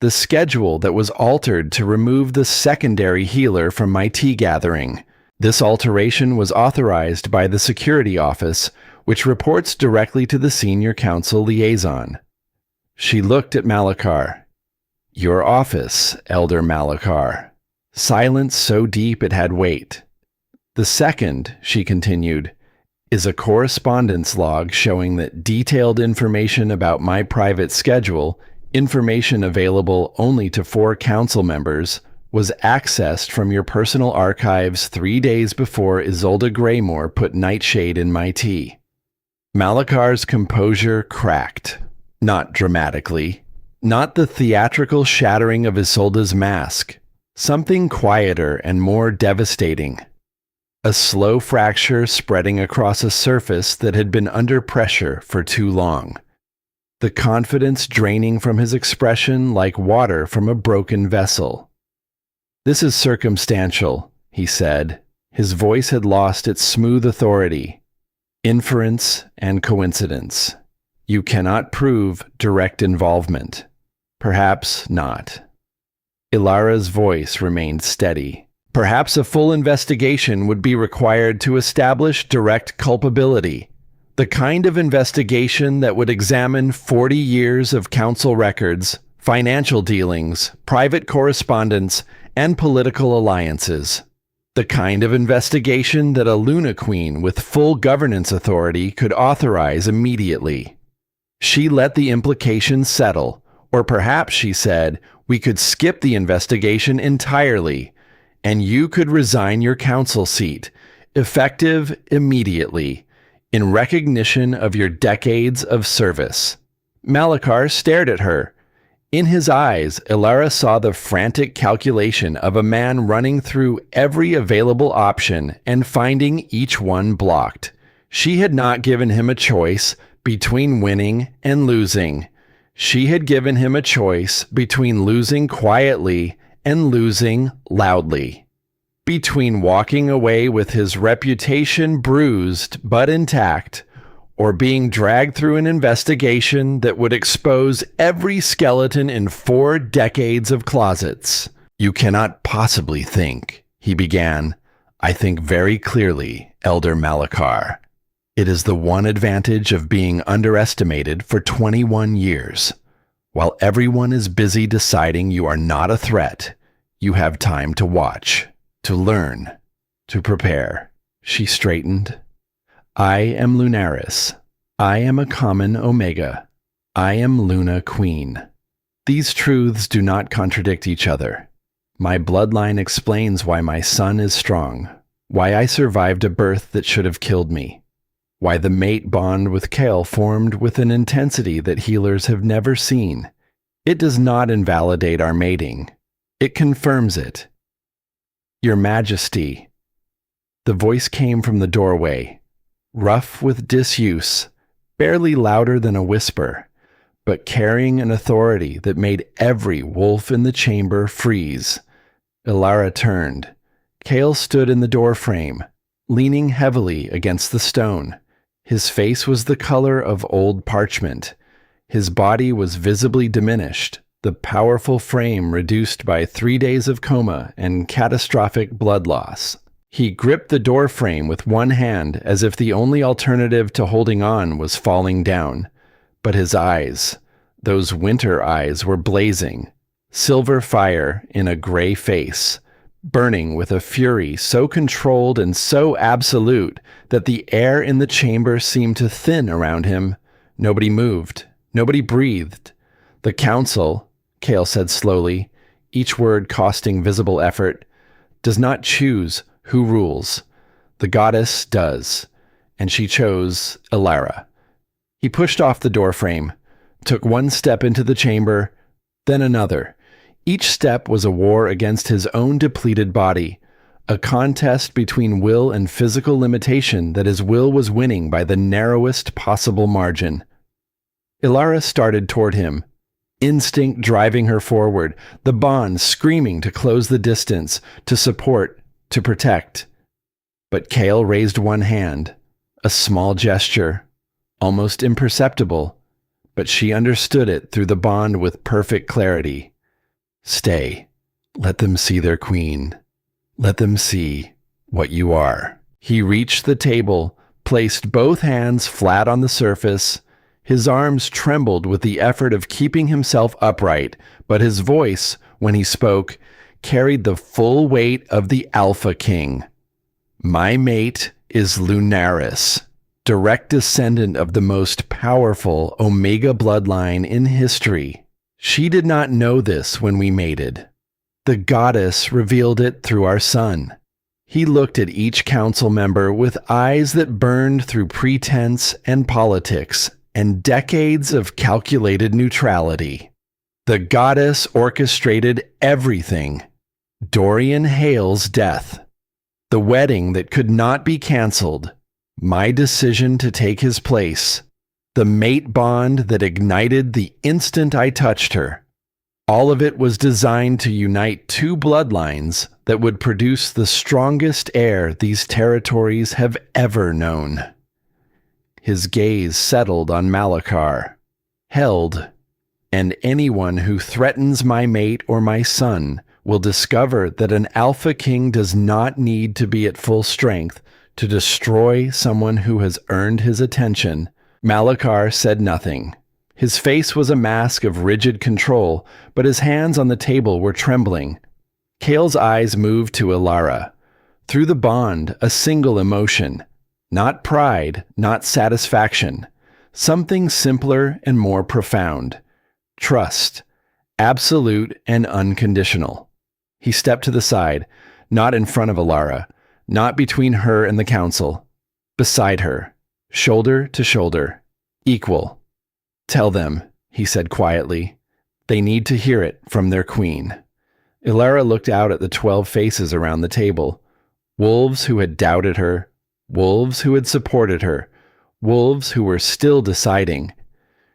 The schedule that was altered to remove the secondary healer from my tea gathering. This alteration was authorized by the Security Office, which reports directly to the Senior Council Liaison. She looked at Malachar. Your office, Elder Malachar. Silence so deep it had weight. The second, she continued, is a correspondence log showing that detailed information about my private schedule, information available only to 4 council members, was accessed from your personal archives 3 days before Isolde Greymore put nightshade in my tea. Malachar's composure cracked. Not dramatically. Not the theatrical shattering of Isolde's mask. Something quieter and more devastating. A slow fracture spreading across a surface that had been under pressure for too long. The confidence draining from his expression like water from a broken vessel. This is circumstantial, he said. His voice had lost its smooth authority. Inference and coincidence. You cannot prove direct involvement. Perhaps not. Elara's voice remained steady. Perhaps a full investigation would be required to establish direct culpability. The kind of investigation that would examine 40 years of council records, financial dealings, private correspondence, and political alliances. The kind of investigation that a Luna Queen with full governance authority could authorize immediately. She let the implications settle, or perhaps she said, we could skip the investigation entirely, and you could resign your council seat, effective immediately, in recognition of your decades of service. Malachar stared at her. In his eyes, Elara saw the frantic calculation of a man running through every available option and finding each one blocked. She had not given him a choice between winning and losing. She had given him a choice between losing quietly and losing loudly. Between walking away with his reputation bruised but intact, or being dragged through an investigation that would expose every skeleton in 4 decades of closets. You cannot possibly think, he began. I think very clearly, Elder Malachar. It is the one advantage of being underestimated for 21 years. While everyone is busy deciding you are not a threat, you have time to watch, to learn, to prepare. She straightened. I am Lunaris. I am a common Omega. I am Luna Queen. These truths do not contradict each other. My bloodline explains why my son is strong, why I survived a birth that should have killed me, why the mate bond with Kael formed with an intensity that healers have never seen. It does not invalidate our mating. It confirms it. Your Majesty. The voice came from the doorway. Rough with disuse, barely louder than a whisper, but carrying an authority that made every wolf in the chamber freeze. Elara turned. Kael stood in the doorframe, leaning heavily against the stone. His face was the color of old parchment. His body was visibly diminished, the powerful frame reduced by 3 days of coma and catastrophic blood loss. He gripped the doorframe with one hand as if the only alternative to holding on was falling down. But his eyes, those winter eyes, were blazing. Silver fire in a gray face, burning with a fury so controlled and so absolute that the air in the chamber seemed to thin around him. Nobody moved. Nobody breathed. The council, Kael said slowly, each word costing visible effort, does not choose who rules. The goddess does, and she chose Elara. He pushed off the doorframe, took one step into the chamber, then another. Each step was a war against his own depleted body, a contest between will and physical limitation that his will was winning by the narrowest possible margin. Elara started toward him, instinct driving her forward, the bond screaming to close the distance, to support, to protect. But Kael raised one hand, a small gesture, almost imperceptible, but she understood it through the bond with perfect clarity. Stay. Let them see their queen. Let them see what you are. He reached the table, placed both hands flat on the surface. His arms trembled with the effort of keeping himself upright, but his voice, when he spoke, carried the full weight of the Alpha King. My mate is Lunaris, direct descendant of the most powerful Omega bloodline in history. She did not know this when we mated. The goddess revealed it through our son. He looked at each council member with eyes that burned through pretense and politics and decades of calculated neutrality. The goddess orchestrated everything. Dorian Hale's death, the wedding that could not be canceled, my decision to take his place, the mate bond that ignited the instant I touched her. All of it was designed to unite two bloodlines that would produce the strongest heir these territories have ever known. His gaze settled on Malachar, held, and anyone who threatens my mate or my son will discover that an Alpha King does not need to be at full strength to destroy someone who has earned his attention. Malachar said nothing. His face was a mask of rigid control, but his hands on the table were trembling. Kael's eyes moved to Elara. Through the bond, a single emotion. Not pride, not satisfaction. Something simpler and more profound. Trust. Absolute and unconditional. He stepped to the side, not in front of Elara, not between her and the council. Beside her, shoulder to shoulder, equal. Tell them, he said quietly. They need to hear it from their queen. Elara looked out at the 12 faces around the table. Wolves who had doubted her, wolves who had supported her, wolves who were still deciding.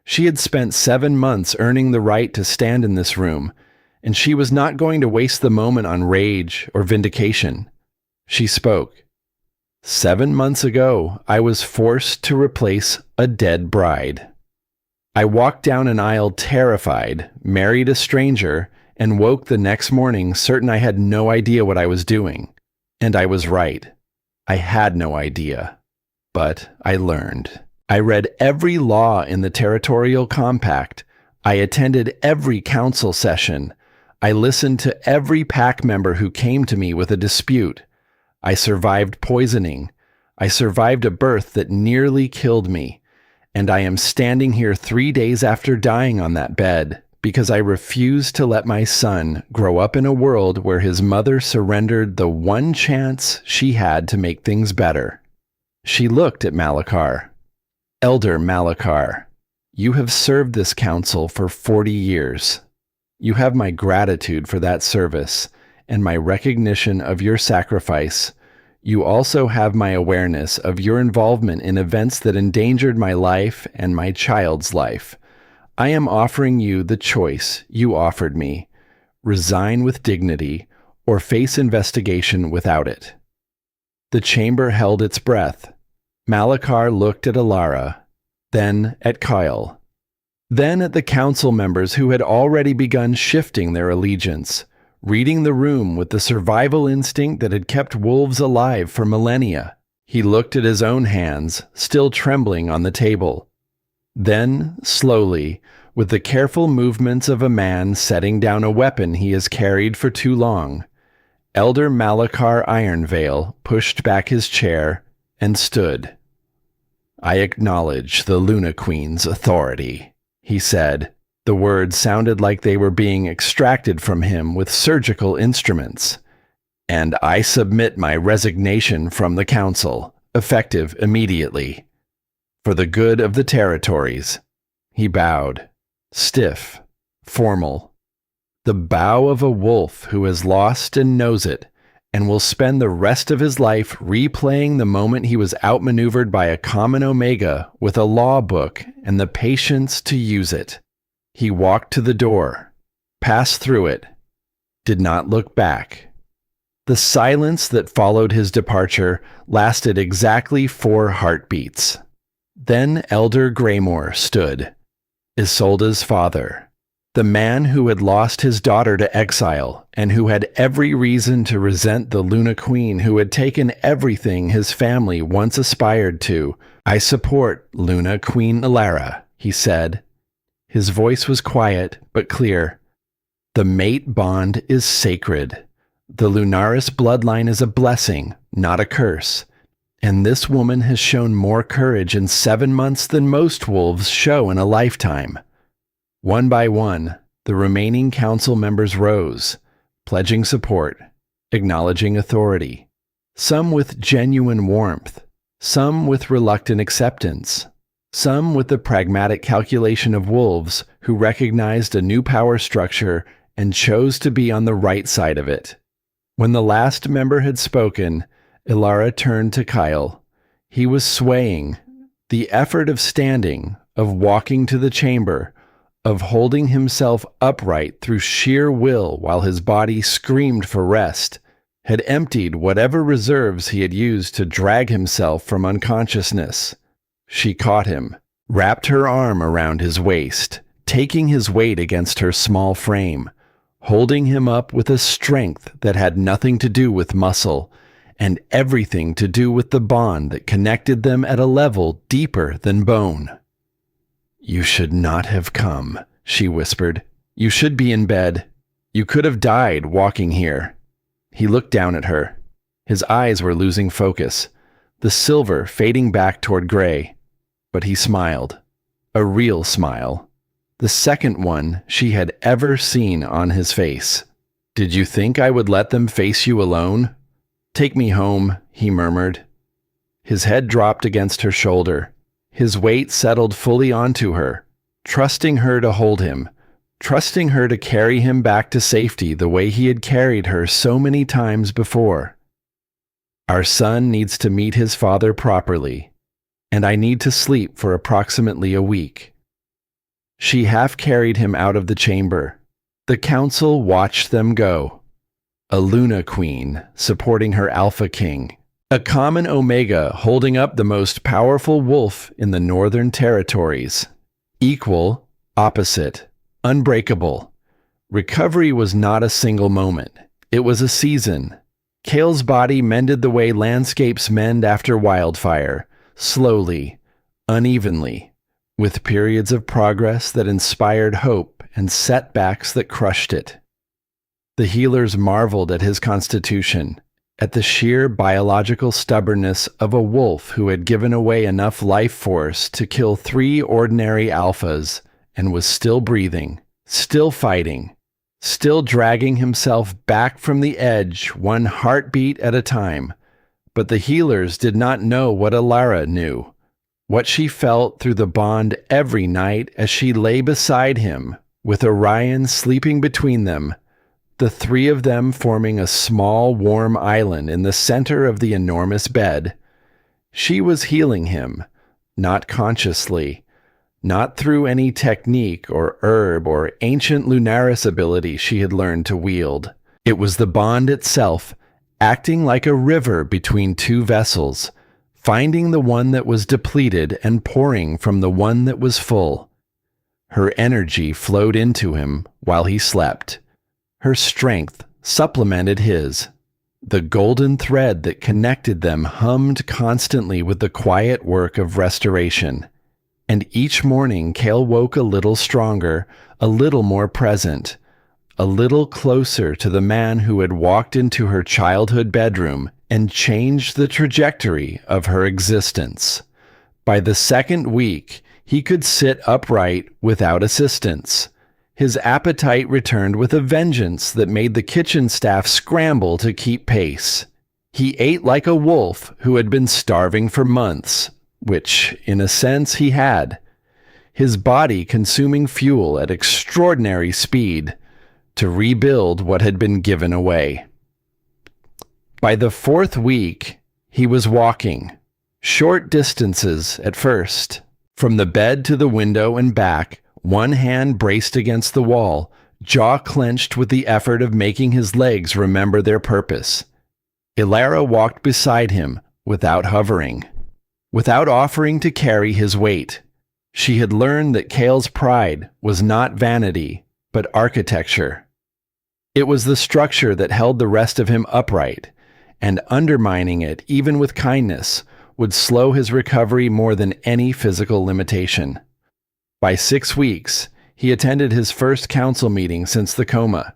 She had spent 7 months earning the right to stand in this room, and she was not going to waste the moment on rage or vindication. She spoke. 7 months ago, I was forced to replace a dead bride. I walked down an aisle terrified, married a stranger, and woke the next morning certain I had no idea what I was doing. And I was right. I had no idea. But I learned. I read every law in the Territorial Compact. I attended every council session. I listened to every pack member who came to me with a dispute. I survived poisoning. I survived a birth that nearly killed me. And I am standing here 3 days after dying on that bed because I refused to let my son grow up in a world where his mother surrendered the one chance she had to make things better. She looked at Malachar. Elder Malachar, you have served this council for 40 years. You have my gratitude for that service and my recognition of your sacrifice. You also have my awareness of your involvement in events that endangered my life and my child's life. I am offering you the choice you offered me. Resign with dignity or face investigation without it. The chamber held its breath. Malachar looked at Elara, then at Kael, then at the council members who had already begun shifting their allegiance, reading the room with the survival instinct that had kept wolves alive for millennia. He looked at his own hands, still trembling on the table. Then, slowly, with the careful movements of a man setting down a weapon he has carried for too long, Elder Malachar Ironveil pushed back his chair and stood. I acknowledge the Luna Queen's authority, he said. The words sounded like they were being extracted from him with surgical instruments. And I submit my resignation from the council, effective immediately. For the good of the territories. He bowed, stiff, formal. The bow of a wolf who has lost and knows it, and will spend the rest of his life replaying the moment he was outmaneuvered by a common Omega with a law book and the patience to use it. He walked to the door, passed through it, did not look back. The silence that followed his departure lasted exactly 4 heartbeats. Then Elder Greymore stood, Isolde's father, the man who had lost his daughter to exile and who had every reason to resent the Luna Queen who had taken everything his family once aspired to. "I support Luna Queen Elara," he said. His voice was quiet but clear. "The mate bond is sacred. The Lunaris bloodline is a blessing, not a curse. And this woman has shown more courage in 7 months than most wolves show in a lifetime." One by one, the remaining council members rose, pledging support, acknowledging authority. Some with genuine warmth, some with reluctant acceptance, some with the pragmatic calculation of wolves who recognized a new power structure and chose to be on the right side of it. When the last member had spoken, Elara turned to Kael. He was swaying. The effort of standing, of walking to the chamber, of holding himself upright through sheer will while his body screamed for rest, had emptied whatever reserves he had used to drag himself from unconsciousness. She caught him, wrapped her arm around his waist, taking his weight against her small frame, holding him up with a strength that had nothing to do with muscle, and everything to do with the bond that connected them at a level deeper than bone. "You should not have come," she whispered. "You should be in bed. You could have died walking here." He looked down at her. His eyes were losing focus, the silver fading back toward gray. But he smiled. A real smile. The second one she had ever seen on his face. "Did you think I would let them face you alone? Take me home," he murmured. His head dropped against her shoulder. His weight settled fully onto her, trusting her to hold him, trusting her to carry him back to safety the way he had carried her so many times before. "Our son needs to meet his father properly, and I need to sleep for approximately a week." She half carried him out of the chamber. The council watched them go. A Luna Queen supporting her Alpha King. A common Omega holding up the most powerful wolf in the Northern Territories. Equal, opposite, unbreakable. Recovery was not a single moment. It was a season. Kael's body mended the way landscapes mend after wildfire, slowly, unevenly, with periods of progress that inspired hope and setbacks that crushed it. The healers marveled at his constitution, at the sheer biological stubbornness of a wolf who had given away enough life force to kill 3 ordinary alphas and was still breathing, still fighting, still dragging himself back from the edge 1 heartbeat at a time. But the healers did not know what Elara knew, what she felt through the bond every night as she lay beside him, with Orion sleeping between them, the 3 of them forming a small, warm island in the center of the enormous bed. She was healing him, not consciously, not through any technique or herb or ancient Lunaris ability she had learned to wield. It was the bond itself, acting like a river between 2 vessels, finding the one that was depleted and pouring from the one that was full. Her energy flowed into him while he slept. Her strength supplemented his. The golden thread that connected them hummed constantly with the quiet work of restoration. And each morning Kael woke a little stronger, a little more present, a little closer to the man who had walked into her childhood bedroom and changed the trajectory of her existence. By the second week, he could sit upright without assistance. His appetite returned with a vengeance that made the kitchen staff scramble to keep pace. He ate like a wolf who had been starving for months, which, in a sense, he had. His body consuming fuel at extraordinary speed to rebuild what had been given away. By the 4th week, he was walking, short distances at first, from the bed to the window and back, one hand braced against the wall, jaw clenched with the effort of making his legs remember their purpose. Elara walked beside him without hovering, without offering to carry his weight. She had learned that Kael's pride was not vanity, but architecture. It was the structure that held the rest of him upright, and undermining it, even with kindness, would slow his recovery more than any physical limitation. By 6 weeks, he attended his first council meeting since the coma.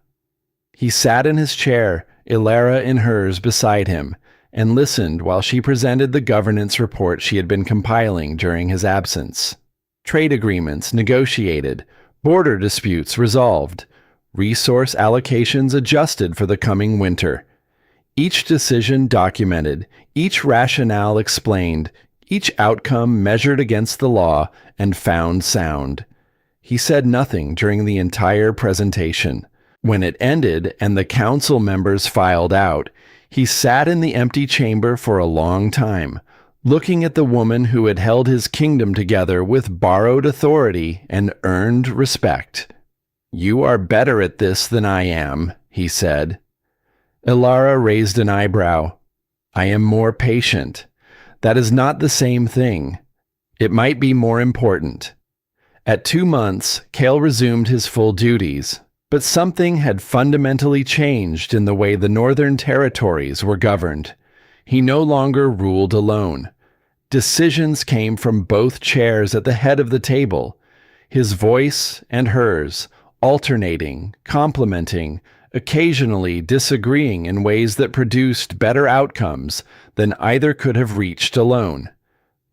He sat in his chair, Elara in hers beside him, and listened while she presented the governance report she had been compiling during his absence. Trade agreements negotiated, border disputes resolved, resource allocations adjusted for the coming winter. Each decision documented, each rationale explained, each outcome measured against the law and found sound. He said nothing during the entire presentation. When it ended and the council members filed out, he sat in the empty chamber for a long time, looking at the woman who had held his kingdom together with borrowed authority and earned respect. "You are better at this than I am," he said. Elara raised an eyebrow. "I am more patient. That is not the same thing. It might be more important." At 2 months, Kael resumed his full duties, but something had fundamentally changed in the way the Northern Territories were governed. He no longer ruled alone. Decisions came from both chairs at the head of the table, his voice and hers, alternating, complementing, occasionally disagreeing in ways that produced better outcomes than either could have reached alone.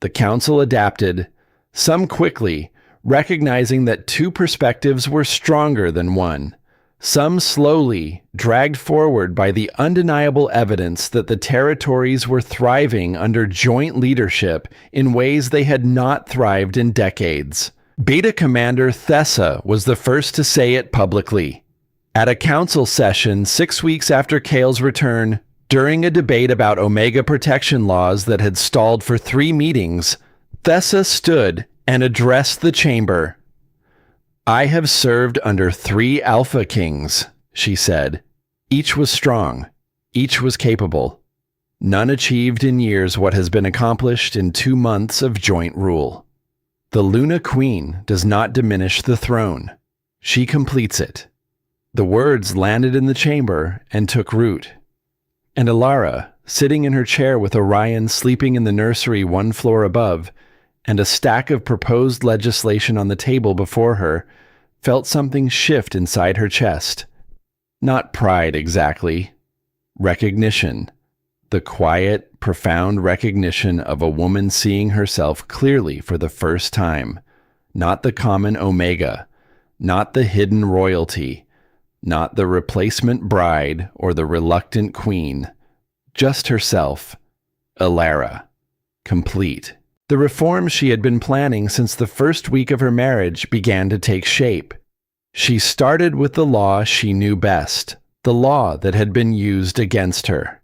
The council adapted, some quickly, recognizing that 2 perspectives were stronger than one, some slowly, dragged forward by the undeniable evidence that the territories were thriving under joint leadership in ways they had not thrived in decades. Beta Commander Thessa was the first to say it publicly. At a council session 6 weeks after Kael's return, during a debate about Omega protection laws that had stalled for 3 meetings, Thessa stood and addressed the chamber. "I have served under 3 Alpha Kings," she said. "Each was strong. Each was capable. None achieved in years what has been accomplished in 2 months of joint rule. The Luna Queen does not diminish the throne. She completes it." The words landed in the chamber and took root. And Elara, sitting in her chair with Orion sleeping in the nursery 1 floor above, and a stack of proposed legislation on the table before her, felt something shift inside her chest. Not pride exactly. Recognition. The quiet, profound recognition of a woman seeing herself clearly for the first time. Not the common Omega. Not the hidden royalty. Not the replacement bride or the reluctant queen. Just herself. Elara. Complete. The reforms she had been planning since the first week of her marriage began to take shape. She started with the law she knew best, the law that had been used against her.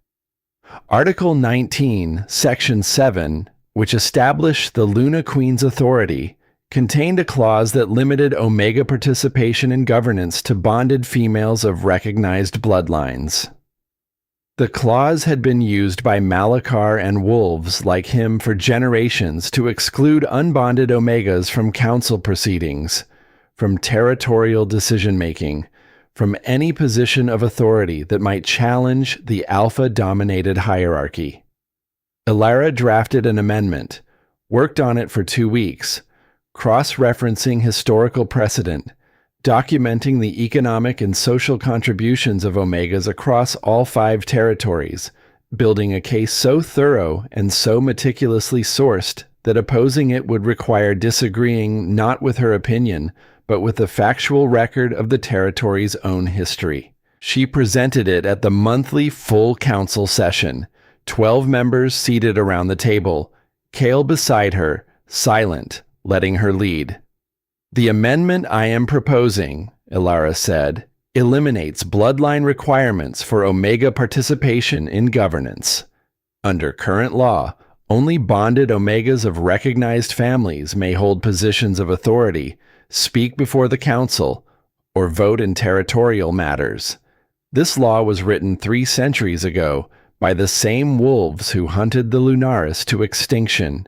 Article 19, Section 7, which established the Luna Queen's authority, contained a clause that limited Omega participation in governance to bonded females of recognized bloodlines. The clause had been used by Malachar and wolves like him for generations to exclude unbonded Omegas from council proceedings, from territorial decision-making, from any position of authority that might challenge the alpha-dominated hierarchy. Elara drafted an amendment, worked on it for 2 weeks, cross-referencing historical precedent, documenting the economic and social contributions of Omegas across all 5 territories, building a case so thorough and so meticulously sourced that opposing it would require disagreeing not with her opinion, but with the factual record of the territory's own history. She presented it at the monthly full council session, 12 members seated around the table, Kael beside her, silent, letting her lead. "The amendment I am proposing," Elara said, "eliminates bloodline requirements for Omega participation in governance. Under current law, only bonded Omegas of recognized families may hold positions of authority, speak before the council, or vote in territorial matters. This law was written 3 centuries ago, by the same wolves who hunted the Lunaris to extinction.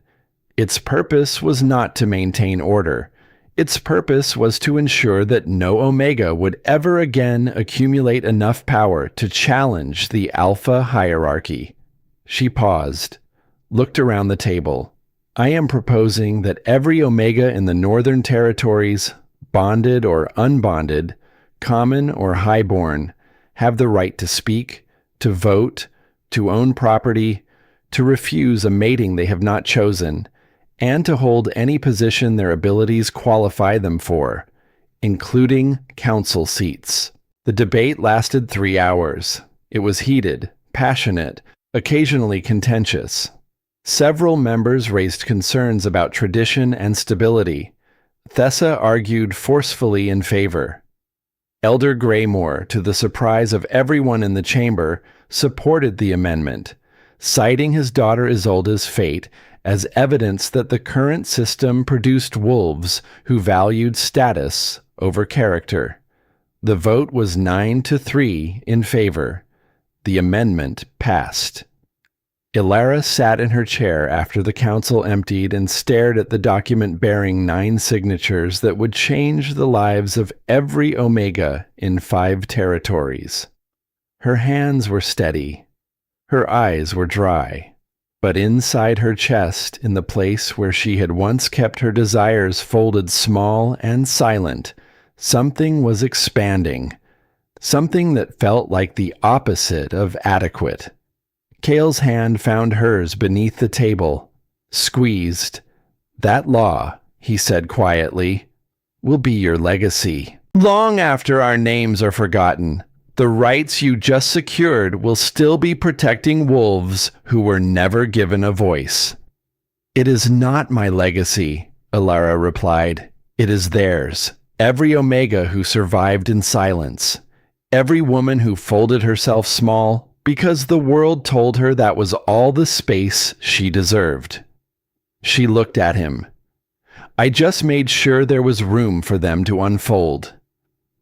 Its purpose was not to maintain order. Its purpose was to ensure that no Omega would ever again accumulate enough power to challenge the Alpha hierarchy. She paused, looked around the table. I am proposing that every Omega in the Northern Territories, bonded or unbonded, common or highborn, have the right to speak, to vote, to own property, to refuse a mating they have not chosen, and to hold any position their abilities qualify them for, including council seats. The debate lasted 3 hours. It was heated, passionate, occasionally contentious. Several members raised concerns about tradition and stability. Thessa argued forcefully in favor. Elder Greymore, to the surprise of everyone in the chamber, supported the amendment, citing his daughter Isolde's fate as evidence that the current system produced wolves who valued status over character. The vote was 9-3 in favor. The amendment passed. Elara sat in her chair after the council emptied and stared at the document bearing 9 signatures that would change the lives of every Omega in 5 territories. Her hands were steady. Her eyes were dry. But inside her chest, in the place where she had once kept her desires folded small and silent, something was expanding. Something that felt like the opposite of adequate. Kael's hand found hers beneath the table, squeezed. That law, he said quietly, will be your legacy. Long after our names are forgotten, the rights you just secured will still be protecting wolves who were never given a voice. It is not my legacy, Elara replied. It is theirs. Every Omega who survived in silence. Every woman who folded herself small because the world told her that was all the space she deserved. She looked at him. I just made sure there was room for them to unfold.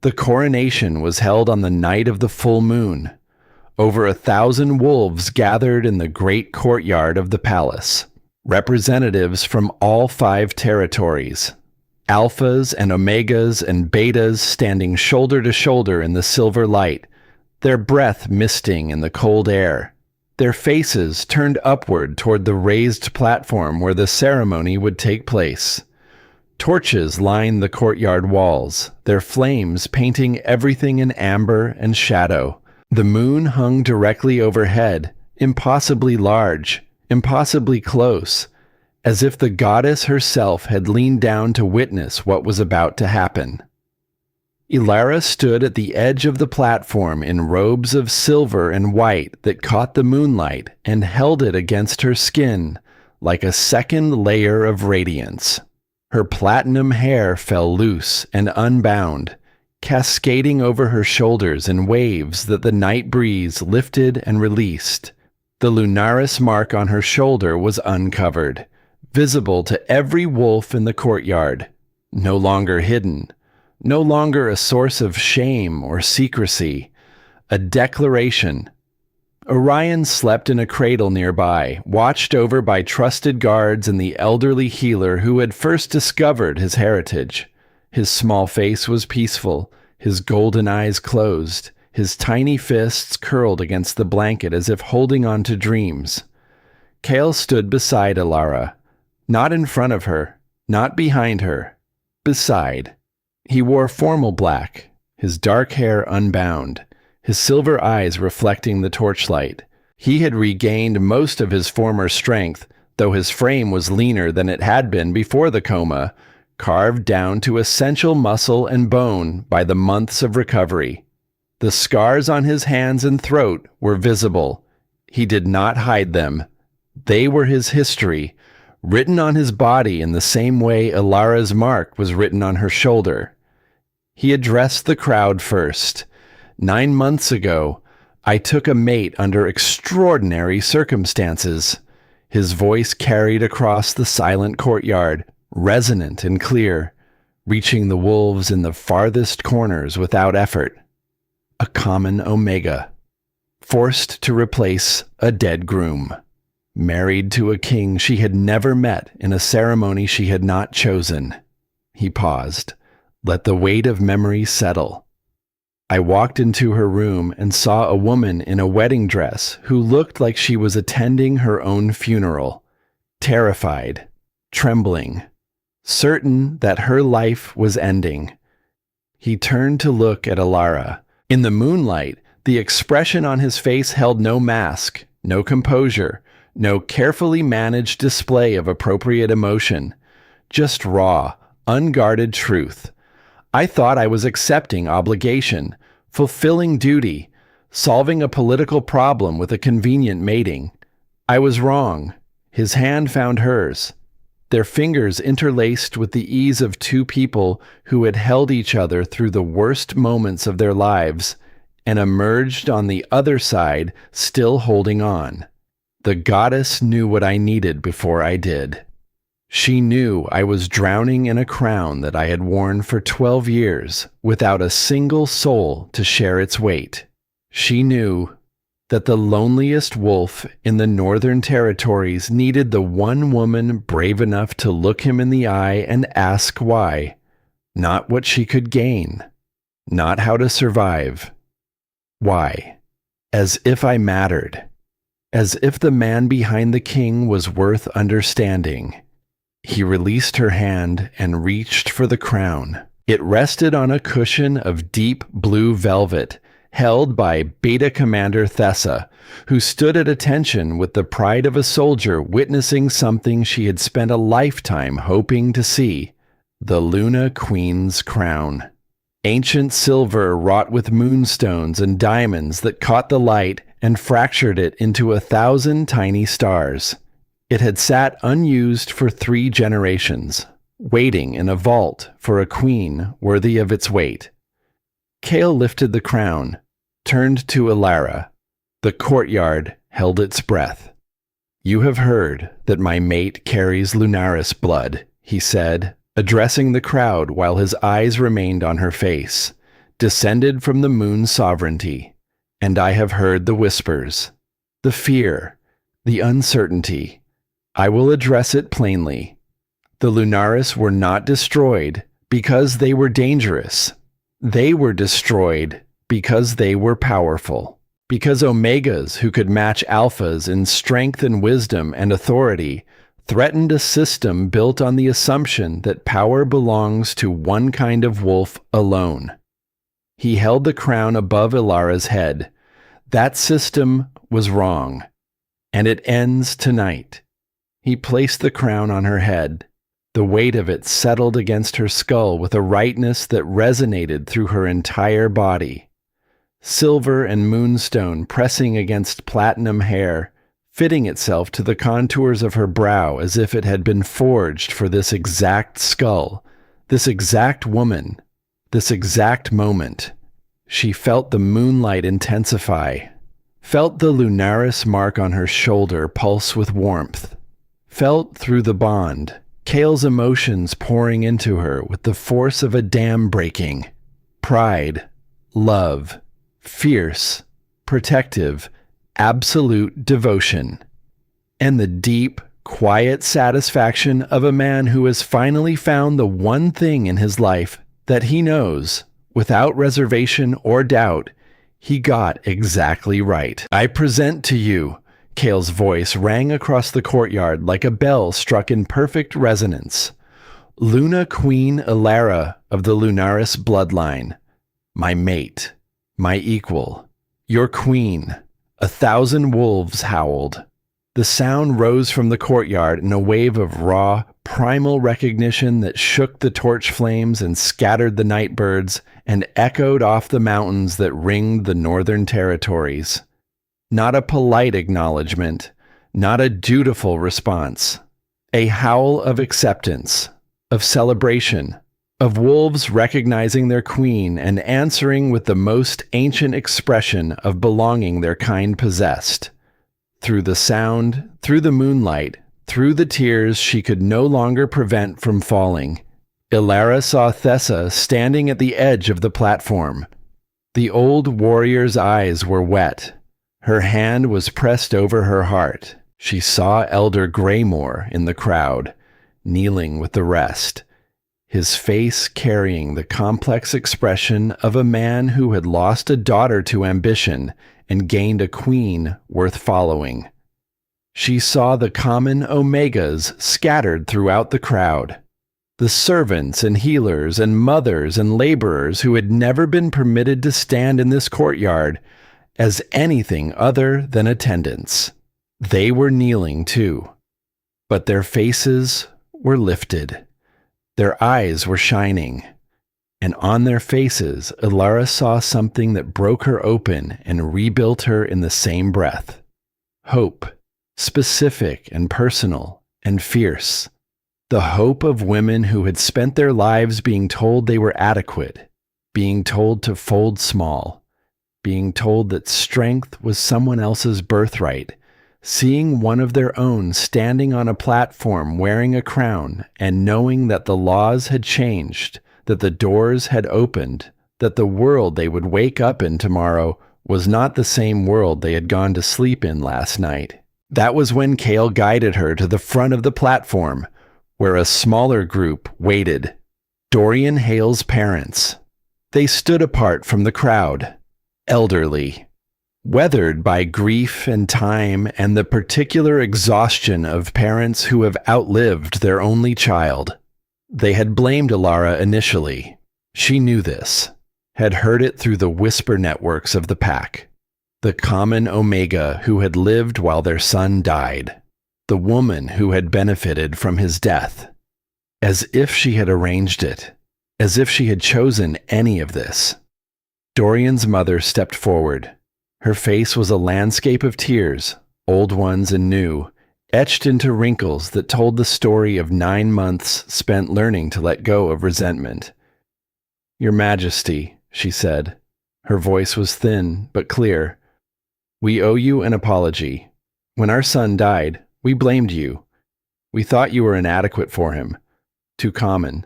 The coronation was held on the night of the full moon. Over 1,000 wolves gathered in the great courtyard of the palace. Representatives from all 5 territories. Alphas and Omegas and Betas standing shoulder to shoulder in the silver light, their breath misting in the cold air, their faces turned upward toward the raised platform where the ceremony would take place. Torches lined the courtyard walls, their flames painting everything in amber and shadow. The moon hung directly overhead, impossibly large, impossibly close, as if the goddess herself had leaned down to witness what was about to happen. Elara stood at the edge of the platform in robes of silver and white that caught the moonlight and held it against her skin like a second layer of radiance. Her platinum hair fell loose and unbound, cascading over her shoulders in waves that the night breeze lifted and released. The Lunaris mark on her shoulder was uncovered, visible to every wolf in the courtyard, no longer hidden. No longer a source of shame or secrecy, a declaration. Orion slept in a cradle nearby, watched over by trusted guards and the elderly healer who had first discovered his heritage. His small face was peaceful, his golden eyes closed, his tiny fists curled against the blanket as if holding on to dreams. Kael stood beside Elara, not in front of her, not behind her, beside. He wore formal black, his dark hair unbound, his silver eyes reflecting the torchlight. He had regained most of his former strength, though his frame was leaner than it had been before the coma, carved down to essential muscle and bone by the months of recovery. The scars on his hands and throat were visible. He did not hide them. They were his history, written on his body in the same way Elara's mark was written on her shoulder. He addressed the crowd first. 9 months ago, I took a mate under extraordinary circumstances. His voice carried across the silent courtyard, resonant and clear, reaching the wolves in the farthest corners without effort. A common Omega. forced to replace a dead groom, married to a king she had never met in a ceremony she had not chosen. He paused, let the weight of memory settle. I walked into her room and saw a woman in a wedding dress who looked like she was attending her own funeral, terrified, trembling, certain that her life was ending. He turned to look at Elara. In the moonlight, the expression on his face held no mask, no composure, no carefully managed display of appropriate emotion, just raw, unguarded truth. I thought I was accepting obligation, fulfilling duty, solving a political problem with a convenient mating. I was wrong. His hand found hers, their fingers interlaced with the ease of two people who had held each other through the worst moments of their lives and emerged on the other side still holding on. The goddess knew what I needed before I did. She knew I was drowning in a crown that I had worn for 12 years without a single soul to share its weight. She knew that the loneliest wolf in the Northern Territories needed the one woman brave enough to look him in the eye and ask why, not what she could gain, not how to survive. Why? As if I mattered. As if the man behind the king was worth understanding. He released her hand and reached for the crown. It rested on a cushion of deep blue velvet, held by Beta Commander Thessa, who stood at attention with the pride of a soldier witnessing something she had spent a lifetime hoping to see, the Luna Queen's crown. Ancient silver wrought with moonstones and diamonds that caught the light and fractured it into 1,000 tiny stars. It had sat unused for 3 generations, waiting in a vault for a queen worthy of its weight. Kael lifted the crown, turned to Elara. The courtyard held its breath. "You have heard that my mate carries Lunaris blood," he said, addressing the crowd while his eyes remained on her face, "descended from the moon's sovereignty. And I have heard the whispers, the fear, the uncertainty. I will address it plainly. The Lunaris were not destroyed because they were dangerous. They were destroyed because they were powerful. Because Omegas who could match Alphas in strength and wisdom and authority threatened a system built on the assumption that power belongs to one kind of wolf alone. He held the crown above Elara's head. That system was wrong, and it ends tonight. He placed the crown on her head. The weight of it settled against her skull with a rightness that resonated through her entire body. Silver and moonstone pressing against platinum hair, fitting itself to the contours of her brow as if it had been forged for this exact skull, this exact woman, this exact moment. She felt the moonlight intensify, felt the Lunaris mark on her shoulder pulse with warmth, felt through the bond, Kael's emotions pouring into her with the force of a dam breaking. Pride, love, fierce, protective, absolute devotion. And the deep, quiet satisfaction of a man who has finally found the one thing in his life that he knows, without reservation or doubt, he got exactly right. "I present to you," Kael's voice rang across the courtyard like a bell struck in perfect resonance, "Luna Queen Elara of the Lunaris bloodline, my mate, my equal, your queen." 1,000 wolves howled. The sound rose from the courtyard in a wave of raw, primal recognition that shook the torch flames and scattered the night birds and echoed off the mountains that ringed the Northern Territories. Not a polite acknowledgement, not a dutiful response. A howl of acceptance, of celebration, of wolves recognizing their queen and answering with the most ancient expression of belonging their kind possessed. Through the sound, through the moonlight, through the tears she could no longer prevent from falling, Elara saw Thessa standing at the edge of the platform. The old warrior's eyes were wet. Her hand was pressed over her heart. She saw Elder Greymore in the crowd, kneeling with the rest, his face carrying the complex expression of a man who had lost a daughter to ambition and gained a queen worth following. She saw the common Omegas scattered throughout the crowd, the servants and healers and mothers and laborers who had never been permitted to stand in this courtyard as anything other than attendants. They were kneeling too, but their faces were lifted. Their eyes were shining, and on their faces Elara saw something that broke her open and rebuilt her in the same breath. Hope, specific and personal and fierce. The hope of women who had spent their lives being told they were adequate, being told to fold small, being told that strength was someone else's birthright, seeing one of their own standing on a platform wearing a crown and knowing that the laws had changed, that the doors had opened, that the world they would wake up in tomorrow was not the same world they had gone to sleep in last night. That was when Kael guided her to the front of the platform, where a smaller group waited. Dorian Hale's parents. They stood apart from the crowd, elderly, weathered by grief and time and the particular exhaustion of parents who have outlived their only child. They had blamed Elara initially. She knew this, had heard it through the whisper networks of the pack. The common Omega who had lived while their son died. The woman who had benefited from his death. As if she had arranged it. As if she had chosen any of this. Dorian's mother stepped forward. Her face was a landscape of tears, old ones and new, etched into wrinkles that told the story of 9 months spent learning to let go of resentment. "Your Majesty," she said. Her voice was thin but clear. "We owe you an apology. When our son died, we blamed you. We thought you were inadequate for him, too common,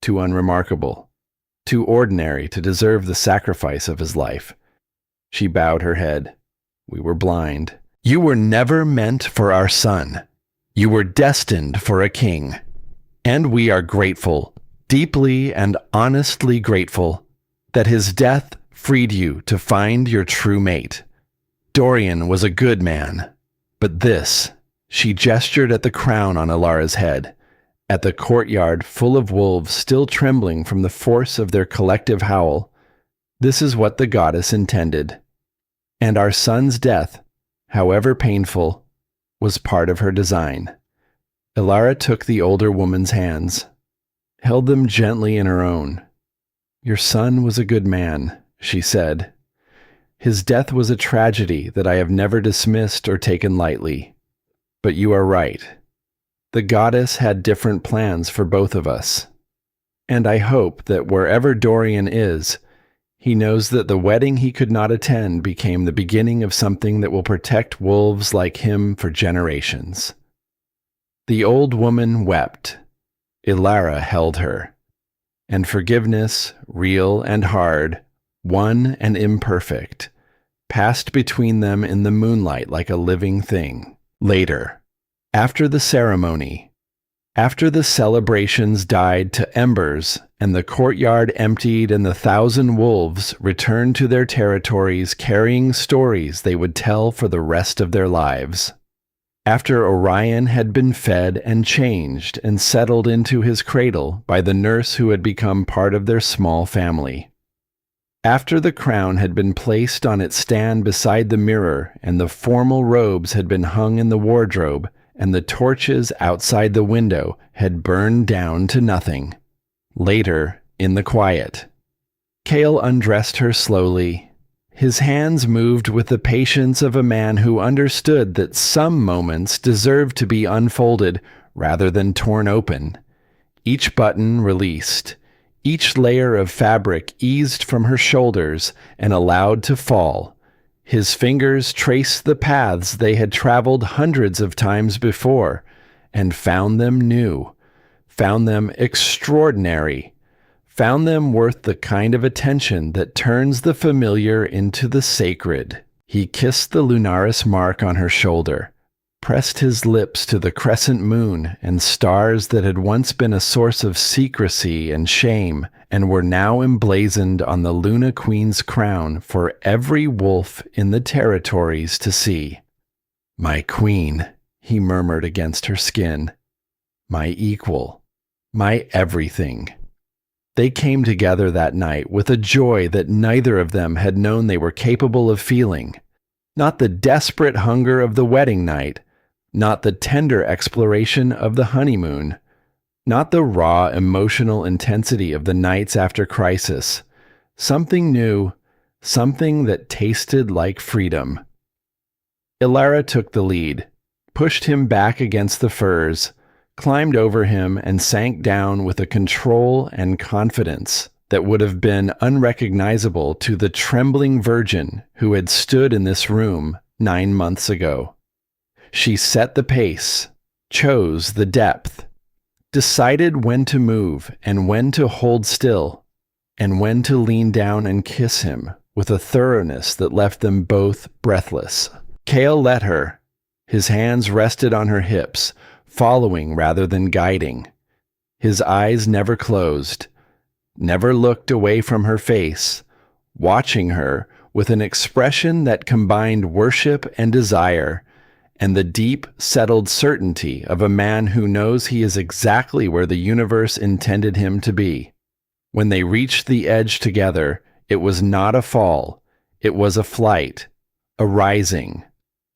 too unremarkable, too ordinary to deserve the sacrifice of his life." She bowed her head. "We were blind. You were never meant for our son. You were destined for a king. And we are grateful, deeply and honestly grateful, that his death freed you to find your true mate. Dorian was a good man, but this..." She gestured at the crown on Elara's head, at the courtyard full of wolves still trembling from the force of their collective howl. "This is what the goddess intended. And our son's death, however painful, was part of her design." Elara took the older woman's hands, held them gently in her own. "Your son was a good man," she said. "His death was a tragedy that I have never dismissed or taken lightly. But you are right. The goddess had different plans for both of us. And I hope that wherever Dorian is, he knows that the wedding he could not attend became the beginning of something that will protect wolves like him for generations." The old woman wept. Elara held her. And forgiveness, real and hard, one and imperfect, passed between them in the moonlight like a living thing. Later, after the ceremony, after the celebrations died to embers and the courtyard emptied and the 1,000 wolves returned to their territories carrying stories they would tell for the rest of their lives. After Orion had been fed and changed and settled into his cradle by the nurse who had become part of their small family. After the crown had been placed on its stand beside the mirror and the formal robes had been hung in the wardrobe and the torches outside the window had burned down to nothing. Later, in the quiet, Kael undressed her slowly. His hands moved with the patience of a man who understood that some moments deserved to be unfolded rather than torn open. Each button released. Each layer of fabric eased from her shoulders and allowed to fall. His fingers traced the paths they had traveled hundreds of times before and found them new, found them extraordinary, found them worth the kind of attention that turns the familiar into the sacred. He kissed the lunaris mark on her shoulder, pressed his lips to the crescent moon and stars that had once been a source of secrecy and shame and were now emblazoned on the Luna Queen's crown for every wolf in the territories to see. "My queen," he murmured against her skin. "My equal. My everything." They came together that night with a joy that neither of them had known they were capable of feeling. Not the desperate hunger of the wedding night, not the tender exploration of the honeymoon, not the raw emotional intensity of the nights after crisis. Something new, something that tasted like freedom. Elara took the lead, pushed him back against the furs, climbed over him and sank down with a control and confidence that would have been unrecognizable to the trembling virgin who had stood in this room 9 months ago. She set the pace, chose the depth, decided when to move and when to hold still, and when to lean down and kiss him with a thoroughness that left them both breathless. Kael let her. His hands rested on her hips, following rather than guiding. His eyes never closed, never looked away from her face, watching her with an expression that combined worship and desire, and the deep, settled certainty of a man who knows he is exactly where the universe intended him to be. When they reached the edge together, it was not a fall, it was a flight, a rising.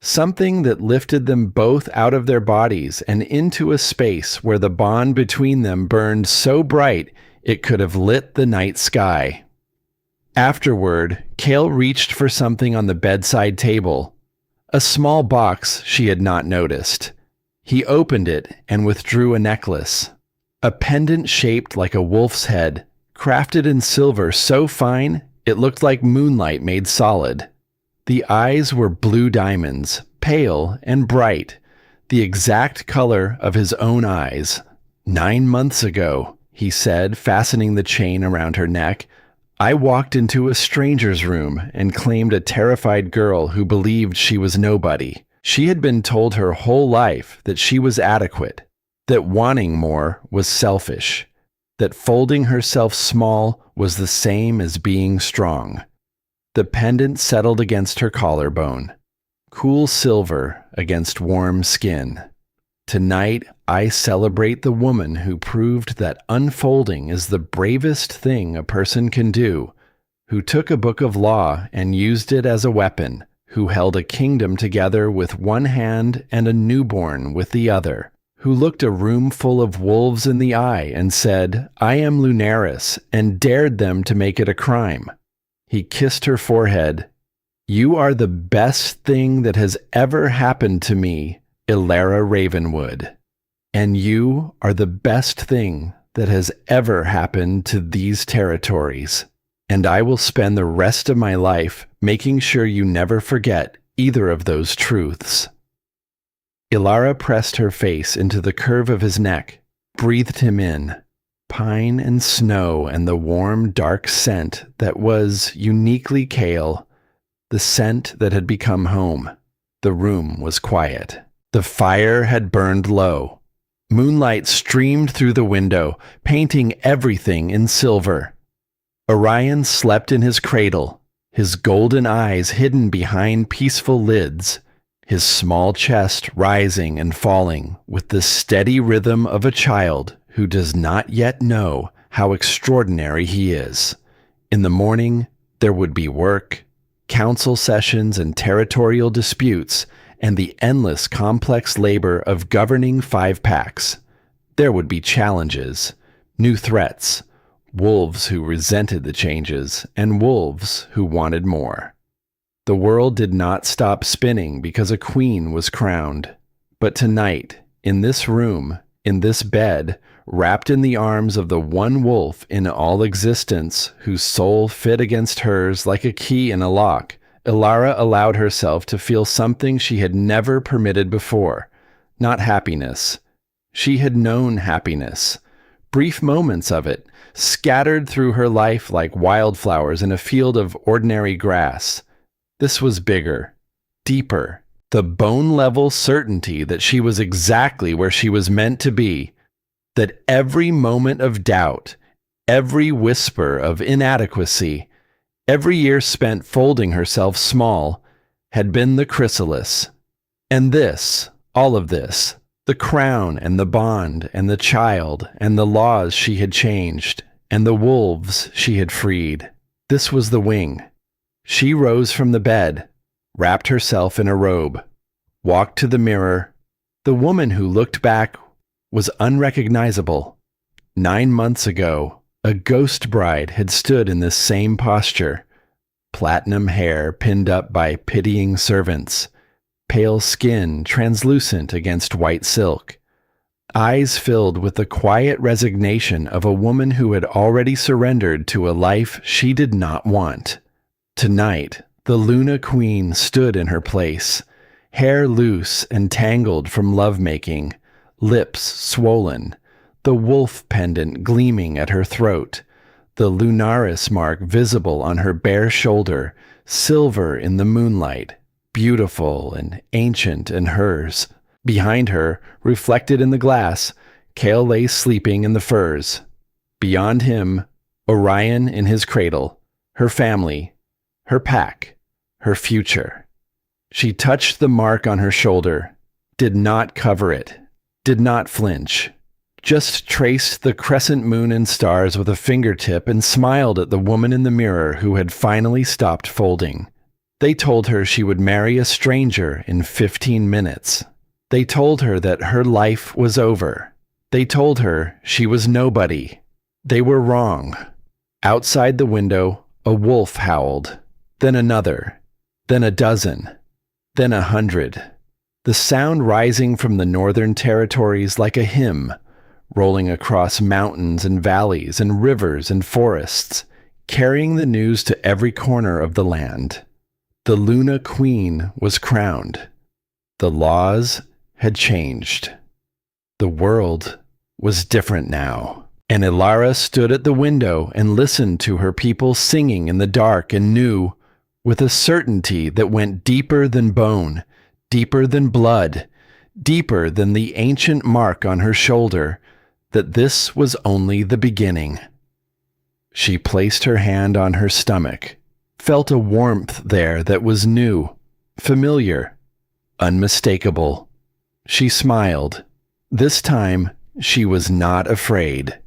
Something that lifted them both out of their bodies and into a space where the bond between them burned so bright it could have lit the night sky. Afterward, Kael reached for something on the bedside table, a small box she had not noticed. He opened it and withdrew a necklace, a pendant shaped like a wolf's head, crafted in silver so fine it looked like moonlight made solid. The eyes were blue diamonds, pale and bright, the exact color of his own eyes. 9 months ago, he said, fastening the chain around her neck, I walked into a stranger's room and claimed a terrified girl who believed she was nobody. She had been told her whole life that she was adequate, that wanting more was selfish, that folding herself small was the same as being strong. The pendant settled against her collarbone, cool silver against warm skin. Tonight, I celebrate the woman who proved that unfolding is the bravest thing a person can do, who took a book of law and used it as a weapon, who held a kingdom together with one hand and a newborn with the other, who looked a room full of wolves in the eye and said, I am Lunaris, and dared them to make it a crime. He kissed her forehead. You are the best thing that has ever happened to me, Elara Ravenwood. And you are the best thing that has ever happened to these territories. And I will spend the rest of my life making sure you never forget either of those truths. Elara pressed her face into the curve of his neck, breathed him in. Pine and snow and the warm, dark scent that was uniquely Kael, the scent that had become home. The room was quiet. The fire had burned low. Moonlight streamed through the window, painting everything in silver. Orion slept in his cradle, his golden eyes hidden behind peaceful lids, his small chest rising and falling with the steady rhythm of a child who does not yet know how extraordinary he is. In the morning, there would be work, council sessions and territorial disputes, and the endless complex labor of governing 5-packs. There would be challenges, new threats, wolves who resented the changes, and wolves who wanted more. The world did not stop spinning because a queen was crowned. But tonight, in this room, in this bed, wrapped in the arms of the one wolf in all existence, whose soul fit against hers like a key in a lock, Elara allowed herself to feel something she had never permitted before. Not happiness. She had known happiness. Brief moments of it, scattered through her life like wildflowers in a field of ordinary grass. This was bigger, deeper, the bone-level certainty that she was exactly where she was meant to be, that every moment of doubt, every whisper of inadequacy, every year spent folding herself small, had been the chrysalis. And this, all of this, the crown and the bond and the child and the laws she had changed and the wolves she had freed, this was the wing. She rose from the bed, wrapped herself in a robe, walked to the mirror. The woman who looked back was unrecognizable. 9 months ago, a ghost bride had stood in this same posture, platinum hair pinned up by pitying servants, pale skin translucent against white silk, eyes filled with the quiet resignation of a woman who had already surrendered to a life she did not want. Tonight, the Luna Queen stood in her place, hair loose and tangled from lovemaking, lips swollen, the wolf pendant gleaming at her throat, the lunaris mark visible on her bare shoulder, silver in the moonlight, beautiful and ancient and hers. Behind her, reflected in the glass, Kael lay sleeping in the furs. Beyond him, Orion in his cradle, her family, her pack, her future. She touched the mark on her shoulder, did not cover it, did not flinch, just traced the crescent moon and stars with a fingertip and smiled at the woman in the mirror who had finally stopped folding. They told her she would marry a stranger in 15 minutes. They told her that her life was over. They told her she was nobody. They were wrong. Outside the window, a wolf howled, then another, then a dozen, then 100. The sound rising from the northern territories like a hymn, rolling across mountains and valleys and rivers and forests, carrying the news to every corner of the land. The Luna Queen was crowned. The laws had changed. The world was different now. And Elara stood at the window and listened to her people singing in the dark and knew, with a certainty that went deeper than bone, deeper than blood, deeper than the ancient mark on her shoulder, that this was only the beginning. She placed her hand on her stomach, felt a warmth there that was new, familiar, unmistakable. She smiled. This time, she was not afraid.